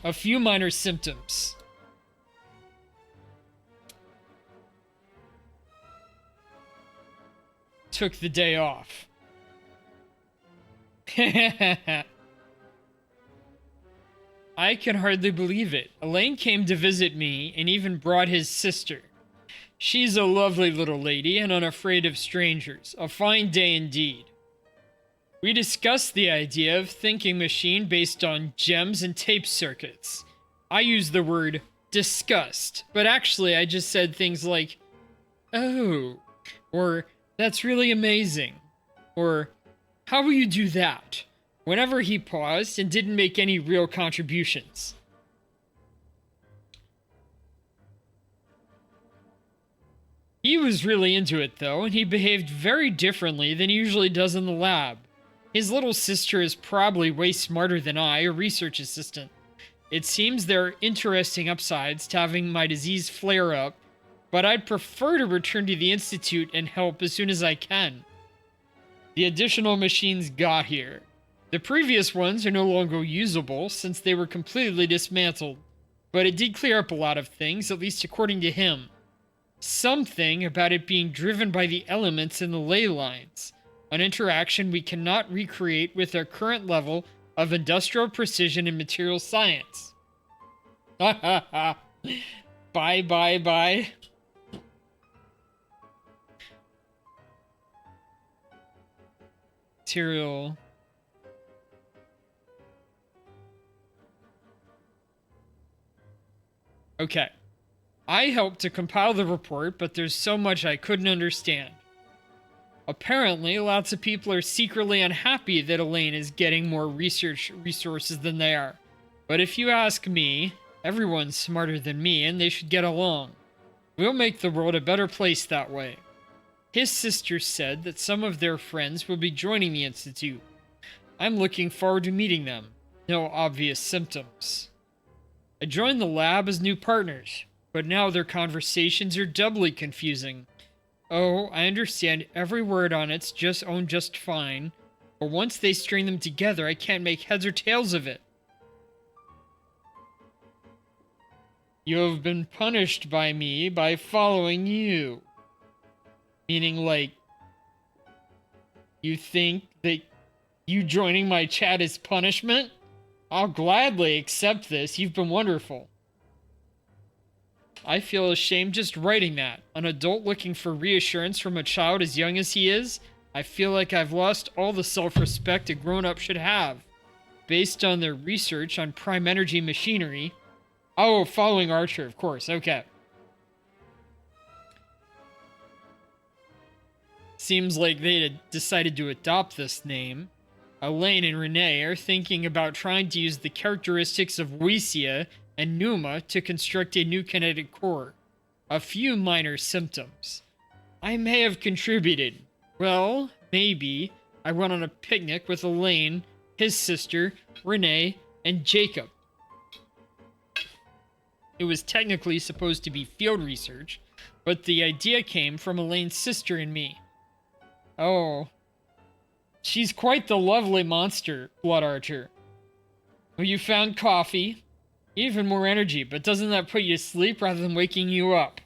A few minor symptoms. Took the day off. I can hardly believe it. Elaine came to visit me and even brought his sister. She's a lovely little lady and unafraid of strangers. A fine day indeed. We discussed the idea of thinking machine based on gems and tape circuits. I used the word discussed, but actually I just said things like, oh, or that's really amazing, or how will you do that? Whenever he paused and didn't make any real contributions. He was really into it though, and he behaved very differently than he usually does in the lab. His little sister is probably way smarter than I, a research assistant. It seems there are interesting upsides to having my disease flare up, but I'd prefer to return to the Institute and help as soon as I can. The additional machines got here. The previous ones are no longer usable since they were completely dismantled, but it did clear up a lot of things, at least according to him. Something about it being driven by the elements in the ley lines, an interaction we cannot recreate with our current level of industrial precision and material science. Ha ha ha. Bye bye bye. Material. Okay. I helped to compile the report, but there's so much I couldn't understand. Apparently, lots of people are secretly unhappy that Elaine is getting more research resources than they are. But if you ask me, everyone's smarter than me and they should get along. We'll make the world a better place that way. His sister said that some of their friends will be joining the Institute. I'm looking forward to meeting them. No obvious symptoms. I joined the lab as new partners, but now their conversations are doubly confusing. Oh, I understand every word on it's just fine, but once they string them together, I can't make heads or tails of it. You have been punished by me by following you. Meaning, like, you think that you joining my chat is punishment? I'll gladly accept this. You've been wonderful. I feel ashamed just writing that. An adult looking for reassurance from a child as young as he is? I feel like I've lost all the self-respect a grown-up should have. Based on their research on prime energy machinery. Oh, following Archer, of course. Okay. Seems like they had decided to adopt this name. Elaine and Renee are thinking about trying to use the characteristics of Wesia and Numa to construct a new kinetic core. A few minor symptoms. I may have contributed. Well, maybe. I went on a picnic with Elaine, his sister, Renee, and Jacob. It was technically supposed to be field research, but the idea came from Elaine's sister and me. Oh. She's quite the lovely monster, Blood Archer. Well, you found coffee. Even more energy, but doesn't that put you to sleep rather than waking you up?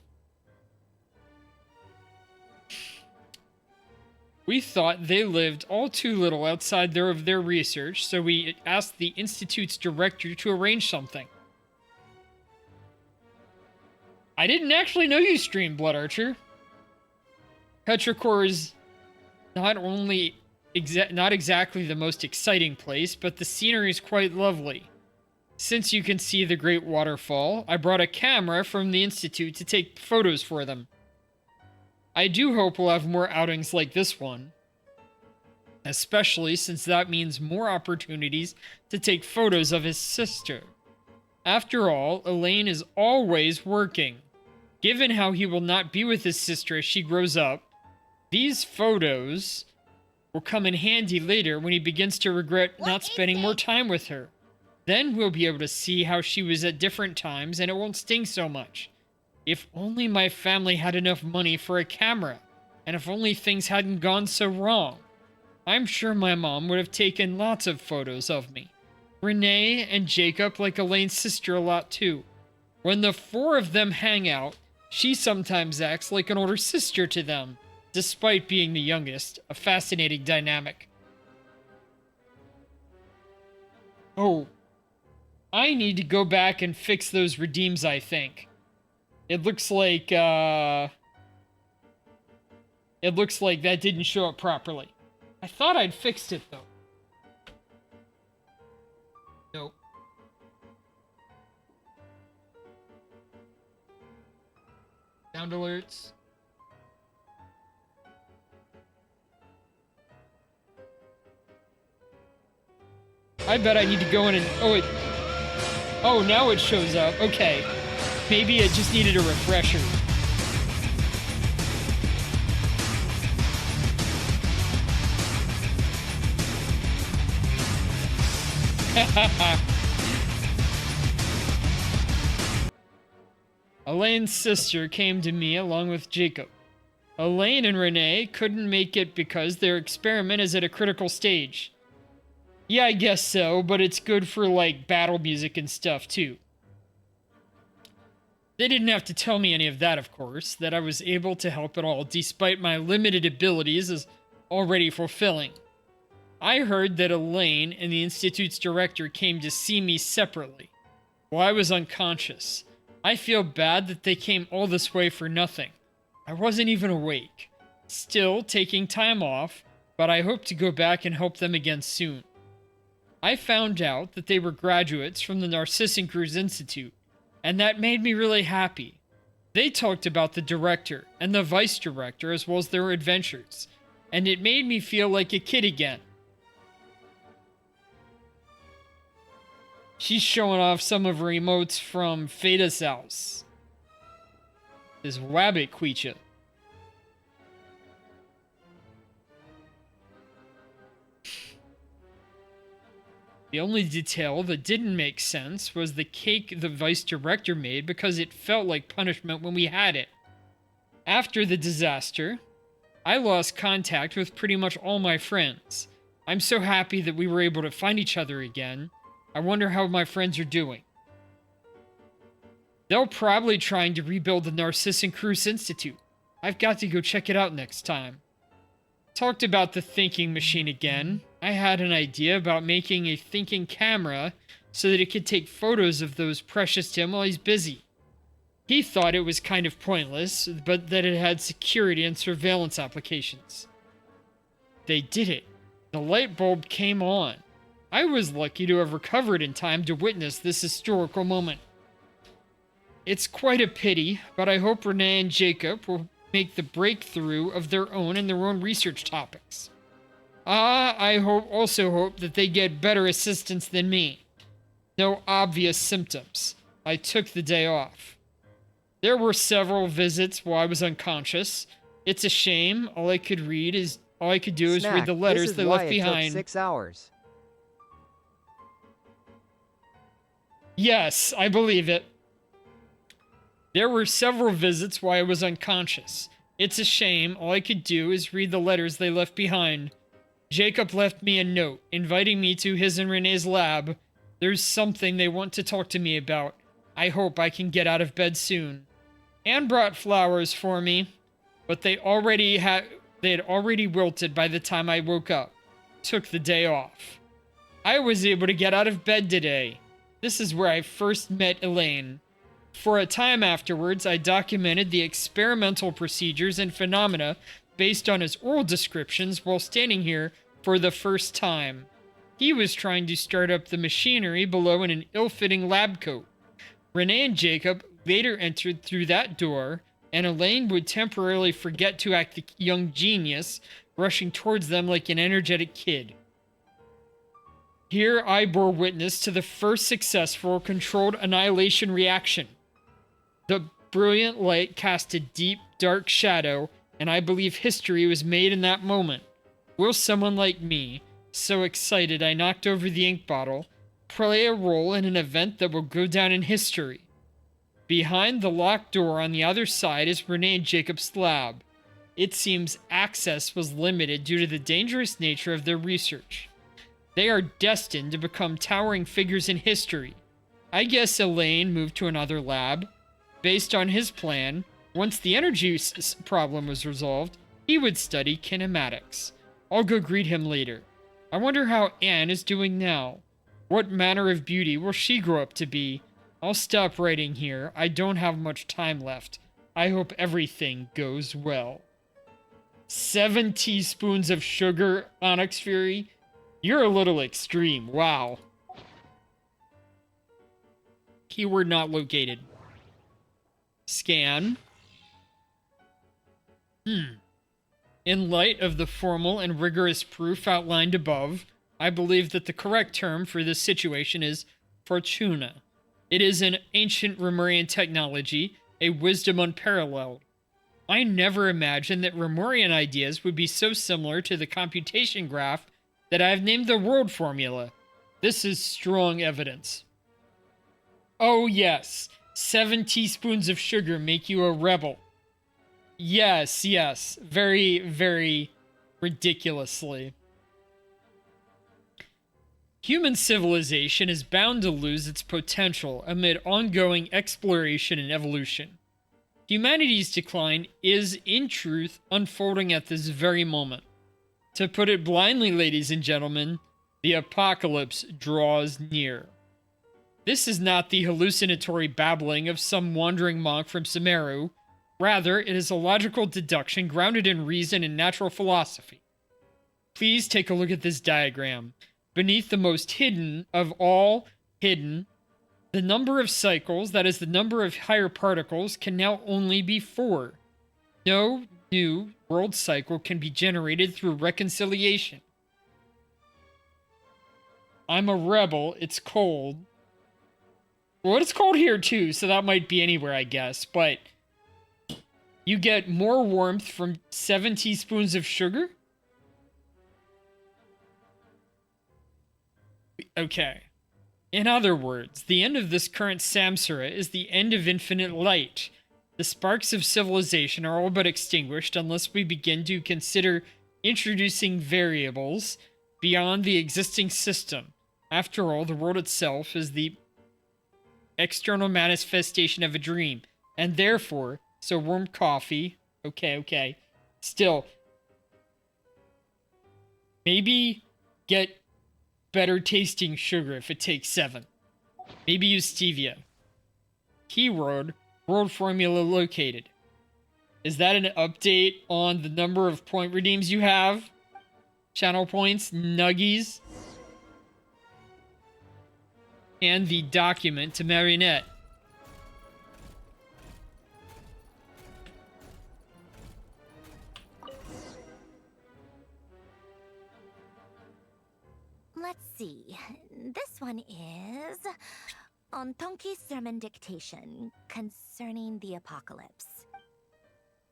We thought they lived all too little outside of their research, so we asked the Institute's director to arrange something. I didn't actually know you streamed, Blood Archer. Petrichor is not only not exactly the most exciting place, but the scenery is quite lovely. Since you can see the great waterfall, I brought a camera from the Institute to take photos for them. I do hope we'll have more outings like this one, especially since that means more opportunities to take photos of his sister. After all, Elaine is always working. Given how he will not be with his sister as she grows up, these photos will come in handy later when he begins to regret not spending more time with her. Then we'll be able to see how she was at different times and it won't sting so much. If only my family had enough money for a camera, and if only things hadn't gone so wrong. I'm sure my mom would have taken lots of photos of me. Renee and Jacob like Elaine's sister a lot too. When the four of them hang out, she sometimes acts like an older sister to them, despite being the youngest, a fascinating dynamic. Oh, I need to go back and fix those redeems, I think. It looks like that didn't show up properly. I thought I'd fixed it, though. Nope. Sound alerts. I bet I need to go in and... Oh, now it shows up. Okay. Maybe it just needed a refresher. Elaine's sister came to me along with Jacob. Elaine and Renee couldn't make it because their experiment is at a critical stage. Yeah, I guess so, but it's good for, like, battle music and stuff, too. They didn't have to tell me any of that, of course. That I was able to help at all, despite my limited abilities, is already fulfilling. I heard that Elaine and the Institute's director came to see me separately, while I was unconscious. I feel bad that they came all this way for nothing. I wasn't even awake. Still taking time off, but I hope to go back and help them again soon. I found out that they were graduates from the Narcissan Cruz Institute, and that made me really happy. They talked about the director and the vice director as well as their adventures, and it made me feel like a kid again. She's showing off some of her emotes from Feda's house. This wabbit creature. The only detail that didn't make sense was the cake the vice director made because it felt like punishment when we had it. After the disaster, I lost contact with pretty much all my friends. I'm so happy that we were able to find each other again. I wonder how my friends are doing. They're probably trying to rebuild the Narcissan Cruz Institute. I've got to go check it out next time. Talked about the thinking machine again. I had an idea about making a thinking camera so that it could take photos of those precious to him while he's busy. He thought it was kind of pointless, but that it had security and surveillance applications. They did it. The light bulb came on. I was lucky to have recovered in time to witness this historical moment. It's quite a pity, but I hope Renee and Jacob will make the breakthrough of their own in their own research topics. I also hope that they get better assistance than me. No obvious symptoms. I took the day off. There were several visits while I was unconscious. It's a shame. All I could do is read the letters they left behind. 6 hours. Yes, I believe it. There were several visits while I was unconscious. It's a shame. All I could do is read the letters they left behind. Jacob left me a note, inviting me to his and Renee's lab. There's something they want to talk to me about. I hope I can get out of bed soon. Anne brought flowers for me, but they had already wilted by the time I woke up. Took the day off. I was able to get out of bed today. This is where I first met Elaine. For a time afterwards, I documented the experimental procedures and phenomena based on his oral descriptions while standing here for the first time. He was trying to start up the machinery below in an ill-fitting lab coat. Renee and Jacob later entered through that door, and Elaine would temporarily forget to act the young genius, rushing towards them like an energetic kid. Here I bore witness to the first successful controlled annihilation reaction. The brilliant light cast a deep, dark shadow, and I believe history was made in that moment. Will someone like me, so excited I knocked over the ink bottle, play a role in an event that will go down in history? Behind the locked door on the other side is Renee and Jacob's lab. It seems access was limited due to the dangerous nature of their research. They are destined to become towering figures in history. I guess Elaine moved to another lab. Based on his plan, once the energy problem was resolved, he would study kinematics. I'll go greet him later. I wonder how Anne is doing now. What manner of beauty will she grow up to be? I'll stop writing here. I don't have much time left. I hope everything goes well. 7 teaspoons of sugar, Onyx Fury? You're a little extreme. Wow. Keyword not located. Scan. In light of the formal and rigorous proof outlined above, I believe that the correct term for this situation is Fortuna. It is an ancient Remorian technology, a wisdom unparalleled. I never imagined that Remorian ideas would be so similar to the computation graph that I have named the world formula. This is strong evidence. Oh yes, 7 teaspoons of sugar make you a rebel. Yes, yes, very, very ridiculously. Human civilization is bound to lose its potential amid ongoing exploration and evolution. Humanity's decline is, in truth, unfolding at this very moment. To put it blindly, ladies and gentlemen, the apocalypse draws near. This is not the hallucinatory babbling of some wandering monk from Sumeru. Rather, it is a logical deduction grounded in reason and natural philosophy. Please take a look at this diagram. Beneath the most hidden of all hidden, the number of cycles, that is the number of higher particles, can now only be 4. No new world cycle can be generated through reconciliation. I'm a rebel. It's cold. Well, it's cold here too, so that might be anywhere, I guess. But you get more warmth from 7 teaspoons of sugar? Okay. In other words, the end of this current samsara is the end of infinite light. The sparks of civilization are all but extinguished unless we begin to consider introducing variables beyond the existing system. After all, the world itself is the external manifestation of a dream, and therefore, so warm coffee, okay, still, maybe get better tasting sugar if it takes 7. Maybe use stevia. Keyword, world formula located. Is that an update on the number of point redeems you have? Channel points, nuggies? And the document to Marionette. Let's see. This one is on Tonki's sermon dictation concerning the apocalypse.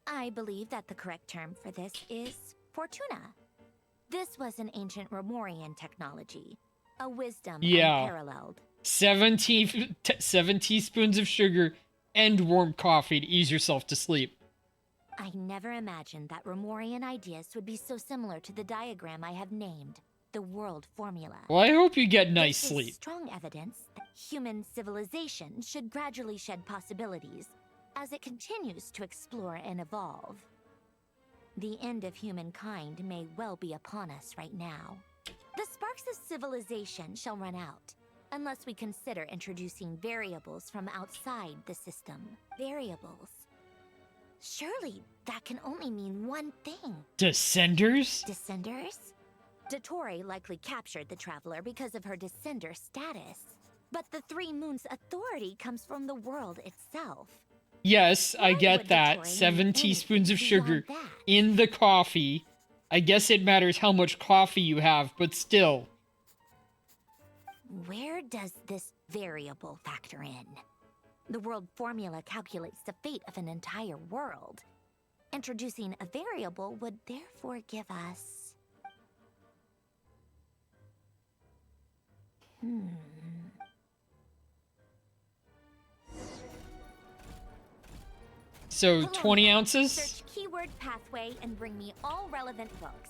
I believe that the correct term for this is Fortuna. This was an ancient Remorian technology, a wisdom unparalleled. 7 teaspoons of sugar and warm coffee to ease yourself to sleep. I never imagined that Remorian ideas would be so similar to the diagram I have named, the world formula. Well, I hope you get nice This sleep. is strong evidence that human civilization should gradually shed possibilities as it continues to explore and evolve. The end of humankind may well be upon us right now. The sparks of civilization shall run out, unless we consider introducing variables from outside the system. Variables. Surely that can only mean one thing. Descenders? Descenders? Dottore likely captured the Traveler because of her Descender status. But the Three Moons' authority comes from the world itself. Yes, I get that. 7 teaspoons of sugar in the coffee. I guess it matters how much coffee you have, but still. Where does this variable factor in? The world formula calculates the fate of an entire world. Introducing a variable would therefore give us... So, 20 ounces? Search keyword pathway and bring me all relevant books.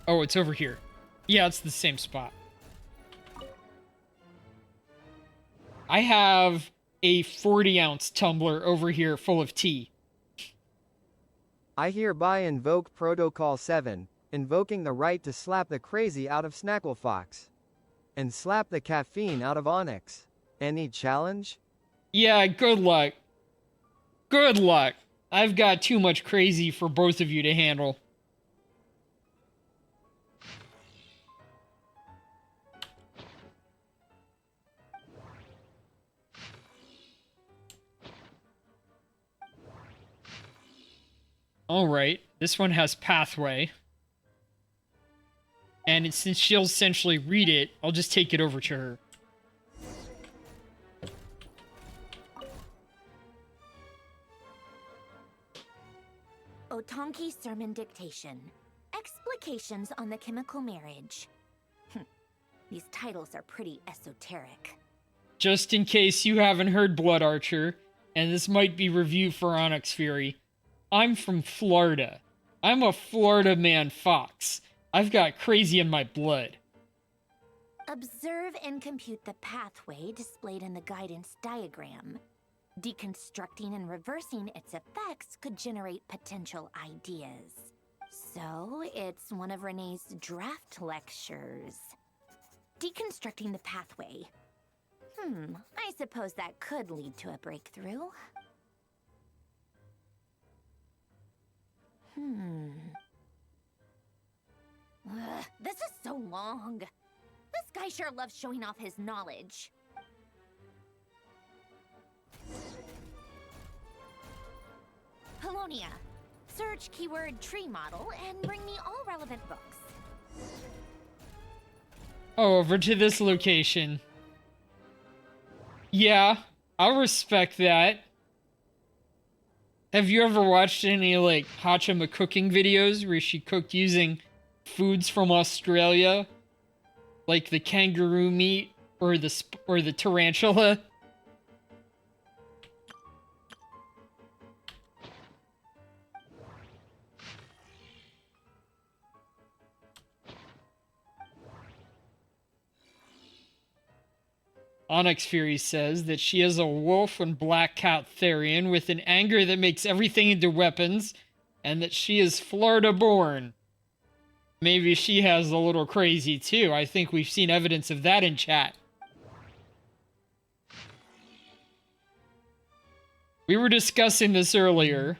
Oh, it's over here. Yeah, it's the same spot. I have a 40-ounce tumbler over here full of tea. I hereby invoke Protocol 7, invoking the right to slap the crazy out of Snacklefox. And slap the caffeine out of Onyx. Any challenge? Yeah, good luck. Good luck. I've got too much crazy for both of you to handle. Alright, this one has pathway. And since she'll essentially read it, I'll just take it over to her. Otonki Sermon Dictation. Explications on the Chemical Marriage. These titles are pretty esoteric. Just in case you haven't heard Blood Archer, and this might be review for Onyx Fury, I'm from Florida. I'm a Florida man fox. I've got crazy in my blood. Observe and compute the pathway displayed in the guidance diagram. Deconstructing and reversing its effects could generate potential ideas. So, it's one of Renee's draft lectures. Deconstructing the pathway. I suppose that could lead to a breakthrough. This is so long. This guy sure loves showing off his knowledge. Polonia. Search keyword tree model and bring me all relevant books. Oh, over to this location. Yeah, I'll respect that. Have you ever watched any, like, Hachima cooking videos where she cooked using foods from Australia? Like the kangaroo meat or the tarantula? Onyx Fury says that she is a wolf and black cat Therian with an anger that makes everything into weapons, and that she is Florida born. Maybe she has a little crazy too. I think we've seen evidence of that in chat. We were discussing this earlier.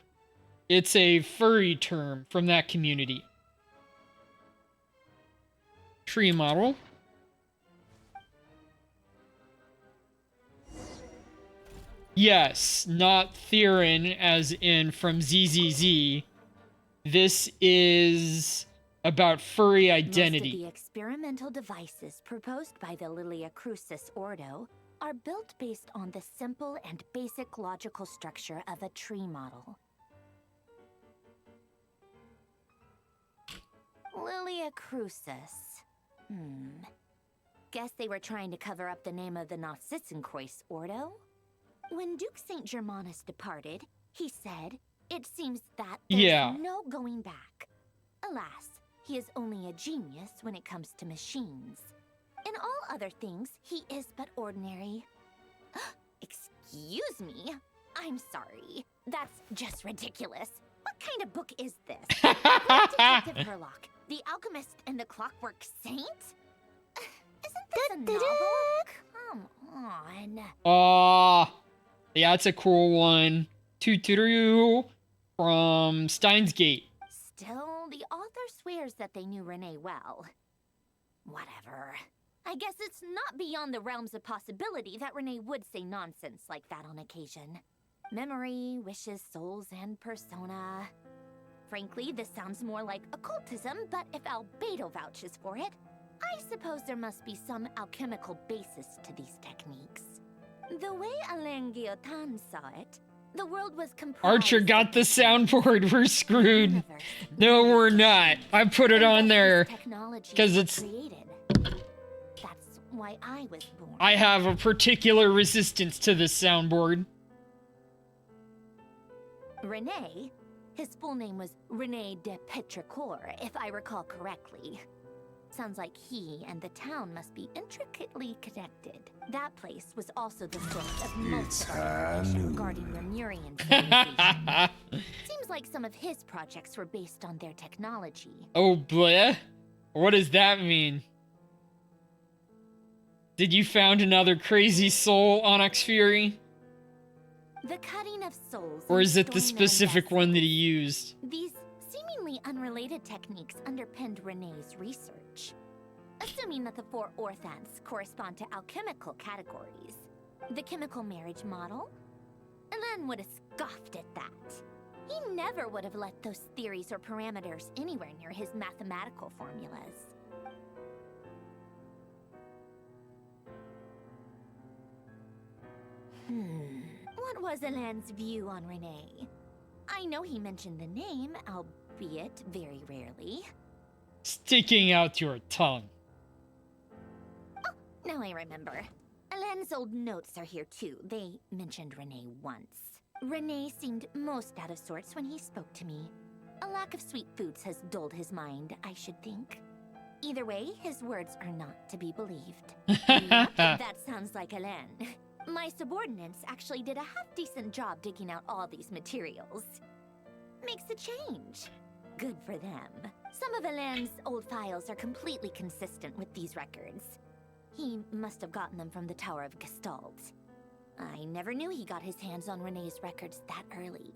It's a furry term from that community. Tree model. Yes, not Theron as in from ZZZ. This is about furry identity. Most of the experimental devices proposed by the Lilia Crucis Ordo are built based on the simple and basic logical structure of a tree model. Lilia Crucis. Guess they were trying to cover up the name of the Nausitzenkois Ordo? When Duke St. Germanus departed, he said, "It seems that there's no going back." Alas, he is only a genius when it comes to machines. In all other things, he is but ordinary. Excuse me? I'm sorry. That's just ridiculous. What kind of book is this? Detective Herlock, The Alchemist and the Clockwork Saint? Isn't this a novel? Come on. Yeah, it's a cool one. Tutoru from Steins Gate. Still, the author swears that they knew Renee well. Whatever. I guess it's not beyond the realms of possibility that Renee would say nonsense like that on occasion. Memory, wishes, souls, and persona. Frankly, this sounds more like occultism, but if Albedo vouches for it, I suppose there must be some alchemical basis to these techniques. The way Alain Guillotin saw it, the world was comprised Archer got the soundboard. We're screwed. No, we're not. I put it on there because it's. That's why I was born. I have a particular resistance to this soundboard. Renee, his full name was Renee de Petrichor, if I recall correctly. Sounds like he and the town must be intricately connected. That place was also the source of most of our information regarding Lemurian civilization. Seems like some of his projects were based on their technology. Oh, bleh? What does that mean? Did you found another crazy soul, Onyx Fury? The cutting of souls. Or is it the specific one that he used? These seemingly unrelated techniques underpinned Renee's research. Assuming that the four orthants correspond to alchemical categories. The chemical marriage model? Alain would have scoffed at that. He never would have let those theories or parameters anywhere near his mathematical formulas. What was Alain's view on Renee? I know he mentioned the name, albeit very rarely. Sticking out your tongue. Oh, now I remember. Alain's old notes are here too. They mentioned Renee once. Renee seemed most out of sorts when he spoke to me. A lack of sweet foods has dulled his mind, I should think. Either way, his words are not to be believed. Yep, that sounds like Alain. My subordinates actually did a half-decent job digging out all these materials. Makes a change. Good for them. Some of Alain's old files are completely consistent with these records. He must have gotten them from the Tower of Gestalt. I never knew he got his hands on Renee's records that early.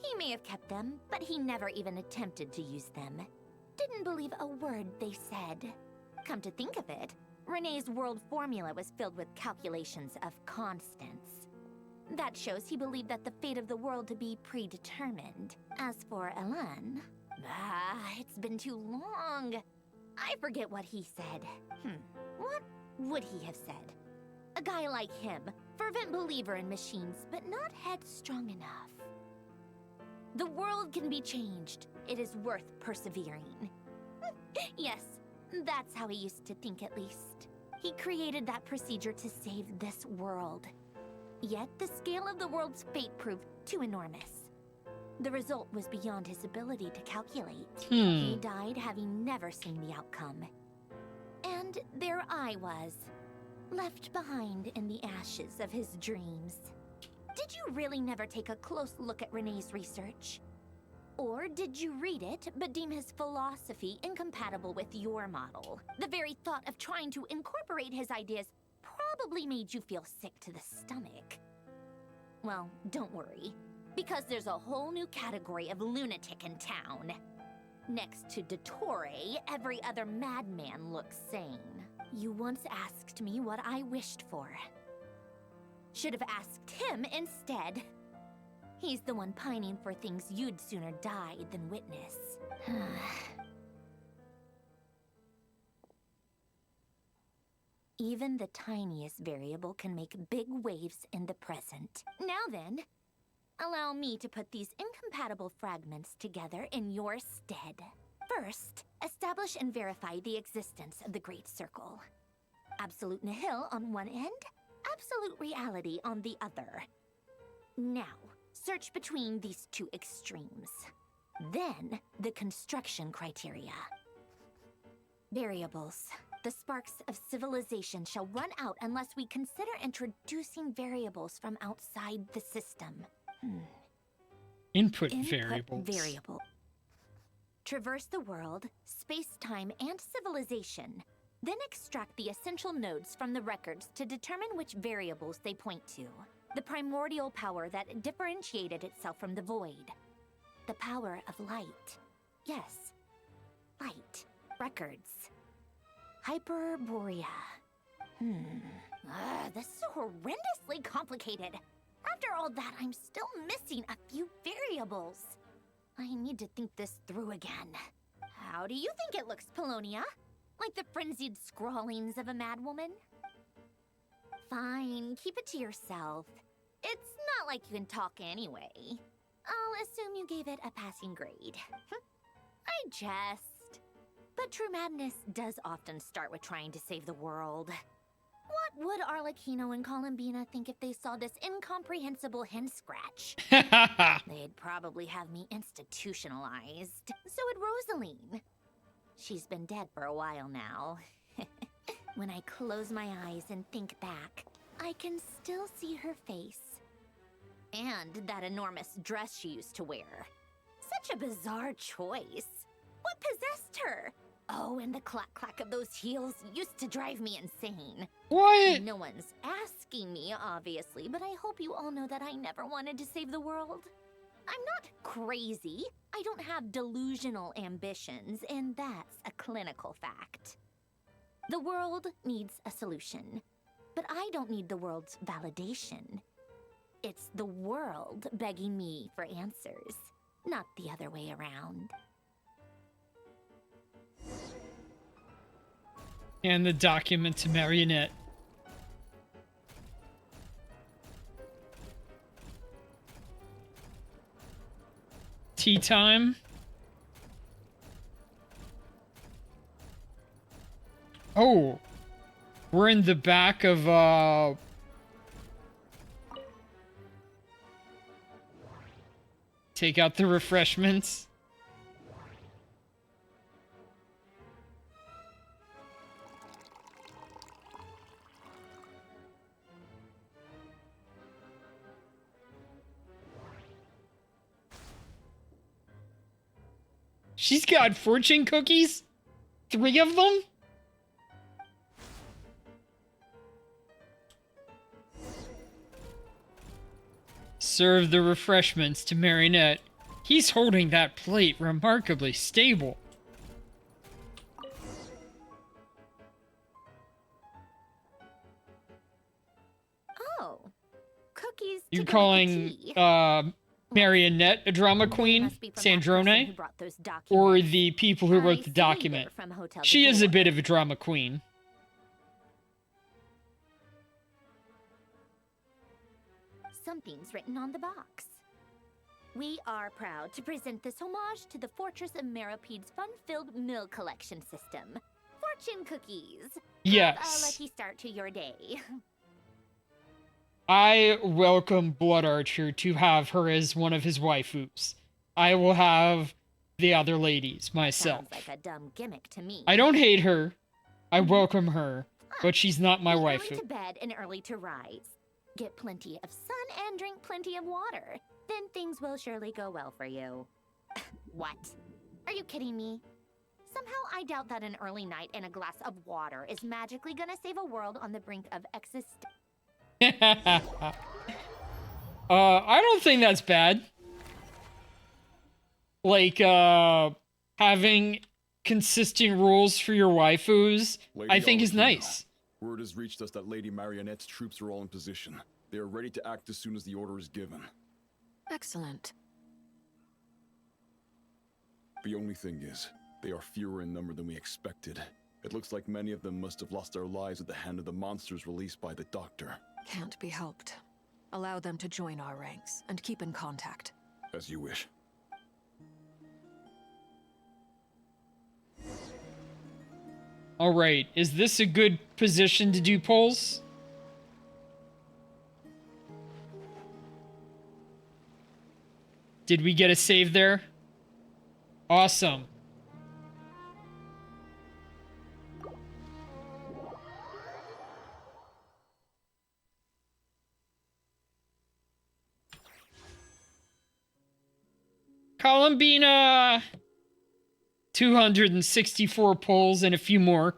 He may have kept them, but he never even attempted to use them. Didn't believe a word they said. Come to think of it, Renee's world formula was filled with calculations of constants. That shows he believed that the fate of the world to be predetermined. As for Alain, it's been too long. I forget what he said. What would he have said? A guy like him, fervent believer in machines, but not headstrong enough. The world can be changed. It is worth persevering. Yes, that's how he used to think at least. He created that procedure to save this world. Yet the scale of the world's fate proved too enormous. The result was beyond his ability to calculate. He died having never seen the outcome. And there I was, left behind in the ashes of his dreams. Did you really never take a close look at Renee's research? Or did you read it, but deem his philosophy incompatible with your model? The very thought of trying to incorporate his ideas probably made you feel sick to the stomach. Well, don't worry, because there's a whole new category of lunatic in town. Next to Dottore, every other madman looks sane. You once asked me what I wished for. Should have asked him instead. He's the one pining for things you'd sooner die than witness. Even the tiniest variable can make big waves in the present. Now then, allow me to put these incompatible fragments together in your stead. First, establish and verify the existence of the Great Circle. Absolute nihil on one end, absolute reality on the other. Now, search between these two extremes. Then, the construction criteria. Variables. The sparks of civilization shall run out unless we consider introducing variables from outside the system. Input variables. Variable. Traverse the world, space-time, and civilization. Then extract the essential nodes from the records to determine which variables they point to. The primordial power that differentiated itself from the void. The power of light. Yes, light. Records. Hyperborea. This is horrendously complicated. After all that, I'm still missing a few variables. I need to think this through again. How do you think it looks, Polonia? Like the frenzied scrawlings of a madwoman? Fine, keep it to yourself. It's not like you can talk anyway. I'll assume you gave it a passing grade. I jest. But true madness does often start with trying to save the world. What would Arlecchino and Columbina think if they saw this incomprehensible hen scratch? They'd probably have me institutionalized. So would Rosaline. She's been dead for a while now. When I close my eyes and think back, I can still see her face. And that enormous dress she used to wear. Such a bizarre choice. What possessed her? Oh, and the clack-clack of those heels used to drive me insane. What? No one's asking me, obviously, but I hope you all know that I never wanted to save the world. I'm not crazy. I don't have delusional ambitions, and that's a clinical fact. The world needs a solution, but I don't need the world's validation. It's the world begging me for answers, not the other way around. And the document to Marionette. Tea time. Oh, we're in the back of take out the refreshments. She's got fortune cookies? 3 of them? Serve the refreshments to Marionette. He's holding that plate remarkably stable. Oh, cookies. You calling Marionette a drama queen, Sandrone, or the people who wrote the document? She is a bit of a drama queen. Something's written on the box. We are proud to present this homage to the Fortress of Meropede's fun-filled meal collection system. Fortune cookies. Yes. Have a lucky start to your day. I welcome Blood Archer to have her as one of his waifus. I will have the other ladies myself. Sounds like a dumb gimmick to me. I don't hate her. I welcome her, but she's not my Early waifu. to bed and early to rise. Get plenty of sun and drink plenty of water. Then things will surely go well for you. What? Are you kidding me? Somehow I doubt that an early night and a glass of water is magically gonna save a world on the brink of existence. I don't think that's bad. Like, having consistent rules for your waifus, I think is nice. Word has reached us that Lady Marionette's troops are all in position. They are ready to act as soon as the order is given. Excellent. The only thing is, they are fewer in number than we expected. It looks like many of them must have lost their lives at the hand of the monsters released by the Doctor. Can't be helped. Allow them to join our ranks and keep in contact. As you wish. Alright, is this a good position to do polls? Did we get a save there? Awesome. Columbina! 264 pulls and a few more.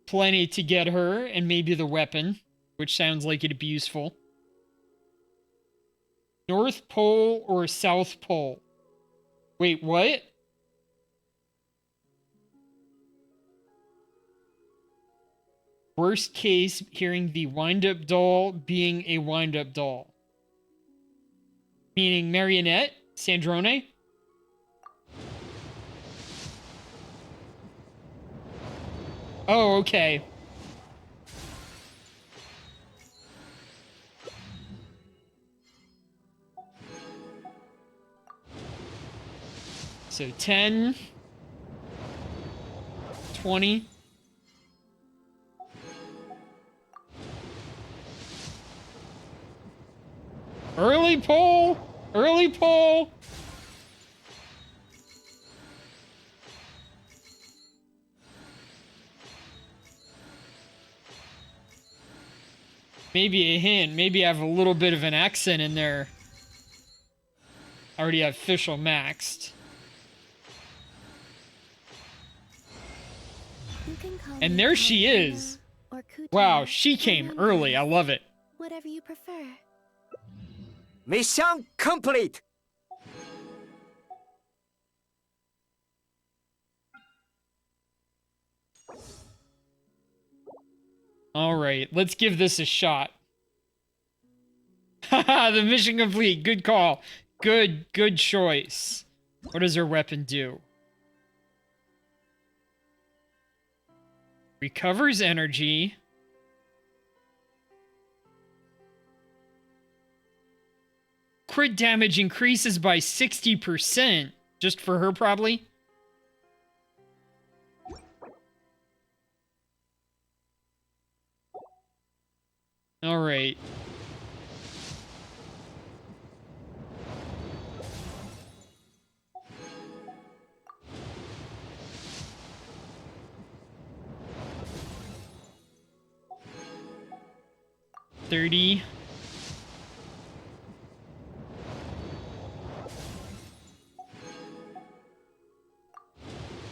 Plenty to get her, and maybe the weapon, which sounds like it'd be useful. North Pole or South Pole? Wait, what? Worst case, hearing the wind-up doll being a wind-up doll. Meaning marionette? Sandrone? Oh, okay. So 10, 20. Early poll! Early poll! Maybe a hint. Maybe I have a little bit of an accent in there. I already have official maxed. And there she is. Wow, she came early. I love it. Whatever you prefer. Mission complete! All right, let's give this a shot. Haha, the mission complete. Good call. Good choice. What does her weapon do? Recovers energy. Crit damage increases by 60%. Just for her, probably. All right. $30.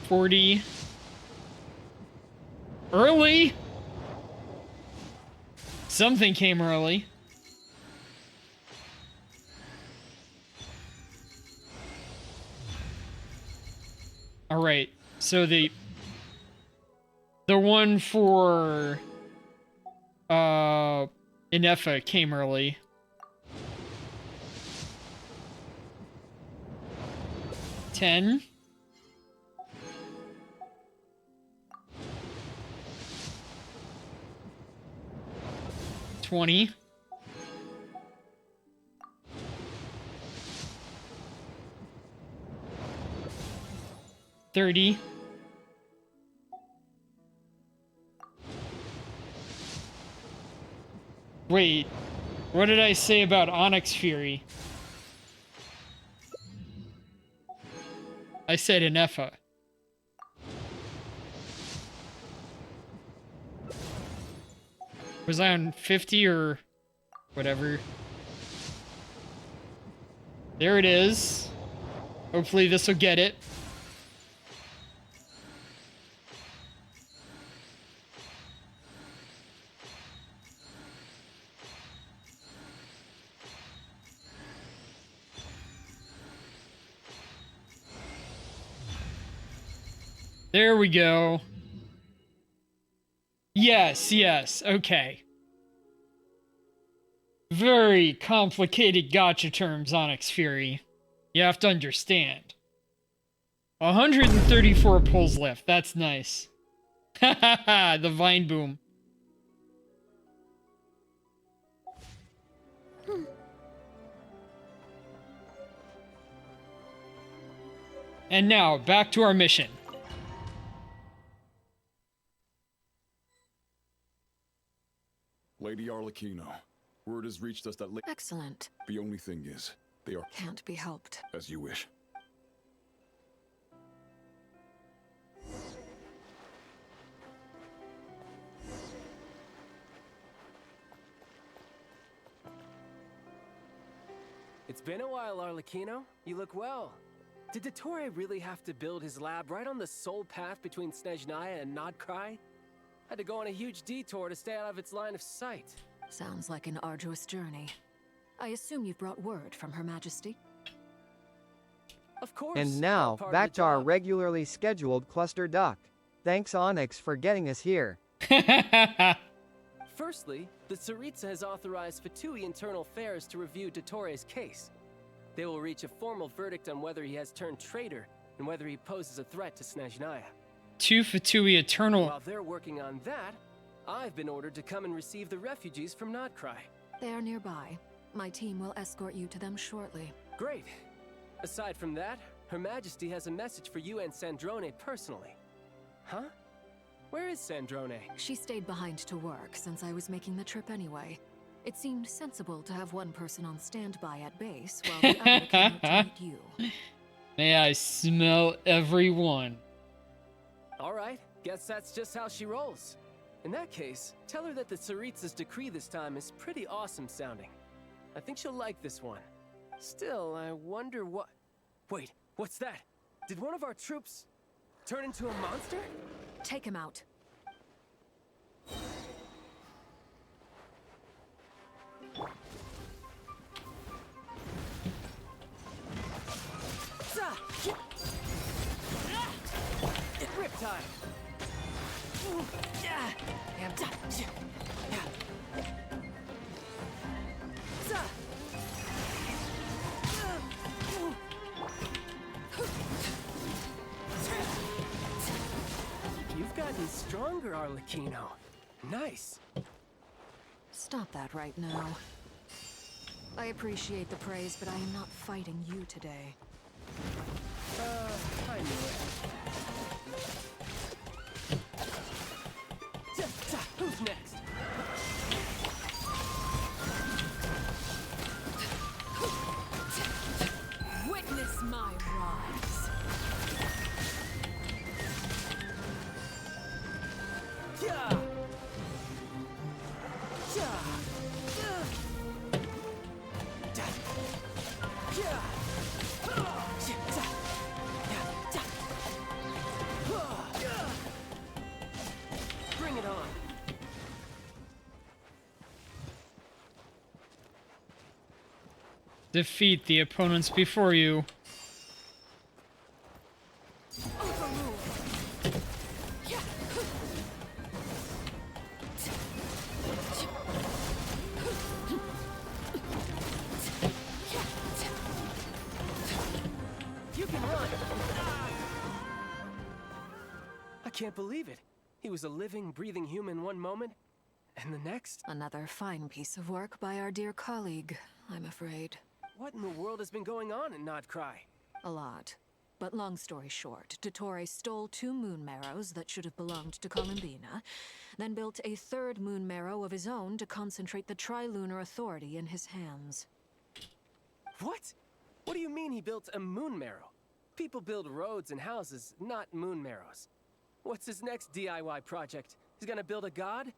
40. Early? Something came early. All right. So the one for Inefa came early. $10. 20. 30. 'Wait, what did I say about Onyx Fury? I said Inefa. Was I on 50 or whatever? There it is. Hopefully this will get it. There we go. Yes, okay. Very complicated gotcha terms, Onyx Fury. You have to understand. 134 pulls left. That's nice. Hahaha, the Vine Boom. And now, back to our mission. Lady Arlecchino, word has reached us that Excellent. The only thing is, they are... Can't be helped. As you wish. It's been a while, Arlecchino. You look well. Did Dottore really have to build his lab right on the sole path between Snezhnaya and Nodkrai? Had to go on a huge detour to stay out of its line of sight. Sounds like an arduous journey. I assume you've brought word from Her Majesty? Of course. And now, back to our regularly scheduled cluster duck. Thanks Onyx for getting us here. Firstly, the Tsaritsa has authorized Fatui Internal Affairs to review Dottore's case. They will reach a formal verdict on whether he has turned traitor and whether he poses a threat to Snezhnaya. To Fatui Eternal. While they're working on that, I've been ordered to come and receive the refugees from Notcry. They are nearby. My team will escort you to them shortly. Great. Aside from that, Her Majesty has a message for you and Sandrone personally. Huh? Where is Sandrone? She stayed behind to work since I was making the trip anyway. It seemed sensible to have one person on standby at base while the other came out to meet you. May I smell everyone. All right, guess that's just how she rolls. In that case, tell her that the Tsaritsa's decree this time is pretty awesome sounding. I think she'll like this one. Still, I wonder what... Wait, what's that? Did one of our troops turn into a monster? Take him out. Riptide! You've gotten stronger, Arlecchino. Nice. Stop that right now. I appreciate the praise, but I am not fighting you today. I knew it. Who's next? Witness my rise. Yeah. Bring it on. Defeat the opponents before you. You can run. I can't believe it. He was a living, breathing human one moment, and the next... Another fine piece of work by our dear colleague, I'm afraid. What in the world has been going on in Notcry? A lot. But long story short, Dottore stole 2 moon marrows that should have belonged to Columbina, then built a 3rd moon marrow of his own to concentrate the Trilunar Authority in his hands. What? What do you mean he built a moon marrow? People build roads and houses, not moon marrows. What's his next DIY project? He's gonna build a god?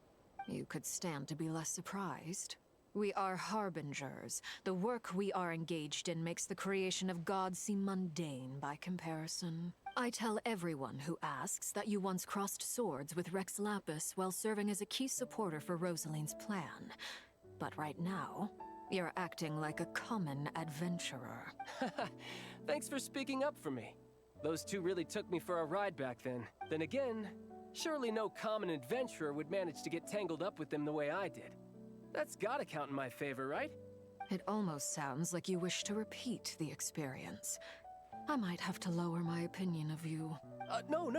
You could stand to be less surprised. We are harbingers. The work we are engaged in makes the creation of gods seem mundane by comparison. I tell everyone who asks that you once crossed swords with Rex Lapis while serving as a key supporter for Rosaline's plan. But right now, you're acting like a common adventurer. Thanks for speaking up for me. Those 2 really took me for a ride back then. Then again, surely no common adventurer would manage to get tangled up with them the way I did. That's gotta count in my favor, right? It almost sounds like you wish to repeat the experience. I might have to lower my opinion of you. No.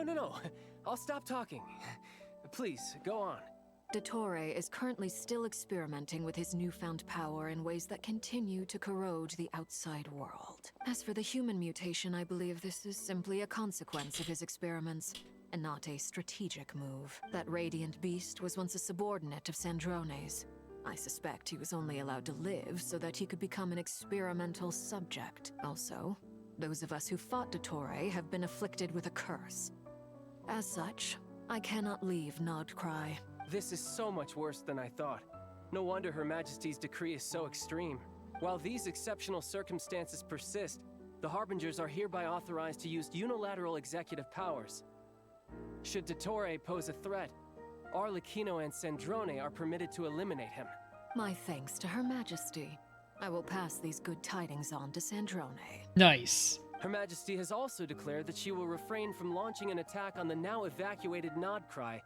I'll stop talking. Please, go on. Dottore is currently still experimenting with his newfound power in ways that continue to corrode the outside world. As for the human mutation, I believe this is simply a consequence of his experiments, and not a strategic move. That radiant beast was once a subordinate of Sandrone's. I suspect he was only allowed to live so that he could become an experimental subject. Also, those of us who fought Dottore have been afflicted with a curse. As such, I cannot leave Nodcry. This is so much worse than I thought. No wonder Her Majesty's decree is so extreme. While these exceptional circumstances persist, the Harbingers are hereby authorized to use unilateral executive powers. Should Dottore pose a threat, Arlecchino and Sandrone are permitted to eliminate him. My thanks to Her Majesty. I will pass these good tidings on to Sandrone. Nice. Her Majesty has also declared that she will refrain from launching an attack on the now evacuated Nodcry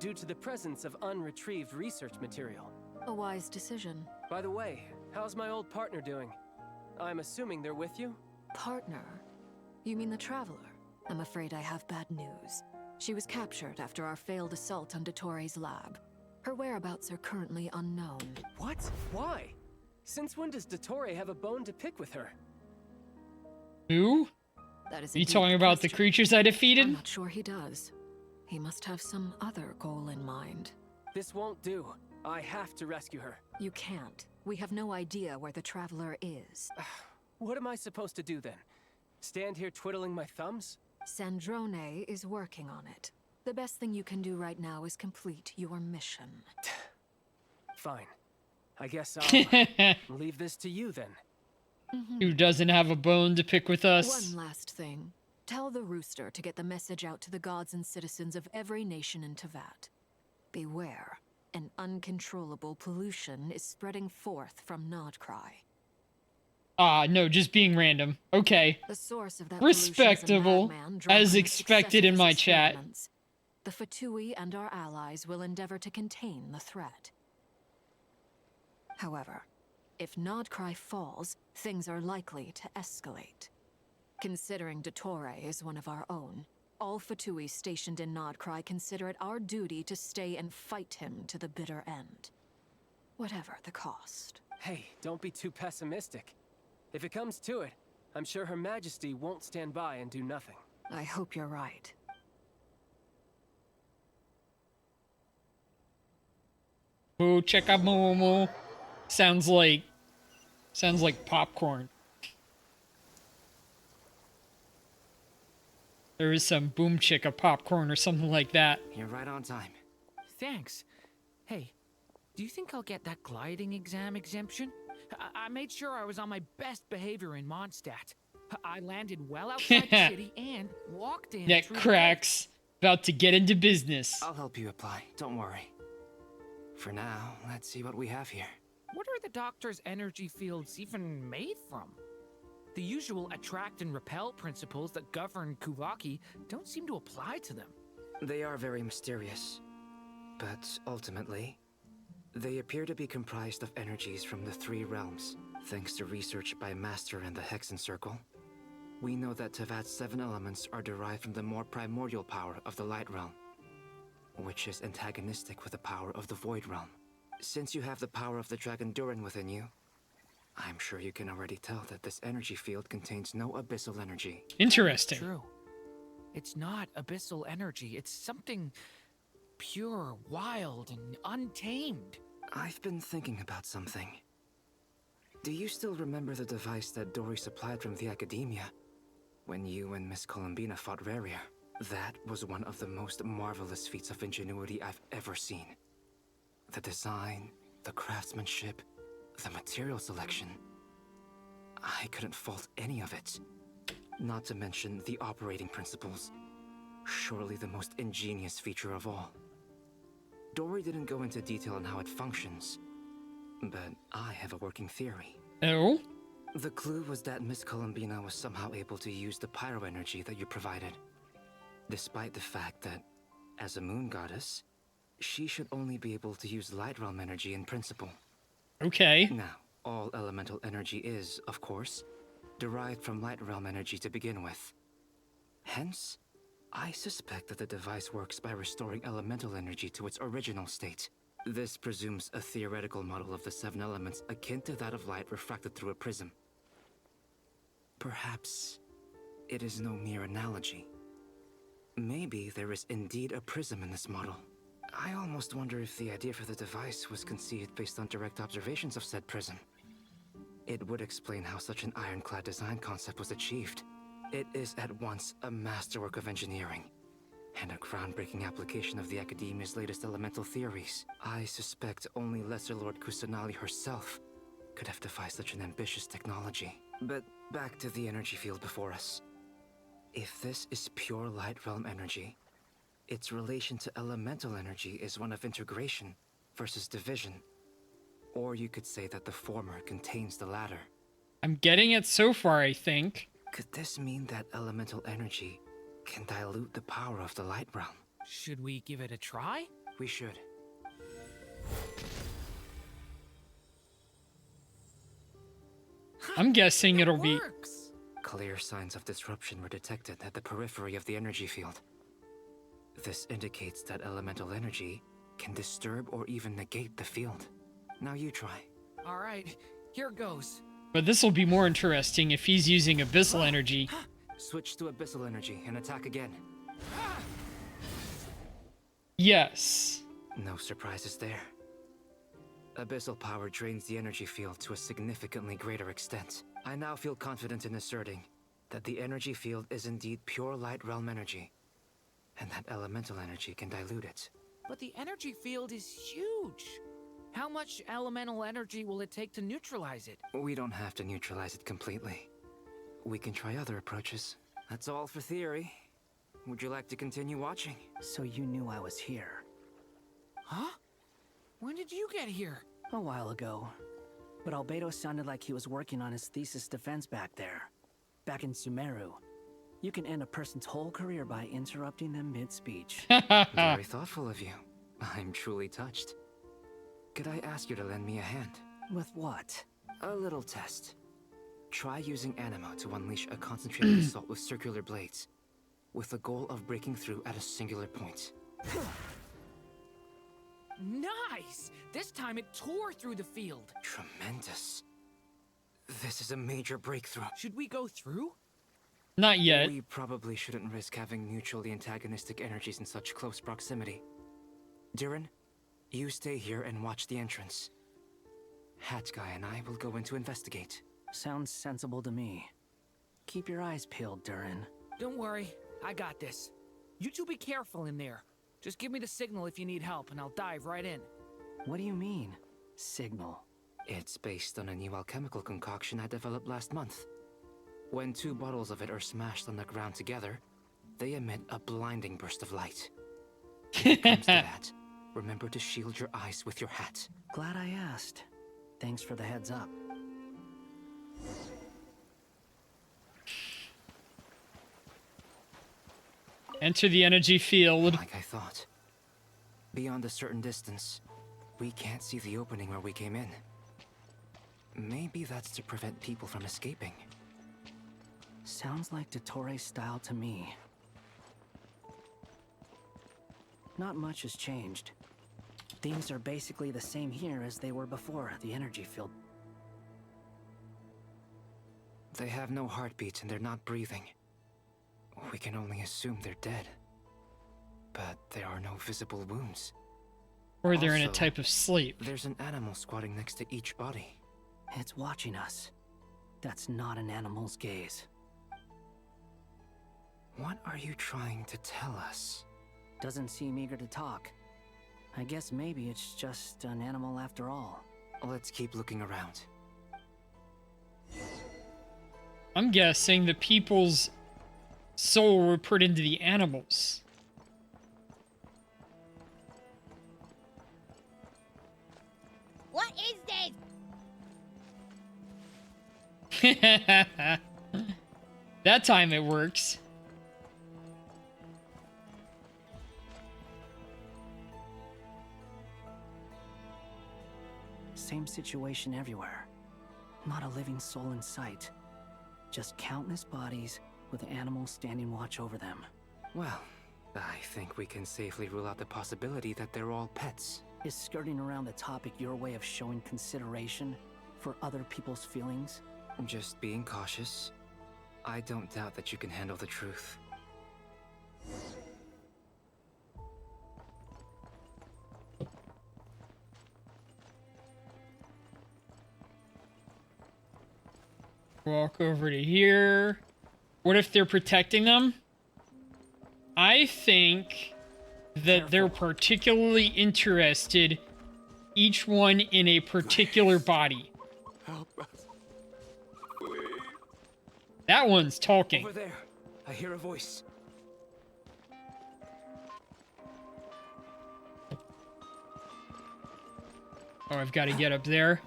due to the presence of unretrieved research material. A wise decision. By the way, how's my old partner doing? I'm assuming they're with you? Partner? You mean the Traveler? I'm afraid I have bad news. She was captured after our failed assault on Dottore lab. Her whereabouts are currently unknown. What? Why? Since when does Dottore have a bone to pick with her? Who? That is Are you indeed talking the about the question. creatures I defeated? I'm not sure he does. He must have some other goal in mind. This won't do. I have to rescue her. You can't. We have no idea where the Traveler is. What am I supposed to do then? Stand here twiddling my thumbs? Sandrone is working on it. The best thing you can do right now is complete your mission. Fine. I guess I'll leave this to you then. Who doesn't have a bone to pick with us? One last thing. Tell the Rooster to get the message out to the gods and citizens of every nation in Tevat. Beware. An uncontrollable pollution is spreading forth from Nodcry. Ah, no, just being random. Okay. The source of that Respectable, pollution is a madman drunk as on the expected success in of my his chat. experiments. The Fatui and our allies will endeavor to contain the threat. However, if Nodcry falls, things are likely to escalate. Considering Dottore is one of our own, all Fatui stationed in Nodcry consider it our duty to stay and fight him to the bitter end. Whatever the cost. Hey, don't be too pessimistic. If it comes to it, I'm sure Her Majesty won't stand by and do nothing. I hope you're right. Moo chicka moo moo. Sounds like popcorn. There is some boom chicka popcorn or something like that. You're right on time. Thanks. Hey, do you think I'll get that gliding exam exemption? I made sure I was on my best behavior in Mondstadt. I landed well outside the city and walked in. Neck through the cracks. About to get into business. I'll help you apply. Don't worry. For now, let's see what we have here. What are the doctor's energy fields even made from? The usual attract and repel principles that govern Kuvaki don't seem to apply to them. They are very mysterious. But ultimately, they appear to be comprised of energies from the three realms. Thanks to research by Master and the Hexen Circle, we know that Tevat's 7 elements are derived from the more primordial power of the Light Realm, which is antagonistic with the power of the Void Realm. Since you have the power of the Dragon Durin within you, I'm sure you can already tell that this energy field contains no abyssal energy. Interesting. True. It's not abyssal energy. It's something pure, wild, and untamed. I've been thinking about something. Do you still remember the device that Dory supplied from the Academia when you and Miss Columbina fought Raria? That was one of the most marvelous feats of ingenuity I've ever seen. The design, the craftsmanship, the material selection. I couldn't fault any of it. Not to mention the operating principles. Surely the most ingenious feature of all. Dory didn't go into detail on how it functions, but I have a working theory. Oh? The clue was that Miss Columbina was somehow able to use the pyro energy that you provided, despite the fact that, as a moon goddess, she should only be able to use light realm energy in principle. Okay. Now, all elemental energy is, of course, derived from light realm energy to begin with. Hence, I suspect that the device works by restoring elemental energy to its original state. This presumes a theoretical model of the 7 elements akin to that of light refracted through a prism. Perhaps it is no mere analogy. Maybe there is indeed a prism in this model. I almost wonder if the idea for the device was conceived based on direct observations of said prism. It would explain how such an ironclad design concept was achieved. It is at once a masterwork of engineering and a groundbreaking application of the Academia's latest elemental theories. I suspect only Lesser Lord Kusanali herself could have devised such an ambitious technology. But back to the energy field before us. If this is pure light realm energy, its relation to elemental energy is one of integration versus division. Or you could say that the former contains the latter. I'm getting it so far, I think. Could this mean that elemental energy can dilute the power of the light realm? Should we give it a try? we should. I'm guessing it'll be... Clear signs of disruption were detected at the periphery of the energy field. This indicates that elemental energy can disturb or even negate the field. Now you try. All right, here goes. But this will be more interesting if he's using abyssal energy. Switch to abyssal energy and attack again. Yes. No surprises there. Abyssal power drains the energy field to a significantly greater extent. I now feel confident in asserting that the energy field is indeed pure light realm energy, and that elemental energy can dilute it. But the energy field is huge. How much elemental energy will it take to neutralize it? We don't have to neutralize it completely. We can try other approaches. That's all for theory. Would you like to continue watching? So you knew I was here. Huh? When did you get here? A while ago. But Albedo sounded like he was working on his thesis defense back there. Back in Sumeru. You can end a person's whole career by interrupting them mid-speech. Very thoughtful of you. I'm truly touched. Could I ask you to lend me a hand? With what? A little test. Try using Animo to unleash a concentrated assault with circular blades, with the goal of breaking through at a singular point. Nice! This time it tore through the field. Tremendous. This is a major breakthrough. Should we go through? Not yet. We probably shouldn't risk having mutually antagonistic energies in such close proximity. Durin, you stay here and watch the entrance. Hat Guy and I will go in to investigate. Sounds sensible to me. Keep your eyes peeled, Durin. Don't worry, I got this. You two be careful in there. Just give me the signal if you need help, and I'll dive right in. What do you mean, signal? It's based on a new alchemical concoction I developed last month. When two bottles of it are smashed on the ground together, they emit a blinding burst of light. If it comes to that, remember to shield your eyes with your hat. Glad I asked. Thanks for the heads up. Enter the energy field. Like I thought. Beyond a certain distance, we can't see the opening where we came in. Maybe that's to prevent people from escaping. Sounds like Dottore style to me. Not much has changed. Things are basically the same here as they were before the energy field. They have no heartbeat and they're not breathing. We can only assume they're dead. But there are no visible wounds. Or they're in a Also, type of sleep. There's an animal squatting next to each body. It's watching us. That's not an animal's gaze. What are you trying to tell us? Doesn't seem eager to talk. I guess maybe it's just an animal after all. Let's keep looking around. I'm guessing the people's soul were put into the animals. What is this? That time it works. Same situation everywhere. Not a living soul in sight. Just countless bodies with animals standing watch over them. Well, I think we can safely rule out the possibility that they're all pets. Is skirting around the topic your way of showing consideration for other people's feelings? Just being cautious. I don't doubt that you can handle the truth. Walk over to here. What if they're protecting them? I think that they're particularly interested, each one in a particular body. Help us. Please. That one's talking. Over there, I hear a voice. Oh, I've got to get up there.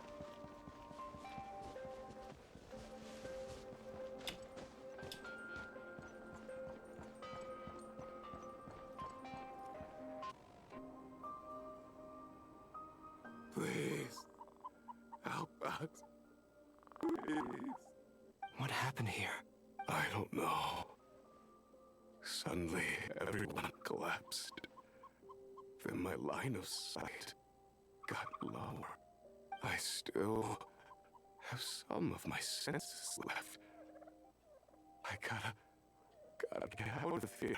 happened here? I don't know. Suddenly, everyone collapsed. Then my line of sight got lower. I still have some of my senses left. I gotta get out of here.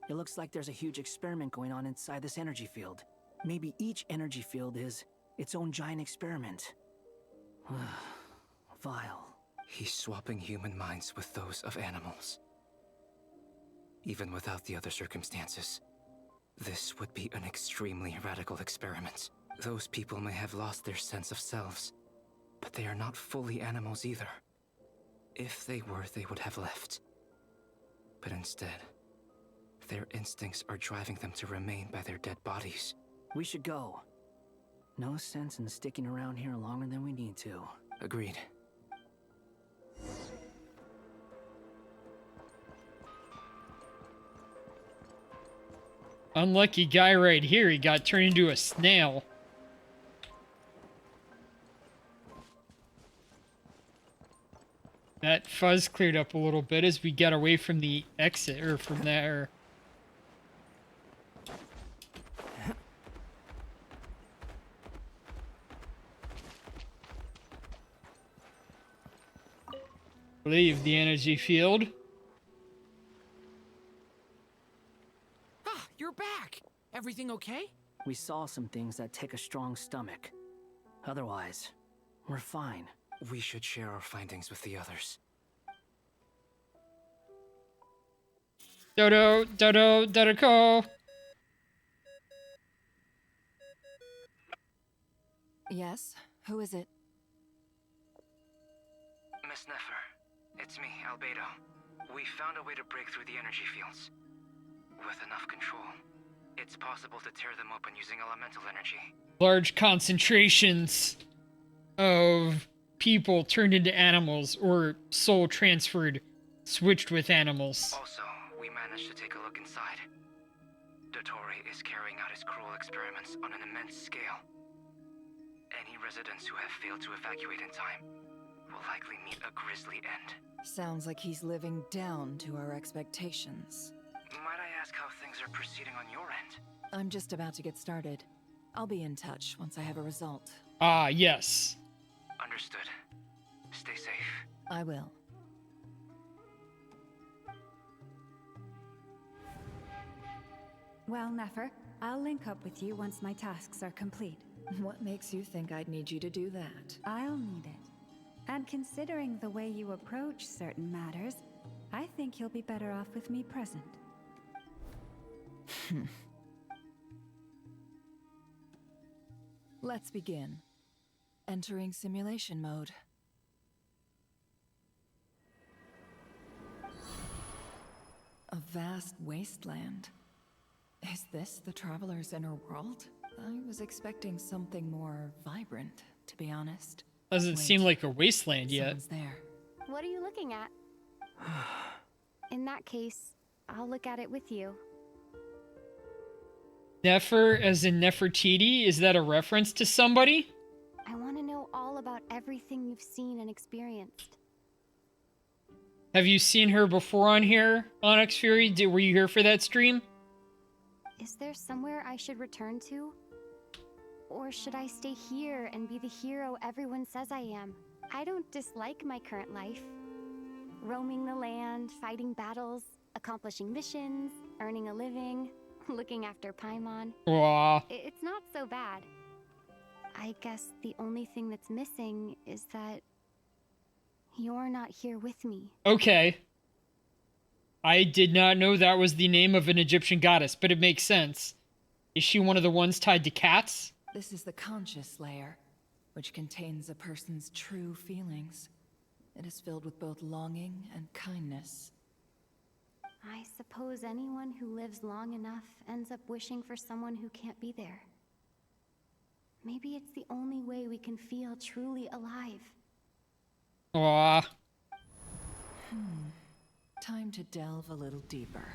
It looks like there's a huge experiment going on inside this energy field. Maybe each energy field is its own giant experiment. Vile. He's swapping human minds with those of animals. Even without the other circumstances, this would be an extremely radical experiment. Those people may have lost their sense of selves, but they are not fully animals either. If they were, they would have left. But instead, their instincts are driving them to remain by their dead bodies. We should go. No sense in sticking around here longer than we need to. Agreed. Unlucky guy right here, he got turned into a snail. That fuzz cleared up a little bit as we got away from the exit, or from there. Leave the energy field. Ah, you're back! Everything okay? We saw some things that take a strong stomach. Otherwise, we're fine. We should share our findings with the others. Dodo, Dodo, Dodo. Yes? Who is it? Miss Nefer, it's me, Albedo. We found a way to break through the energy fields. With enough control, it's possible to tear them open using elemental energy. Large concentrations of people turned into animals or soul transferred, switched with animals. Also, we managed to take a look inside. Dottore is carrying out his cruel experiments on an immense scale. Any residents who have failed to evacuate in time will likely meet a grisly end. Sounds like he's living down to our expectations. Might I ask how things are proceeding on your end? I'm just about to get started. I'll be in touch once I have a result. Ah, yes. Understood. Stay safe. I will. Well, Nefer, I'll link up with you once my tasks are complete. What makes you think I'd need you to do that? I'll need it. And considering the way you approach certain matters, I think you'll be better off with me present. Let's begin. Entering simulation mode. A vast wasteland. Is this the Traveler's inner world? I was expecting something more vibrant, to be honest. Doesn't seem like a wasteland yet. Someone's there. What are you looking at? In that case, I'll look at it with you. Nefer as in Nefertiti? Is that a reference to somebody? I want to know all about everything you've seen and experienced. Have you seen her before on here, Onyx Fury? Were you here for that stream? Is there somewhere I should return to? Or should I stay here and be the hero everyone says I am? I don't dislike my current life. Roaming the land, fighting battles, accomplishing missions, earning a living, looking after Paimon. Wow. It's not so bad. I guess the only thing that's missing is that you're not here with me. Okay. I did not know that was the name of an Egyptian goddess, but it makes sense. Is she one of the ones tied to cats? This is the conscious layer, which contains a person's true feelings. It is filled with both longing and kindness. I suppose anyone who lives long enough ends up wishing for someone who can't be there. Maybe it's the only way we can feel truly alive. Aww. Time to delve a little deeper.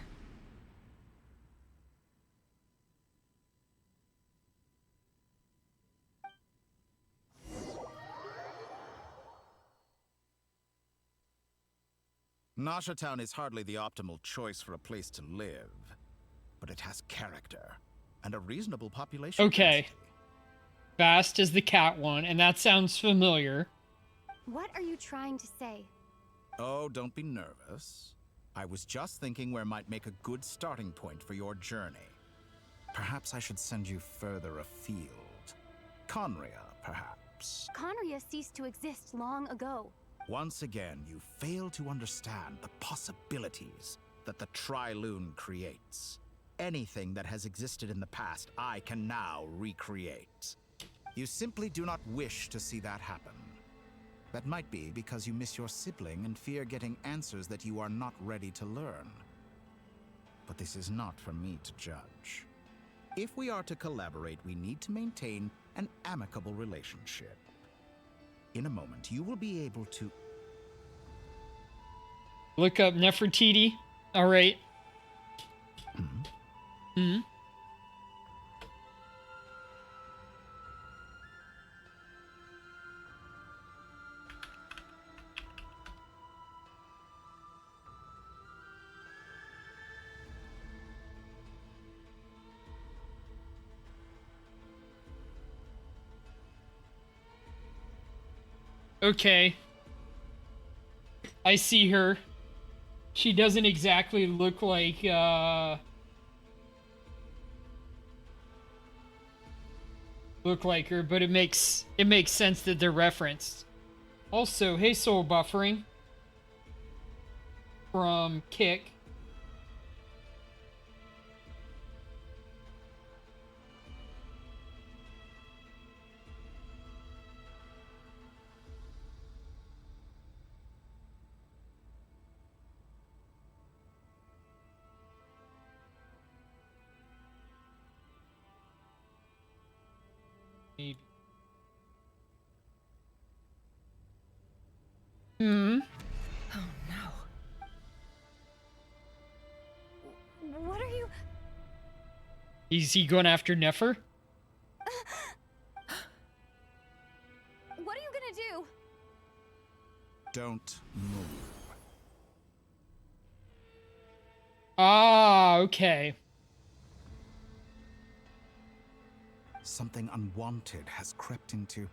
Nasha Town is hardly the optimal choice for a place to live, but it has character and a reasonable population. Okay. Vast is the cat one, and that sounds familiar. What are you trying to say? Oh, don't be nervous. I was just thinking where might make a good starting point for your journey. Perhaps I should send you further afield. Conria, perhaps. Conria ceased to exist long ago. Once again, you fail to understand the possibilities that the Tri-Lune creates. Anything that has existed in the past, I can now recreate. You simply do not wish to see that happen. That might be because you miss your sibling and fear getting answers that you are not ready to learn. But this is not for me to judge. If we are to collaborate, we need to maintain an amicable relationship. In a moment, you will be able to... Look up Nefertiti. All right. Hmm. Okay. I see her. She doesn't exactly look like, her, but it makes sense that they're referenced. Also, hey, soul buffering from Kick. Maybe. Hmm. Oh no. What are you... Is he going after Nefer? What are you gonna do? Don't move. Ah, okay. Something unwanted has crept into...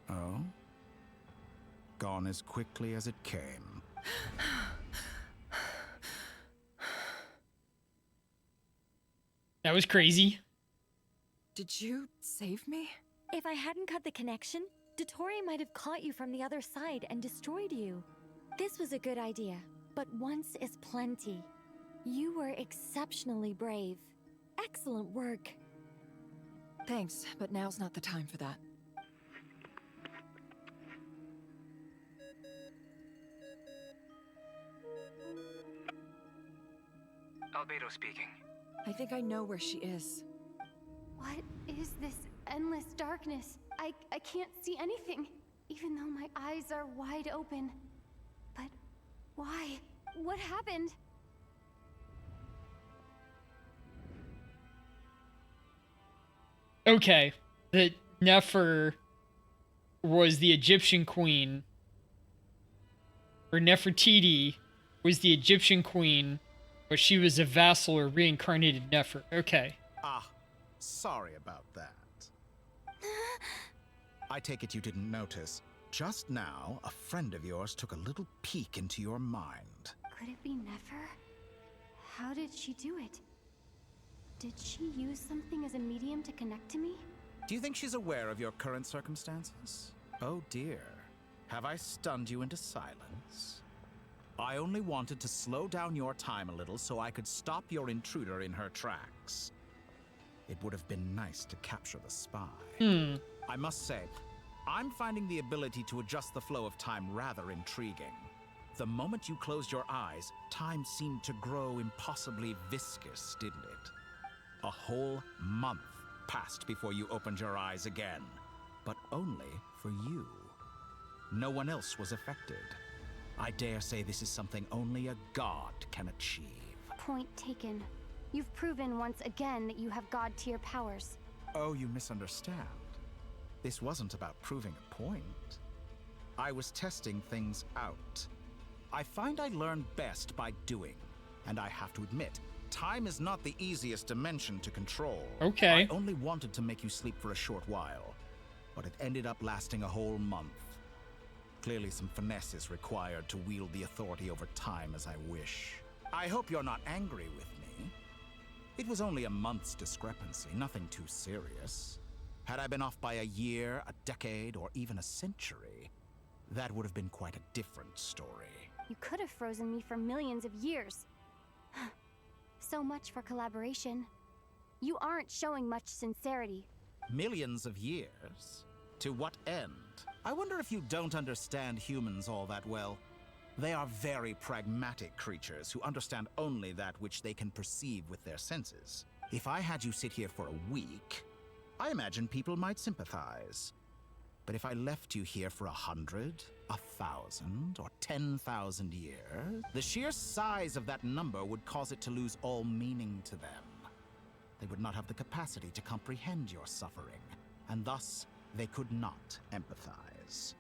Oh? Gone as quickly as it came. That was crazy. Did you save me? If I hadn't cut the connection, Dottore might have caught you from the other side and destroyed you. This was a good idea, but once is plenty. You were exceptionally brave. Excellent work. Thanks, but now's not the time for that. Albedo speaking. I think I know where she is. What is this endless darkness? I can't see anything, even though my eyes are wide open. But why? What happened? Okay, that Nefer was the Egyptian queen, or Nefertiti was the Egyptian queen, but she was a vassal or reincarnated Nefer. Okay. Ah, sorry about that. I take it you didn't notice. Just now, a friend of yours took a little peek into your mind. Could it be Nefer? How did she do it? Did she use something as a medium to connect to me? Do you think she's aware of your current circumstances? Oh dear. Have I stunned you into silence? I only wanted to slow down your time a little so I could stop your intruder in her tracks. It would have been nice to capture the spy. I must say, I'm finding the ability to adjust the flow of time rather intriguing. The moment you closed your eyes, time seemed to grow impossibly viscous, didn't it? A whole month passed before you opened your eyes again, but only for you. No one else was affected. I dare say this is something only a god can achieve. Point taken. You've proven once again that you have god-tier powers. Oh, you misunderstand. This wasn't about proving a point. I was testing things out. I find I learn best by doing, and I have to admit, time is not the easiest dimension to control. Okay. I only wanted to make you sleep for a short while, but it ended up lasting a whole month. Clearly some finesse is required to wield the authority over time as I wish. I hope you're not angry with me. It was only a month's discrepancy, nothing too serious. Had I been off by a year, a decade, or even a century, that would have been quite a different story. You could have frozen me for millions of years. So much for collaboration. You aren't showing much sincerity. Millions of years? To what end? I wonder if you don't understand humans all that well. They are very pragmatic creatures who understand only that which they can perceive with their senses. If I had you sit here for a week, I imagine people might sympathize. But if I left you here for 100, 1,000, or 10,000 years, the sheer size of that number would cause it to lose all meaning to them. They would not have the capacity to comprehend your suffering, and thus they could not empathize.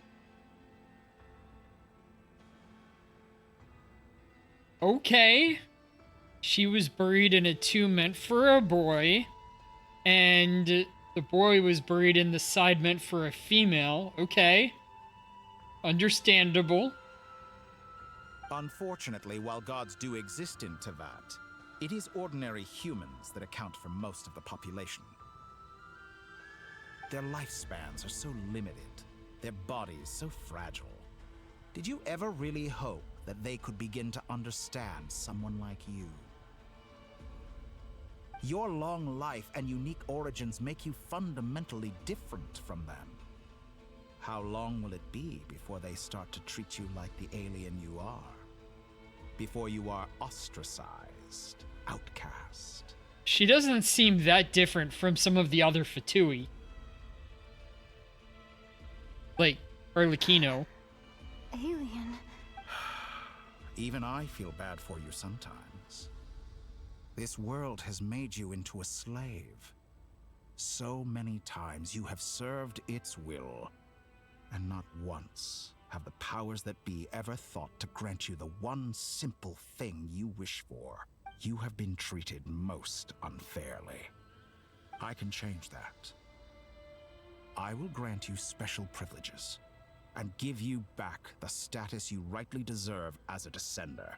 Okay. She was buried in a tomb meant for a boy, and the boy was buried in the side meant for a female. Okay. Understandable. Unfortunately, while gods do exist in Teyvat, it is ordinary humans that account for most of the population. Their lifespans are so limited, their bodies so fragile. Did you ever really hope that they could begin to understand someone like you? Your long life and unique origins make you fundamentally different from them. How long will it be before they start to treat you like the alien you are? Before you are ostracized, outcast? She doesn't seem that different from some of the other Fatui. Like, Arlecchino. Alien. Even I feel bad for you sometimes. This world has made you into a slave. So many times you have served its will, and not once have the powers that be ever thought to grant you the one simple thing you wish for. You have been treated most unfairly. I can change that. I will grant you special privileges, and give you back the status you rightly deserve as a descender.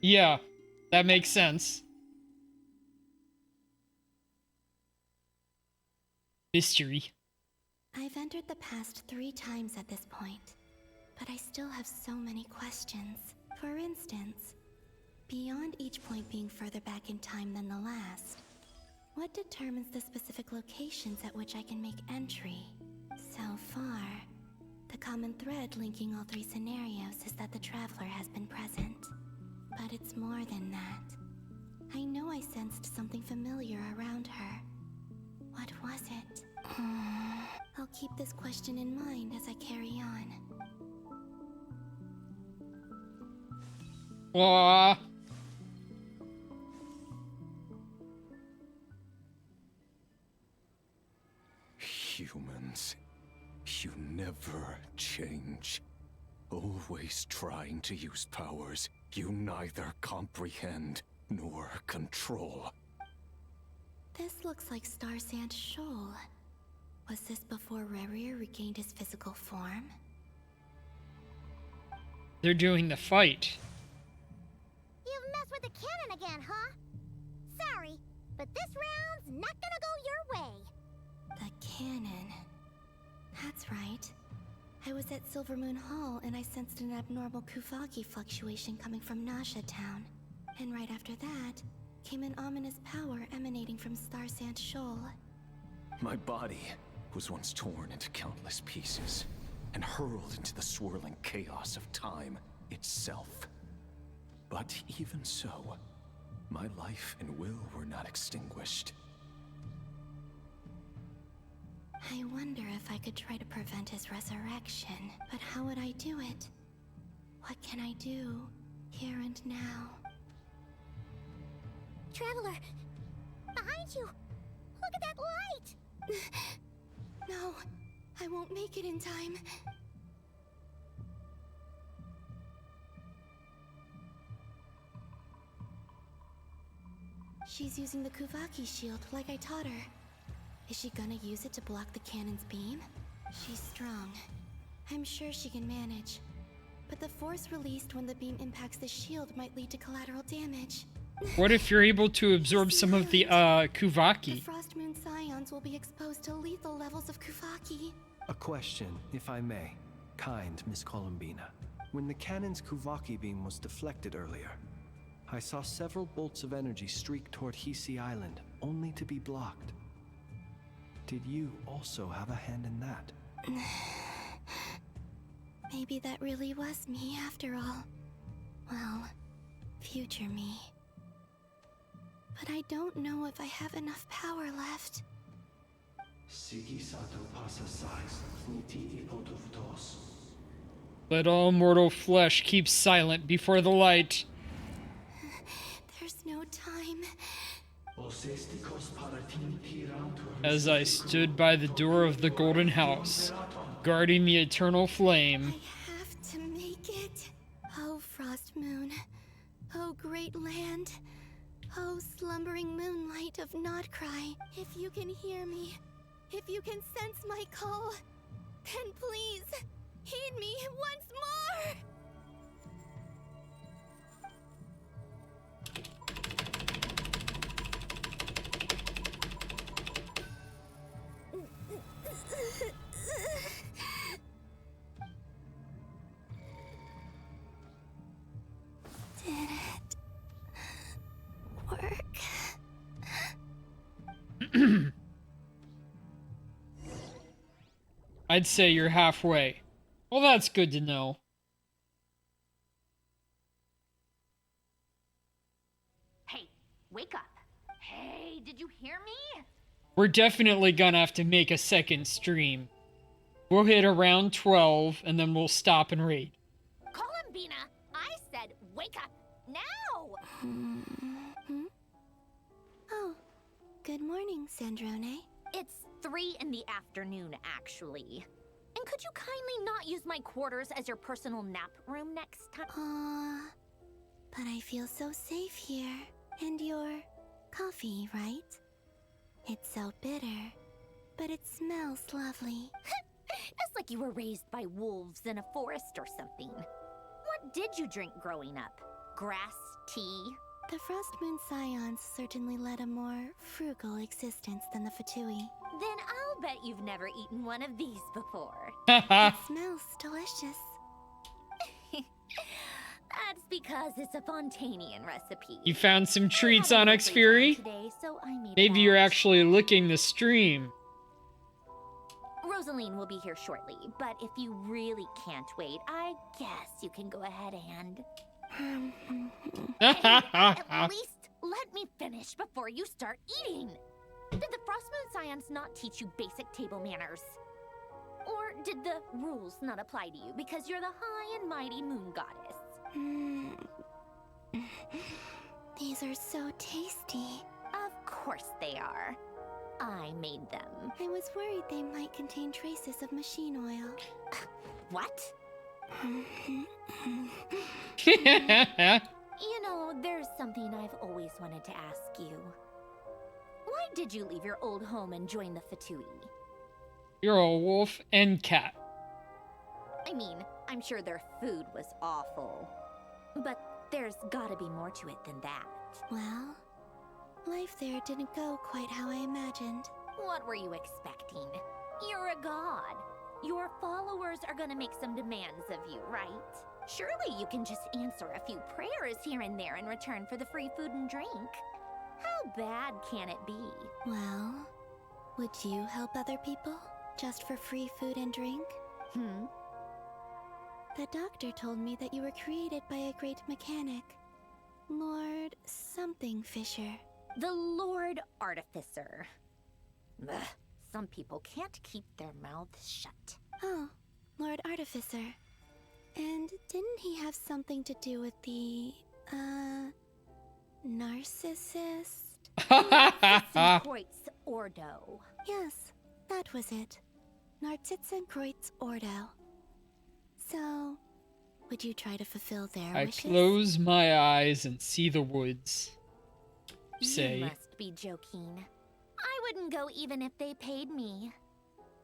Yeah, that makes sense. Mystery. I've entered the past 3 times at this point, but I still have so many questions. For instance, beyond each point being further back in time than the last, what determines the specific locations at which I can make entry? So far, the common thread linking all 3 scenarios is that the Traveler has been present. But it's more than that. I know I sensed something familiar around her. What was it? I'll keep this question in mind as I carry on. Aww. Humans, you never change. Always trying to use powers you neither comprehend nor control. This looks like Star Sand Shoal. Was this before Rerir regained his physical form? They're doing the fight. You've messed with the cannon again, huh? Sorry, but this round's not gonna go your way. The cannon. That's right. I was at Silvermoon Hall and I sensed an abnormal Kuvaki fluctuation coming from Nasha Town. And right after that, came an ominous power emanating from Star Sand Shoal. My body was once torn into countless pieces and hurled into the swirling chaos of time itself. But even so, my life and will were not extinguished. I wonder if I could try to prevent his resurrection, but how would I do it? What can I do, here and now? Traveler, behind you! Look at that light! No, I won't make it in time. She's using the Kuvaki shield like I taught her. Is she gonna use it to block the cannon's beam? She's strong. I'm sure she can manage. But the force released when the beam impacts the shield might lead to collateral damage. What if you're able to absorb some of the The Kuvaki? Frost Moon Scions will be exposed to lethal levels of Kuvaki. A question, if I may. Kind Miss Columbina. When the cannon's Kuvaki beam was deflected earlier, I saw several bolts of energy streak toward Hisi Island, only to be blocked. Did you also have a hand in that? Maybe that really was me after all. Well, future me. But I don't know if I have enough power left. Let all mortal flesh keep silent before the light. There's no time. As I stood by the door of the golden house, guarding the eternal flame. I have to make it. Oh, Frost Moon. Oh, great land. Oh, slumbering moonlight of Nodcry. If you can hear me, if you can sense my call, then please, heed me once more! Did it work? I'd say you're halfway. Well, that's good to know. Hey, wake up. Hey, did you hear me? We're definitely gonna have to make a second stream. We'll hit around 12, and then we'll stop and raid. Columbina, I said wake up now! Oh, good morning, Sandrone. It's 3 in the afternoon, actually. And could you kindly not use my quarters as your personal nap room next time? But I feel so safe here. And your coffee, right? It's so bitter, but it smells lovely. That's like you were raised by wolves in a forest or something. What did you drink growing up? Grass tea? The Frost Moon Scions certainly led a more frugal existence than the Fatui. Then I'll bet you've never eaten one of these before. It smells delicious. That's because it's a Fontanian recipe. You found some treats, Onyx Fury? Today, so I made Maybe you're actually looking the stream. Rosaline will be here shortly, but if you really can't wait, I guess you can go ahead and... At least let me finish before you start eating. Did the Frost Moon Scions not teach you basic table manners? Or did the rules not apply to you because you're the high and mighty moon goddess? These are so tasty. Of course they are. I made them. I was worried they might contain traces of machine oil. What? You know, there's something I've always wanted to ask you. Why did you leave your old home and join the Fatui? You're a wolf and cat. I mean, I'm sure their food was awful. But there's gotta be more to it than that. Well, life there didn't go quite how I imagined. What were you expecting? You're a god. Your followers are gonna make some demands of you, right? Surely you can just answer a few prayers here and there in return for the free food and drink. How bad can it be? Well, would you help other people just for free food and drink? The doctor told me that you were created by a great mechanic, Lord something Fisher. The Lord Artificer. Ugh, some people can't keep their mouths shut. Oh, Lord Artificer. And didn't he have something to do with the, narcissist? Narcissus Ordo. Yes, that was it. Nartitzenkreuz Ordo. So, would you try to fulfill their I wishes? close my eyes and see the woods. Say. You must be joking. I wouldn't go even if they paid me.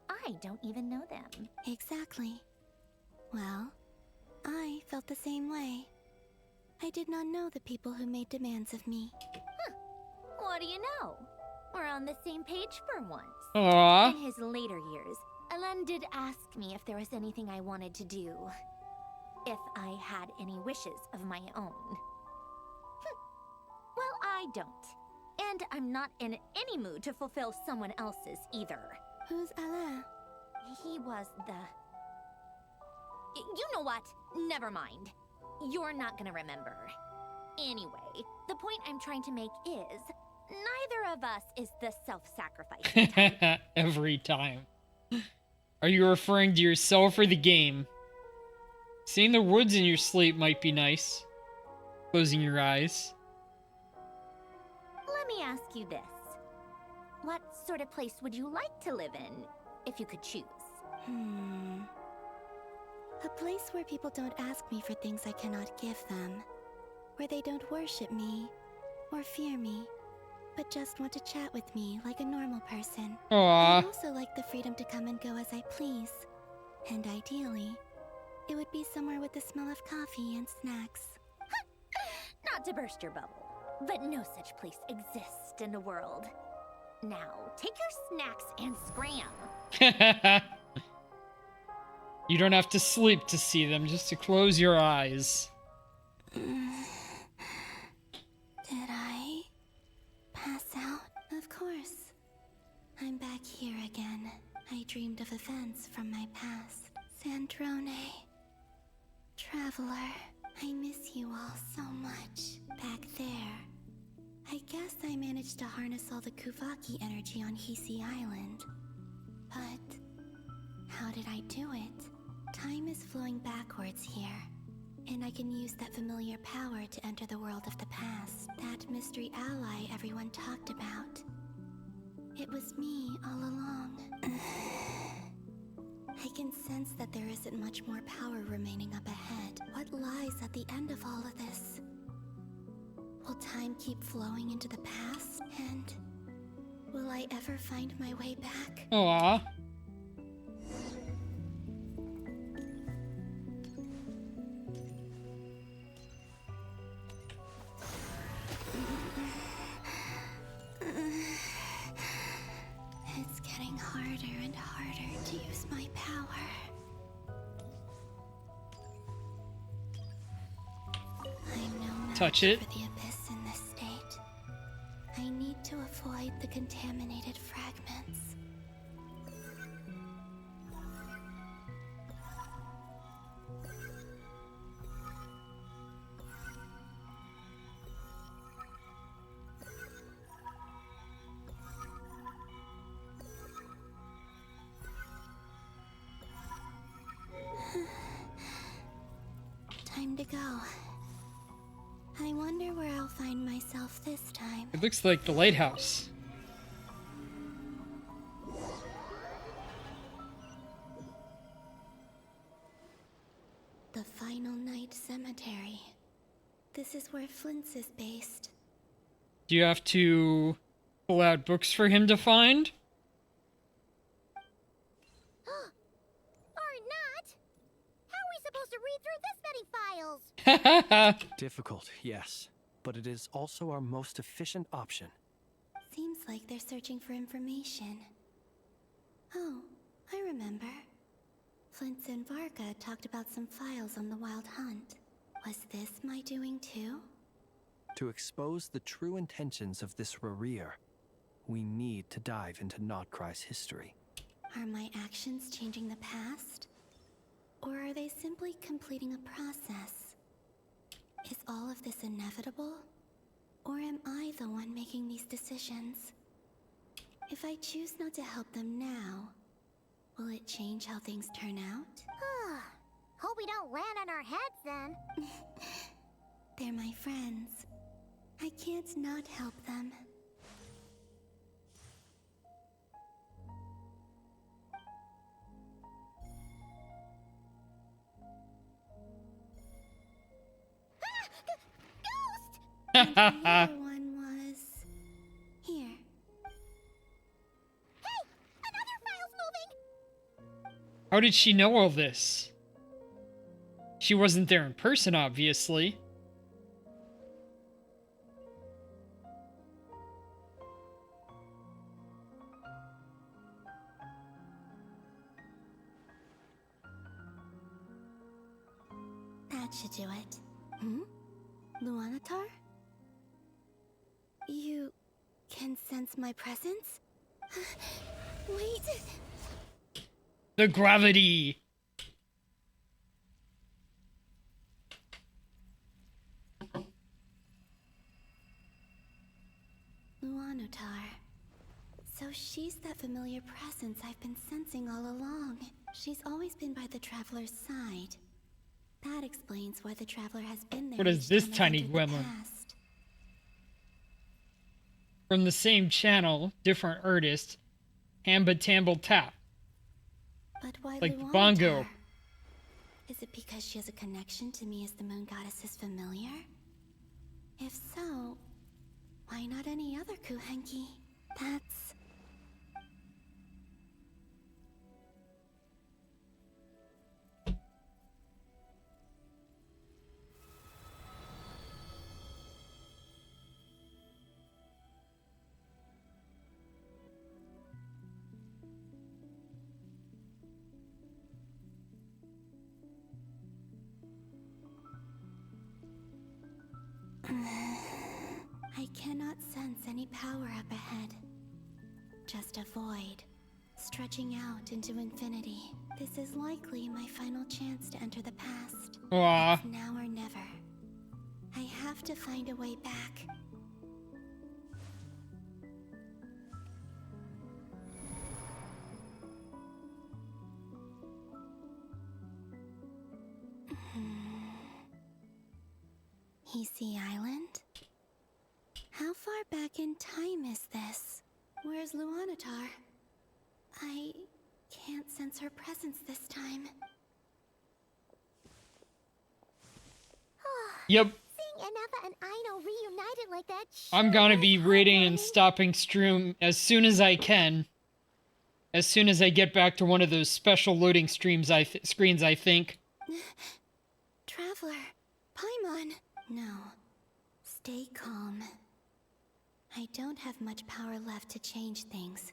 I don't even know them. Exactly. Well, I felt the same way. I did not know the people who made demands of me. Huh. What do you know? We're on the same page for once. Aww. In his later years, Alen did ask me if there was anything I wanted to do. If I had any wishes of my own. Well, I don't. And I'm not in any mood to fulfill someone else's either. Who's Alain? He was the... You know what? Never mind. You're not gonna remember. Anyway, the point I'm trying to make is, neither of us is the self-sacrificing type. Every time. Are you referring to yourself or the game? Seeing the woods in your sleep might be nice. Closing your eyes. Let me ask you this. What sort of place would you like to live in, if you could choose? A place where people don't ask me for things I cannot give them. Where they don't worship me, or fear me, but just want to chat with me like a normal person. Aww. I'd also like the freedom to come and go as I please. And ideally, it would be somewhere with the smell of coffee and snacks. Not to burst your bubble, but no such place exists in the world. Now, take your snacks and scram. You don't have to sleep to see them, just to close your eyes. Did I pass out? Of course. I'm back here again. I dreamed of events from my past. Sandrone. Traveler. I miss you all so much. Back there. I guess I managed to harness all the Kuvaki energy on Hisi Island. But how did I do it? Time is flowing backwards here, and I can use that familiar power to enter the world of the past. That mystery ally everyone talked about. It was me all along. I can sense that there isn't much more power remaining up ahead. What lies at the end of all of this? Will time keep flowing into the past? And will I ever find my way back? Aww. It's getting harder and harder to use my power. I'm no match Touch it. for the abyss in this state. I need to avoid the contaminated fragments. Time to go. I wonder where I'll find myself this time. It looks like the lighthouse. The Final Night Cemetery. This is where Flint's is based. Do you have to pull out books for him to find? Or not? How are we supposed to read through this many files? Difficult, yes, but it is also our most efficient option. Seems like they're searching for information. Oh, I remember. Flint and Varga talked about some files on the Wild Hunt. Was this my doing too? To expose the true intentions of this Rarir, we need to dive into Notcry's history. Are my actions changing the past? Or are they simply completing a process? Is all of this inevitable? Or am I the one making these decisions? If I choose not to help them now, will it change how things turn out? Hope we don't land on our heads then. They're my friends. I can't not help them. And the other one was here. Hey! Another file's moving! How did she know all this? She wasn't there in person, obviously. That should do it. Hmm? Luanatar? You can sense my presence? Wait. The gravity. Luanatar. So she's that familiar presence I've been sensing all along. She's always been by the Traveler's side. That explains why the Traveler has been there. What is this tiny gremlin? From the same channel, different artist. Hamba Tamble Tap. But why Like the Luanatar? bongo. Is it because she has a connection to me as the Moon Goddess's familiar? If so, why not any other Kuhenki? That's... I cannot sense any power up ahead. Just a void, stretching out into infinity. This is likely my final chance to enter the past. Aww. It's now or never. I have to find a way back. Hisi Island? How far back in time is this? Where's Luanatar? I can't sense her presence this time. Yep. Seeing Enefa and Aino reunited like that. I'm gonna be reading and stopping stream as soon as I can. As soon as I get back to one of those special loading screens, I think. Traveler, Paimon. No. Stay calm. I don't have much power left to change things.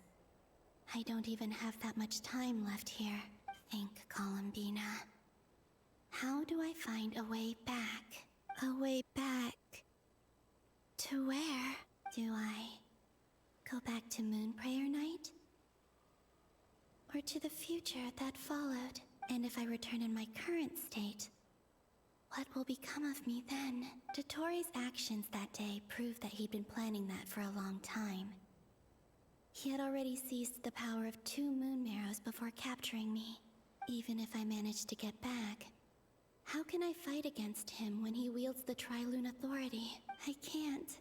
I don't even have that much time left here. Think, Columbina. How do I find a way back? A way back... to where? Do I go back to Moonprayer Night? Or to the future that followed? And if I return in my current state, what will become of me then? Dottoro's actions that day proved that he'd been planning that for a long time. He had already seized the power of 2 moon marrows before capturing me. Even if I managed to get back, how can I fight against him when he wields the Tri-Lune Authority? I can't.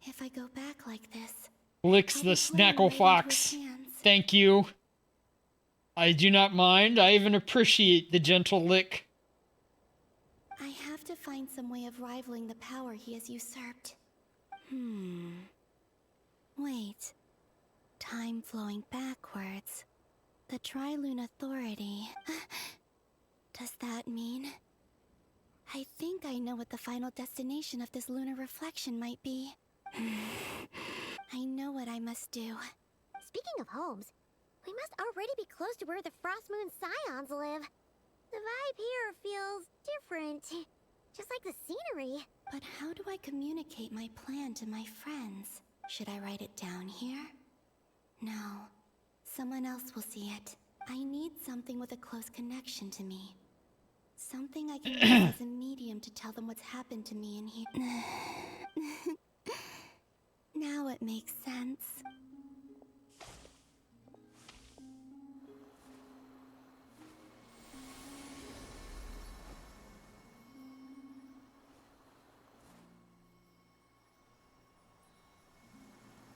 If I go back like this, Licks the Snackle Fox. Thank you. I do not mind. I even appreciate the gentle lick. I have to find some way of rivaling the power he has usurped. Wait. Time flowing backwards. The Tri-Lune Authority. Does that mean... I think I know what the final destination of this lunar reflection might be. I know what I must do. Speaking of homes, we must already be close to where the Frost Moon Scions live. The vibe here feels different. Just like the scenery. But how do I communicate my plan to my friends? Should I write it down here? No. Someone else will see it. I need something with a close connection to me. Something I can use as a medium to tell them what's happened to me in here. Now it makes sense.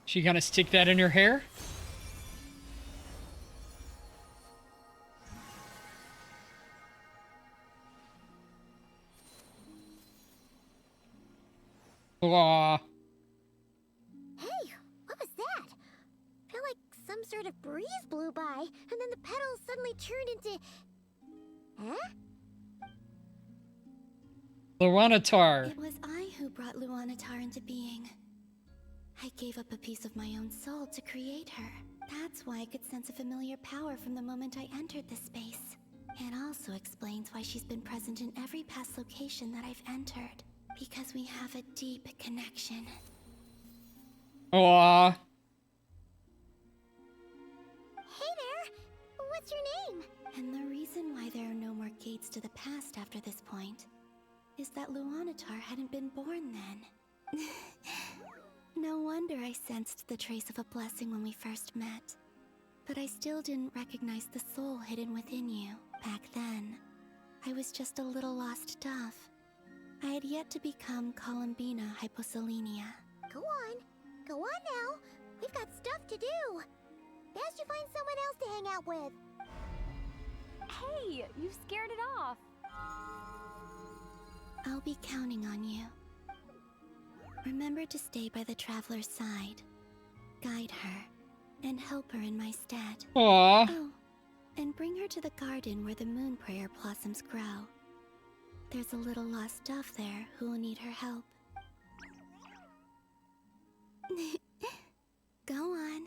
She gonna stick that in her hair? Aw. Hey, what was that? I feel like some sort of breeze blew by, and then the petals suddenly turned into... Huh? Luanatar. It was I who brought Luanatar into being. I gave up a piece of my own soul to create her. That's why I could sense a familiar power from the moment I entered this space. It also explains why she's been present in every past location that I've entered. Because we have a deep connection. Aw. Hey there! What's your name? And the reason why there are no more gates to the past after this point is that Luanatar hadn't been born then. No wonder I sensed the trace of a blessing when we first met. But I still didn't recognize the soul hidden within you. Back then, I was just a little lost dove. I had yet to become Columbina Hyposelenia. Go on now. We've got stuff to do. Best you find someone else to hang out with. Hey, you scared it off. I'll be counting on you. Remember to stay by the traveler's side, guide her, and help her in my stead. Aw. Oh, and bring her to the garden where the moon prayer blossoms grow. There's a little lost dove there who will need her help. Go on.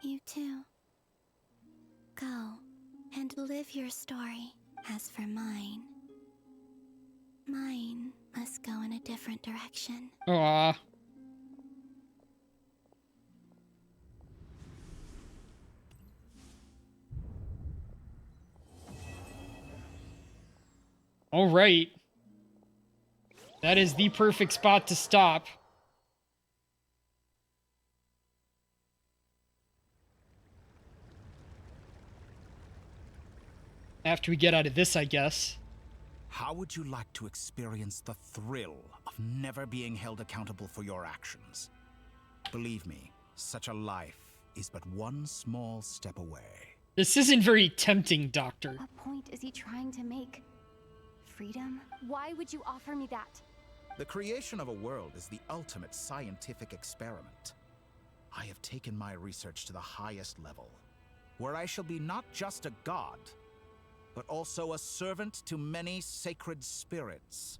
You too. Go and live your story. As for mine must go in a different direction. Aw. All right. That is the perfect spot to stop. After we get out of this, I guess. How would you like to experience the thrill of never being held accountable for your actions? Believe me, such a life is but one small step away. This isn't very tempting, Doctor. What point is he trying to make? Freedom? Why would you offer me that? The creation of a world is the ultimate scientific experiment. I have taken my research to the highest level, where I shall be not just a god, but also a servant to many sacred spirits.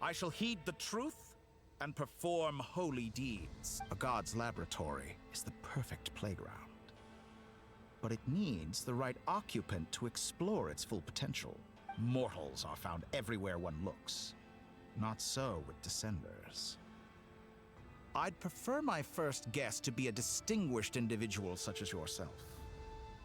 I shall heed the truth and perform holy deeds. A god's laboratory is the perfect playground. But it needs the right occupant to explore its full potential. Mortals are found everywhere one looks. Not so with Descenders. I'd prefer my first guest to be a distinguished individual such as yourself.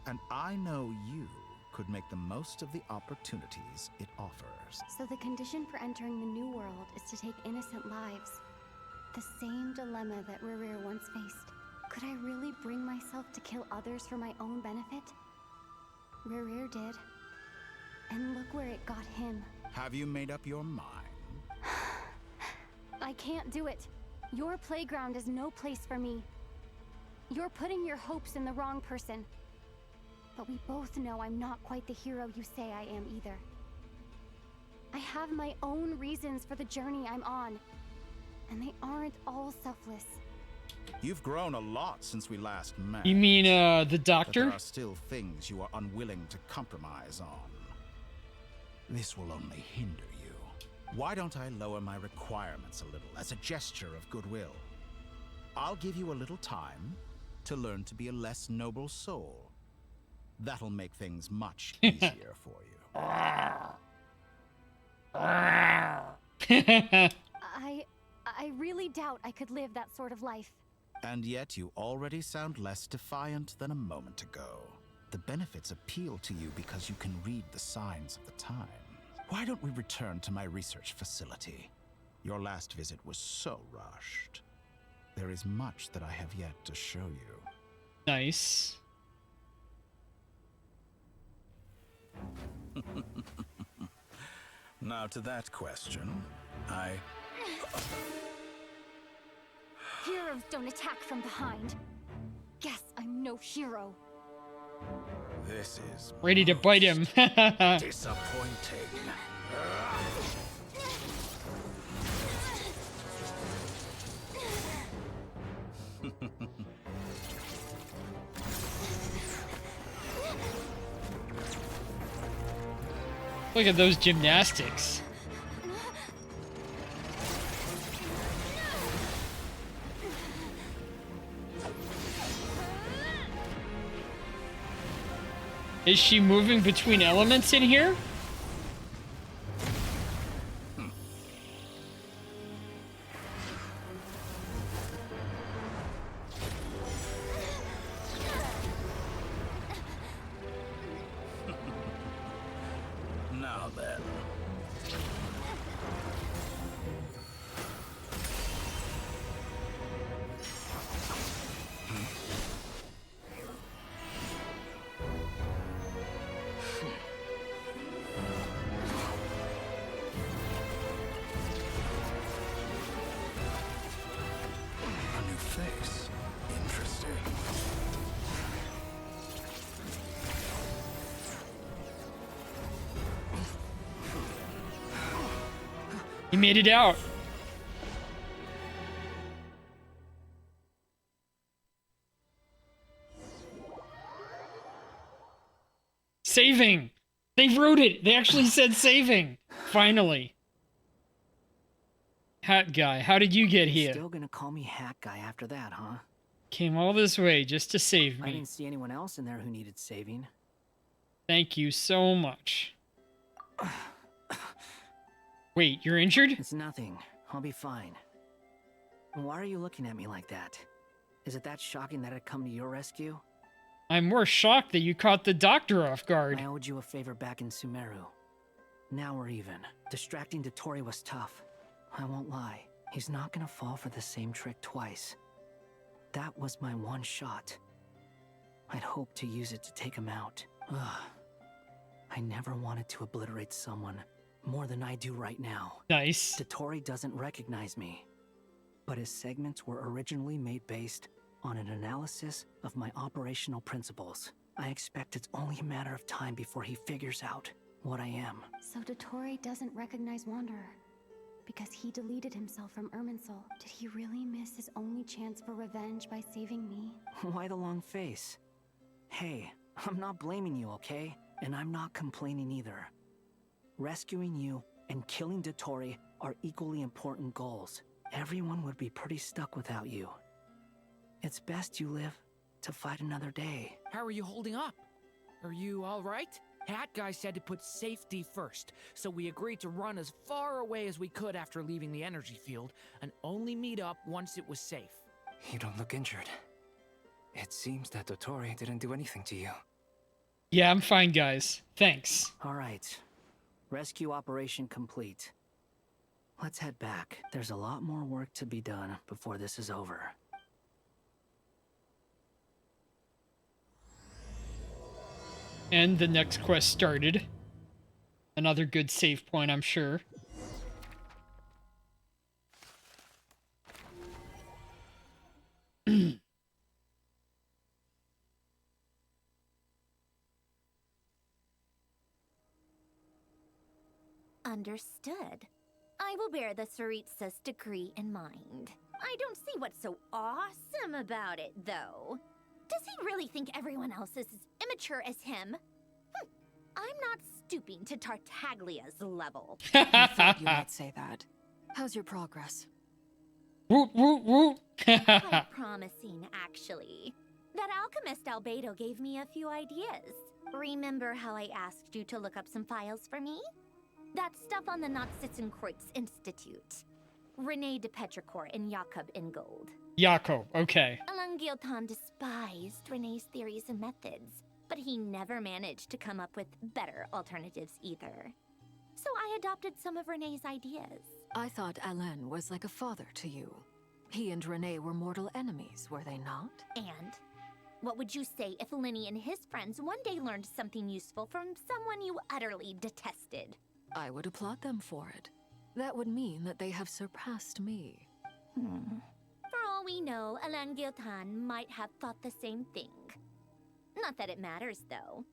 And I know you could make the most of the opportunities it offers. So the condition for entering the new world is to take innocent lives. The same dilemma that Rerir once faced. Could I really bring myself to kill others for my own benefit? Rerir did. And look where it got him. Have you made up your mind? I can't do it. Your playground is no place for me. You're putting your hopes in the wrong person. But we both know I'm not quite the hero you say I am either. I have my own reasons for the journey I'm on. And they aren't all selfless. You've grown a lot since we last met. You mean, the But Doctor? there are still things you are unwilling to compromise on. This will only hinder you. Why don't I lower my requirements a little as a gesture of goodwill? I'll give you a little time to learn to be a less noble soul. That'll make things much easier for you. I really doubt I could live that sort of life. And yet you already sound less defiant than a moment ago. The benefits appeal to you because you can read the signs of the time. Why don't we return to my research facility? Your last visit was so rushed. There is much that I have yet to show you. Nice. Now to that question, Heroes don't attack from behind. Guess I'm no hero. This is Ready to bite him. disappointing. Look at those gymnastics. Is she moving between elements in here? Now then. A new face. Interesting. He made it out. Saving. They wrote it. They actually said saving. Finally. Hat guy, how did you get here? Still gonna call me Hat Guy after that, huh? Came all this way just to save I me. didn't see anyone else in there who needed saving. Thank you so much. Wait, you're injured? It's nothing. I'll be fine. Why are you looking at me like that? Is it that shocking that I'd come to your rescue? I'm more shocked that you caught the doctor off guard. I owed you a favor back in Sumeru. Now we're even. Distracting Dotori was tough. I won't lie. He's not gonna fall for the same trick twice. That was my one shot. I'd hoped to use it to take him out. Ugh. I never wanted to obliterate someone more than I do right now. Nice. Dotori doesn't recognize me, but his segments were originally made based on an analysis of my operational principles. I expect it's only a matter of time before he figures out what I am. So Dotori doesn't recognize Wanderer because he deleted himself from Irminsul. Did he really miss his only chance for revenge by saving me? Why the long face? Hey, I'm not blaming you, okay? And I'm not complaining either. Rescuing you and killing Dotori are equally important goals. Everyone would be pretty stuck without you. It's best you live to fight another day. How are you holding up? Are you all right? Hat Guy said to put safety first, so we agreed to run as far away as we could after leaving the energy field and only meet up once it was safe. You don't look injured. It seems that Dotori didn't do anything to you. Yeah, I'm fine, guys. Thanks. All right. Rescue operation complete. Let's head back. There's a lot more work to be done before this is over. And the next quest started. Another good save point, I'm sure. Understood. I will bear the Tsaritsa's decree in mind. I don't see what's so awesome about it, though. Does he really think everyone else is as immature as him? I'm not stooping to Tartaglia's level. I thought you might say that. How's your progress? Woot, woot, woot. Quite promising, actually. That alchemist Albedo gave me a few ideas. Remember how I asked you to look up some files for me? That stuff on the Nachtszitzenkreuz Institute. René de Petrichor and Jakob Ingold. Jakob, okay. Alain Guillotin despised René's theories and methods, but he never managed to come up with better alternatives either. So I adopted some of René's ideas. I thought Alain was like a father to you. He and René were mortal enemies, were they not? And what would you say if Lenny and his friends one day learned something useful from someone you utterly detested? I would applaud them for it. That would mean that they have surpassed me. For all we know, Alain Guillotin might have thought the same thing. Not that it matters, though.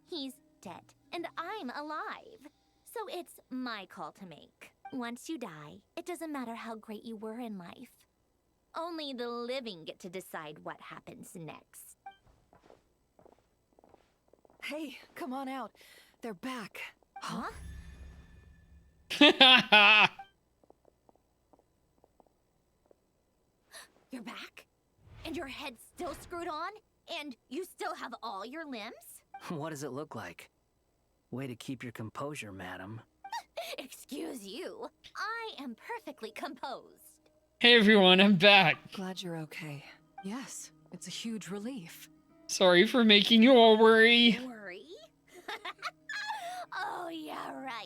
He's dead, and I'm alive. So it's my call to make. Once you die, it doesn't matter how great you were in life. Only the living get to decide what happens next. Hey, come on out. They're back. Huh? You're back? And your head's still screwed on? And you still have all your limbs? What does it look like? Way to keep your composure, madam. Excuse you. I am perfectly composed. Hey everyone, I'm back. Glad you're okay. Yes, it's a huge relief. Sorry for making you all worry. Worry? Oh, yeah, right.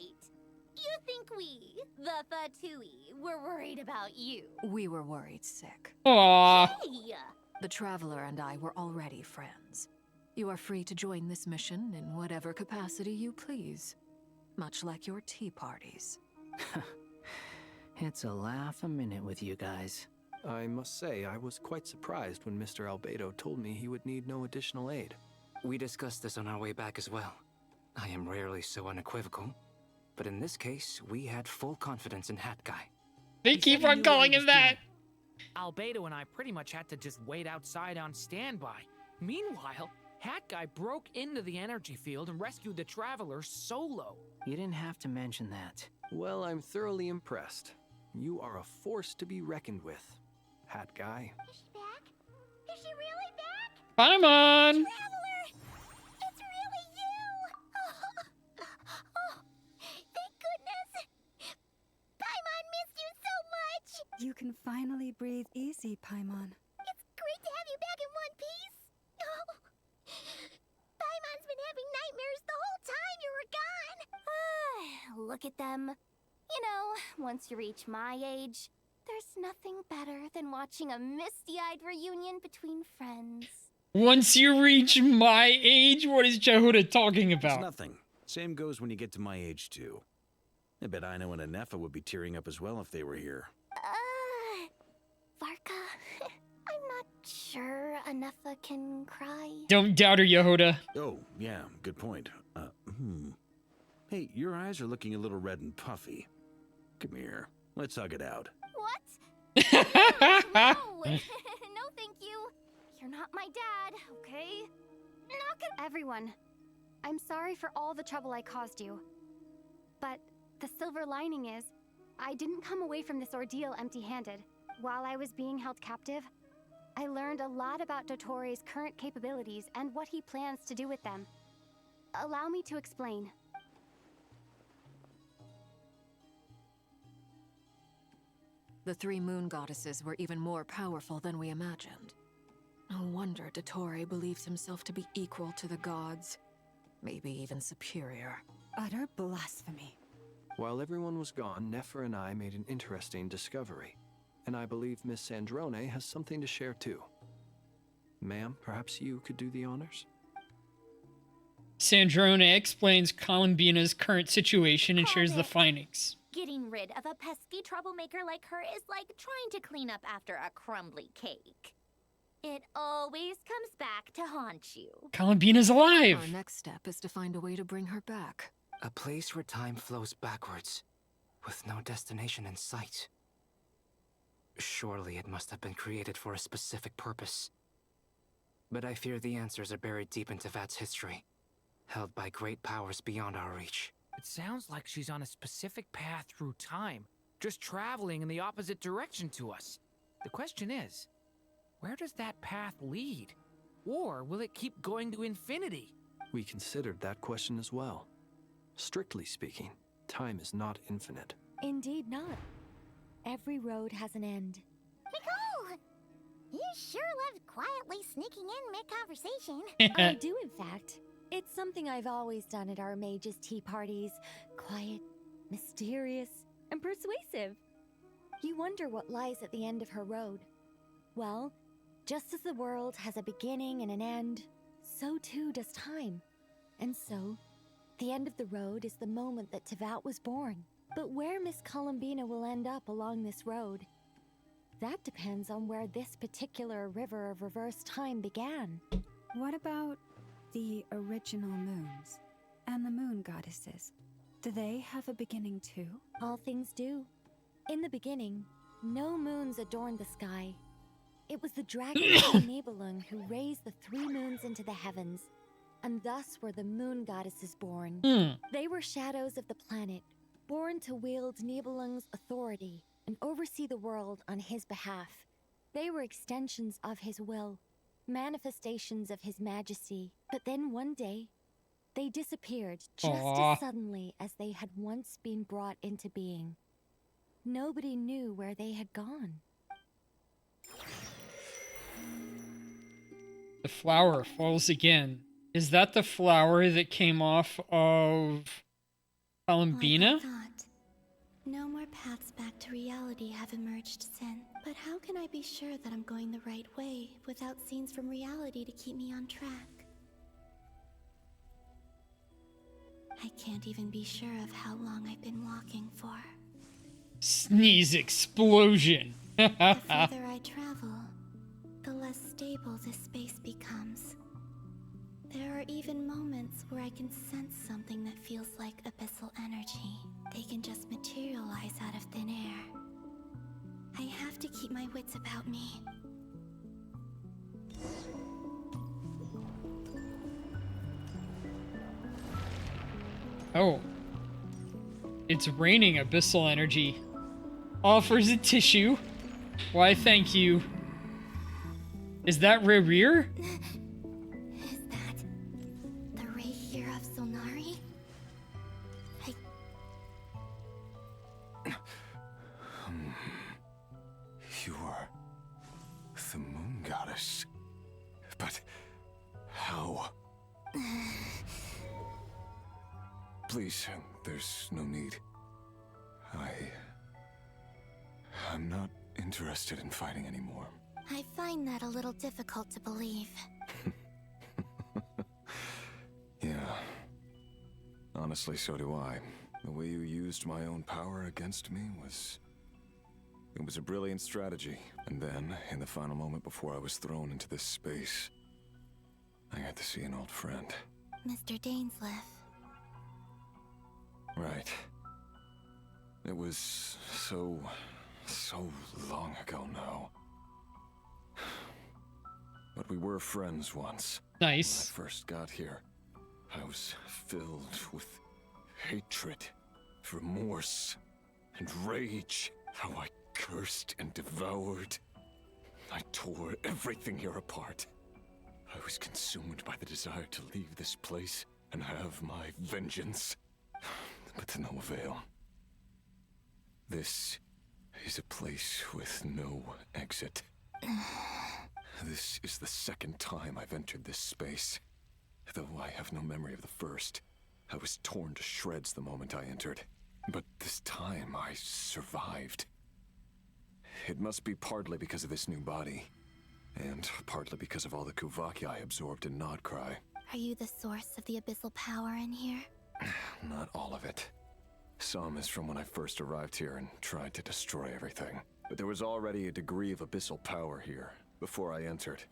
You think we, the Fatui, were worried about you? We were worried sick. Aww. Hey! The Traveler and I were already friends. You are free to join this mission in whatever capacity you please. Much like your tea parties. It's a laugh a minute with you guys. I must say, I was quite surprised when Mr. Albedo told me he would need no additional aid. We discussed this on our way back as well. I am rarely so unequivocal, but in this case, we had full confidence in Hat Guy. They keep on calling him that. Albedo and I pretty much had to just wait outside on standby. Meanwhile, Hat Guy broke into the energy field and rescued the Traveler solo. You didn't have to mention that. Well, I'm thoroughly impressed. You are a force to be reckoned with, Hat Guy. Is she back? Is she really back? Paimon! Traveler! It's really you! Oh, thank goodness! Paimon missed you so much! You can finally breathe easy, Paimon. It's great to have you back in one piece! Oh, Paimon's been having nightmares the whole time you were gone! Look at them. You know, once you reach my age, there's nothing better than watching a misty-eyed reunion between friends. Once you reach my age, what is Jehuda talking It's about? nothing. Same goes when you get to my age, too. I bet Ino and Anefa would be tearing up as well if they were here. Varka, I'm not sure Anefa can cry. Don't doubt her, Yehuda. Oh, yeah, good point. Hey, your eyes are looking a little red and puffy. Come here. Let's hug it out. What? No! No, thank you. You're not my dad, okay? Not gonna— Everyone, I'm sorry for all the trouble I caused you. But the silver lining is, I didn't come away from this ordeal empty-handed. While I was being held captive, I learned a lot about Dottoro's current capabilities and what he plans to do with them. Allow me to explain. The three moon goddesses were even more powerful than we imagined. No wonder Dottore believes himself to be equal to the gods. Maybe even superior. Utter blasphemy. While everyone was gone, Nefer and I made an interesting discovery. And I believe Miss Sandrone has something to share too. Ma'am, perhaps you could do the honors? Sandrone explains Columbina's current situation and shares the findings. Getting rid of a pesky troublemaker like her is like trying to clean up after a crumbly cake. It always comes back to haunt you. Columbina's alive! Our next step is to find a way to bring her back. A place where time flows backwards, with no destination in sight. Surely it must have been created for a specific purpose. But I fear the answers are buried deep into Vat's history, held by great powers beyond our reach. It sounds like she's on a specific path through time, just traveling in the opposite direction to us. The question is, where does that path lead? Or will it keep going to infinity? We considered that question as well. Strictly speaking, time is not infinite. Indeed not. Every road has an end. Nicole! You sure loved quietly sneaking in mid-conversation. I do, in fact. It's something I've always done at our mages' tea parties. Quiet, mysterious, and persuasive. You wonder what lies at the end of her road. Well, just as the world has a beginning and an end, so too does time. And so, the end of the road is the moment that Tevat was born. But where Miss Columbina will end up along this road, that depends on where this particular river of reverse time began. What about the original moons and the moon goddesses? Do they have a beginning too? All things do. In the beginning, no moons adorned the sky. It was the dragon King Nibelung who raised the 3 moons into the heavens, and thus were the moon goddesses born. They were shadows of the planet, born to wield Nibelung's authority and oversee the world on his behalf. They were extensions of his will, manifestations of his majesty. But then one day, they disappeared just as suddenly as they had once been brought into being. Nobody knew where they had gone. The flower falls again. Is that the flower that came off of Columbina? Like I thought. No more paths back to reality have emerged since. But how can I be sure that I'm going the right way without scenes from reality to keep me on track? I can't even be sure of how long I've been walking for. Sneeze explosion. The further I travel, the less stable this space becomes. There are even moments where I can sense something that feels like abyssal energy. They can just materialize out of thin air. I have to keep my wits about me. Oh. It's raining abyssal energy. Offers a tissue. Why, thank you. Is that Rerir? Is that the ray here of Solnari? You are the moon goddess. But how? Please, there's no need. I'm not interested in fighting anymore. I find that a little difficult to believe. Yeah. Honestly, so do I. The way you used my own power against me was... It was a brilliant strategy. And then, in the final moment before I was thrown into this space, I got to see an old friend. Mr. Dainsleif. Right. It was so long ago now. But we were friends once. Nice. When I first got here, I was filled with hatred, remorse, and rage. How I cursed and devoured. I tore everything here apart. I was consumed by the desire to leave this place and have my vengeance. But to no avail. This is a place with no exit. This is the second time I've entered this space. Though I have no memory of the first. I was torn to shreds the moment I entered. But this time I survived. It must be partly because of this new body. And partly because of all the Kuvaki I absorbed in Nodcry. Are you the source of the abyssal power in here? Not all of it. Some is from when I first arrived here and tried to destroy everything. But there was already a degree of abyssal power here before I entered.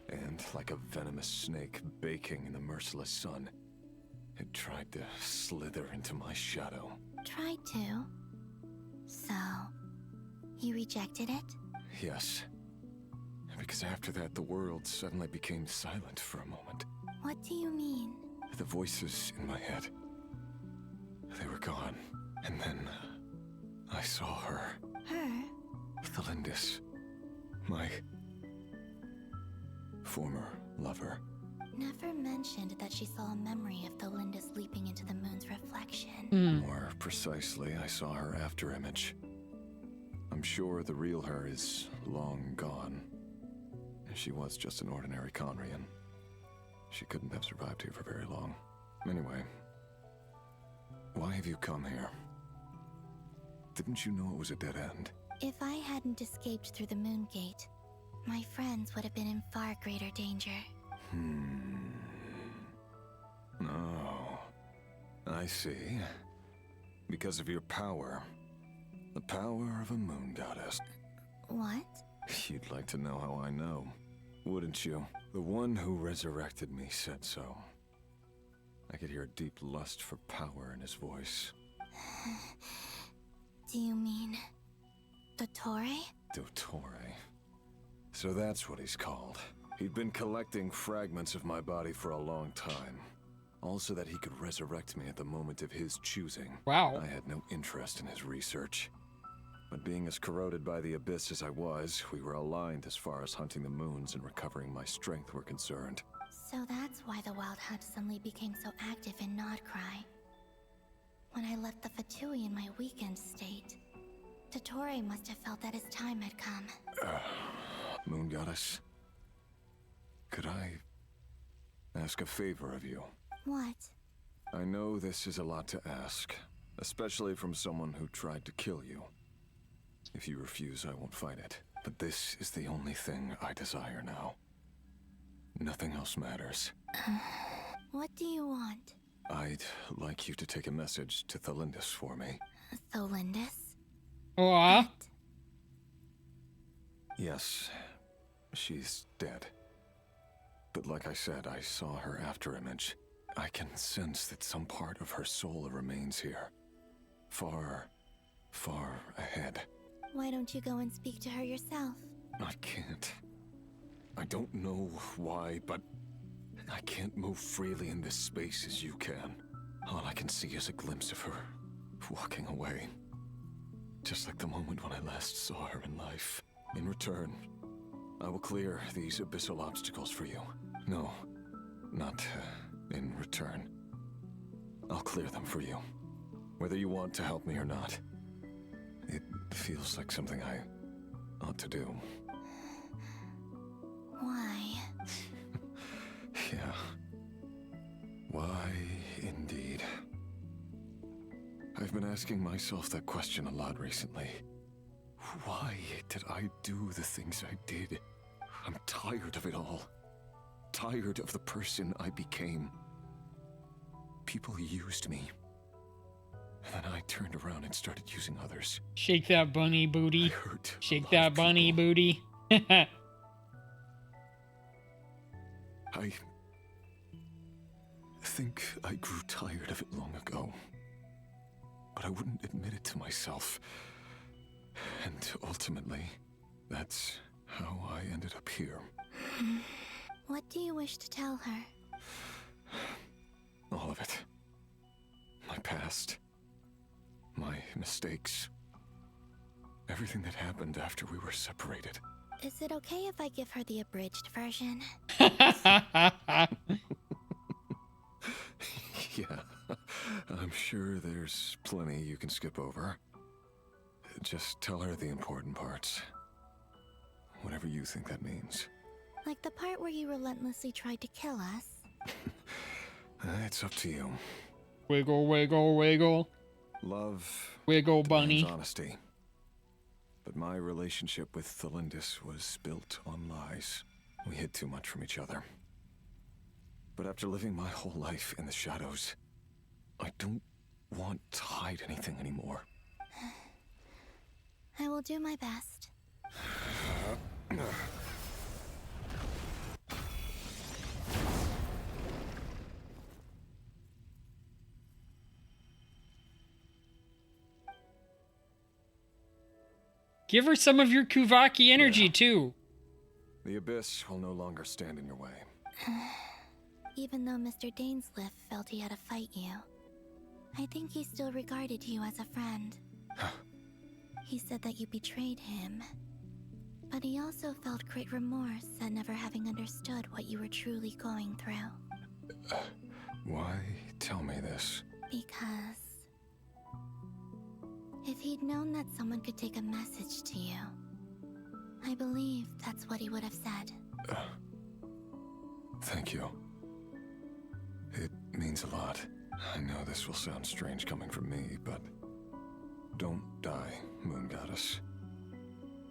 And like a venomous snake baking in the merciless sun, it tried to slither into my shadow. Tried to? So, you rejected it? Yes. Because after that, the world suddenly became silent for a moment. What do you mean? The voices in my head, they were gone. And then I saw her. Her? Thelindis. My former lover. Never mentioned that she saw a memory of Thelindis leaping into the moon's reflection. More precisely, I saw her after image. I'm sure the real her is long gone. She was just an ordinary Conrian. She couldn't have survived here for very long. Anyway, why have you come here? Didn't you know it was a dead end? If I hadn't escaped through the moon gate, my friends would have been in far greater danger. Oh, I see. Because of your power. The power of a moon goddess. What? You'd like to know how I know, wouldn't you? The one who resurrected me said so. I could hear a deep lust for power in his voice. Do you mean... Dottore? Dottore. So that's what he's called. He'd been collecting fragments of my body for a long time. Also that he could resurrect me at the moment of his choosing. Wow. I had no interest in his research. But being as corroded by the abyss as I was, we were aligned as far as hunting the moons and recovering my strength were concerned. So that's why the Wild Hunt suddenly became so active in Nodcry. When I left the Fatui in my weakened state, Dottore must have felt that his time had come. Moon Goddess, could I ask a favor of you? What? I know this is a lot to ask, especially from someone who tried to kill you. If you refuse, I won't fight it. But this is the only thing I desire now. Nothing else matters. What do you want? I'd like you to take a message to Thalindis for me. Thalindis? Aw. Yes, she's dead. But like I said, I saw her afterimage. I can sense that some part of her soul remains here. Far, far ahead. Why don't you go and speak to her yourself? I can't. I don't know why, but I can't move freely in this space as you can. All I can see is a glimpse of her walking away. Just like the moment when I last saw her in life. In return, I will clear these abyssal obstacles for you. No, not in return. I'll clear them for you. Whether you want to help me or not. It feels like something I ought to do. Why? Yeah. Why, indeed. I've been asking myself that question a lot recently. Why did I do the things I did? I'm tired of it all. Tired of the person I became. People used me. And then I turned around and started using others. Shake that bunny booty. Shake that bunny booty. I think I grew tired of it long ago. But I wouldn't admit it to myself. And ultimately, that's how I ended up here. What do you wish to tell her? All of it. My past. My mistakes. Everything that happened after we were separated. Is it okay if I give her the abridged version? Yeah, I'm sure there's plenty you can skip over. Just tell her the important parts. Whatever you think that means. Like the part where you relentlessly tried to kill us? It's up to you. Wiggle, wiggle, wiggle. Love Wiggle bunny. demands honesty. But my relationship with Thalindis was built on lies. We hid too much from each other. But after living my whole life in the shadows, I don't want to hide anything anymore. I will do my best. Give her some of your Kuvaki energy, too. The Abyss will no longer stand in your way. Even though Mr. Dainsliff felt he had to fight you, I think he still regarded you as a friend. He said that you betrayed him, but he also felt great remorse at never having understood what you were truly going through. Why tell me this? Because if he'd known that someone could take a message to you, I believe that's what he would have said. Thank you. It means a lot. I know this will sound strange coming from me, but don't die, Moon Goddess.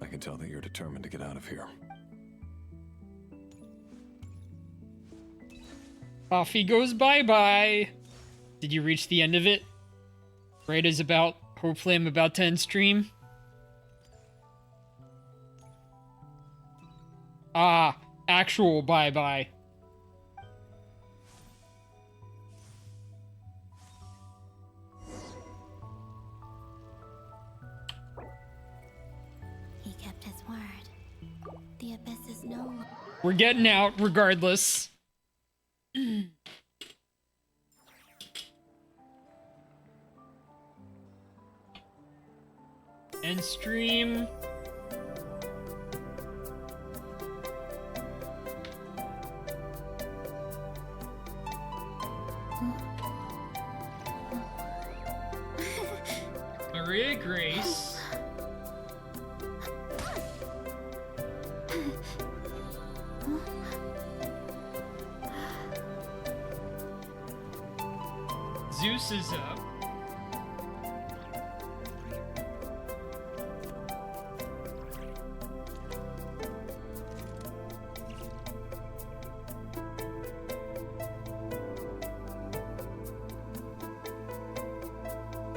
I can tell that you're determined to get out of here. Off he goes bye-bye. Did you reach the end of it? Right as about, hopefully I'm about to end stream. Ah, actual bye-bye. We're getting out regardless. End stream. Maria Grace. Zeus is up.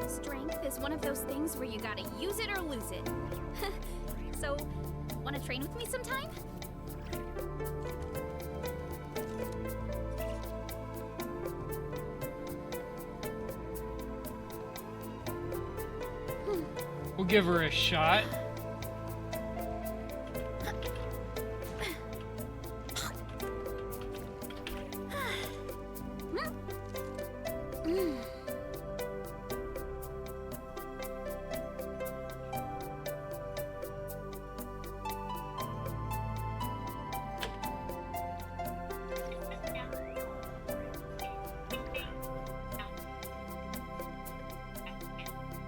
Strength is one of those things where you gotta use it or lose it. So, wanna train with me sometime? We'll give her a shot.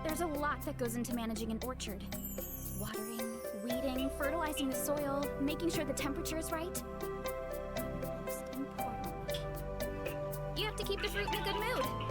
There's a lot that goes into managing an orchard. Watering, weeding, fertilizing the soil, making sure the temperature is right. Most importantly, you have to keep the fruit in a good mood.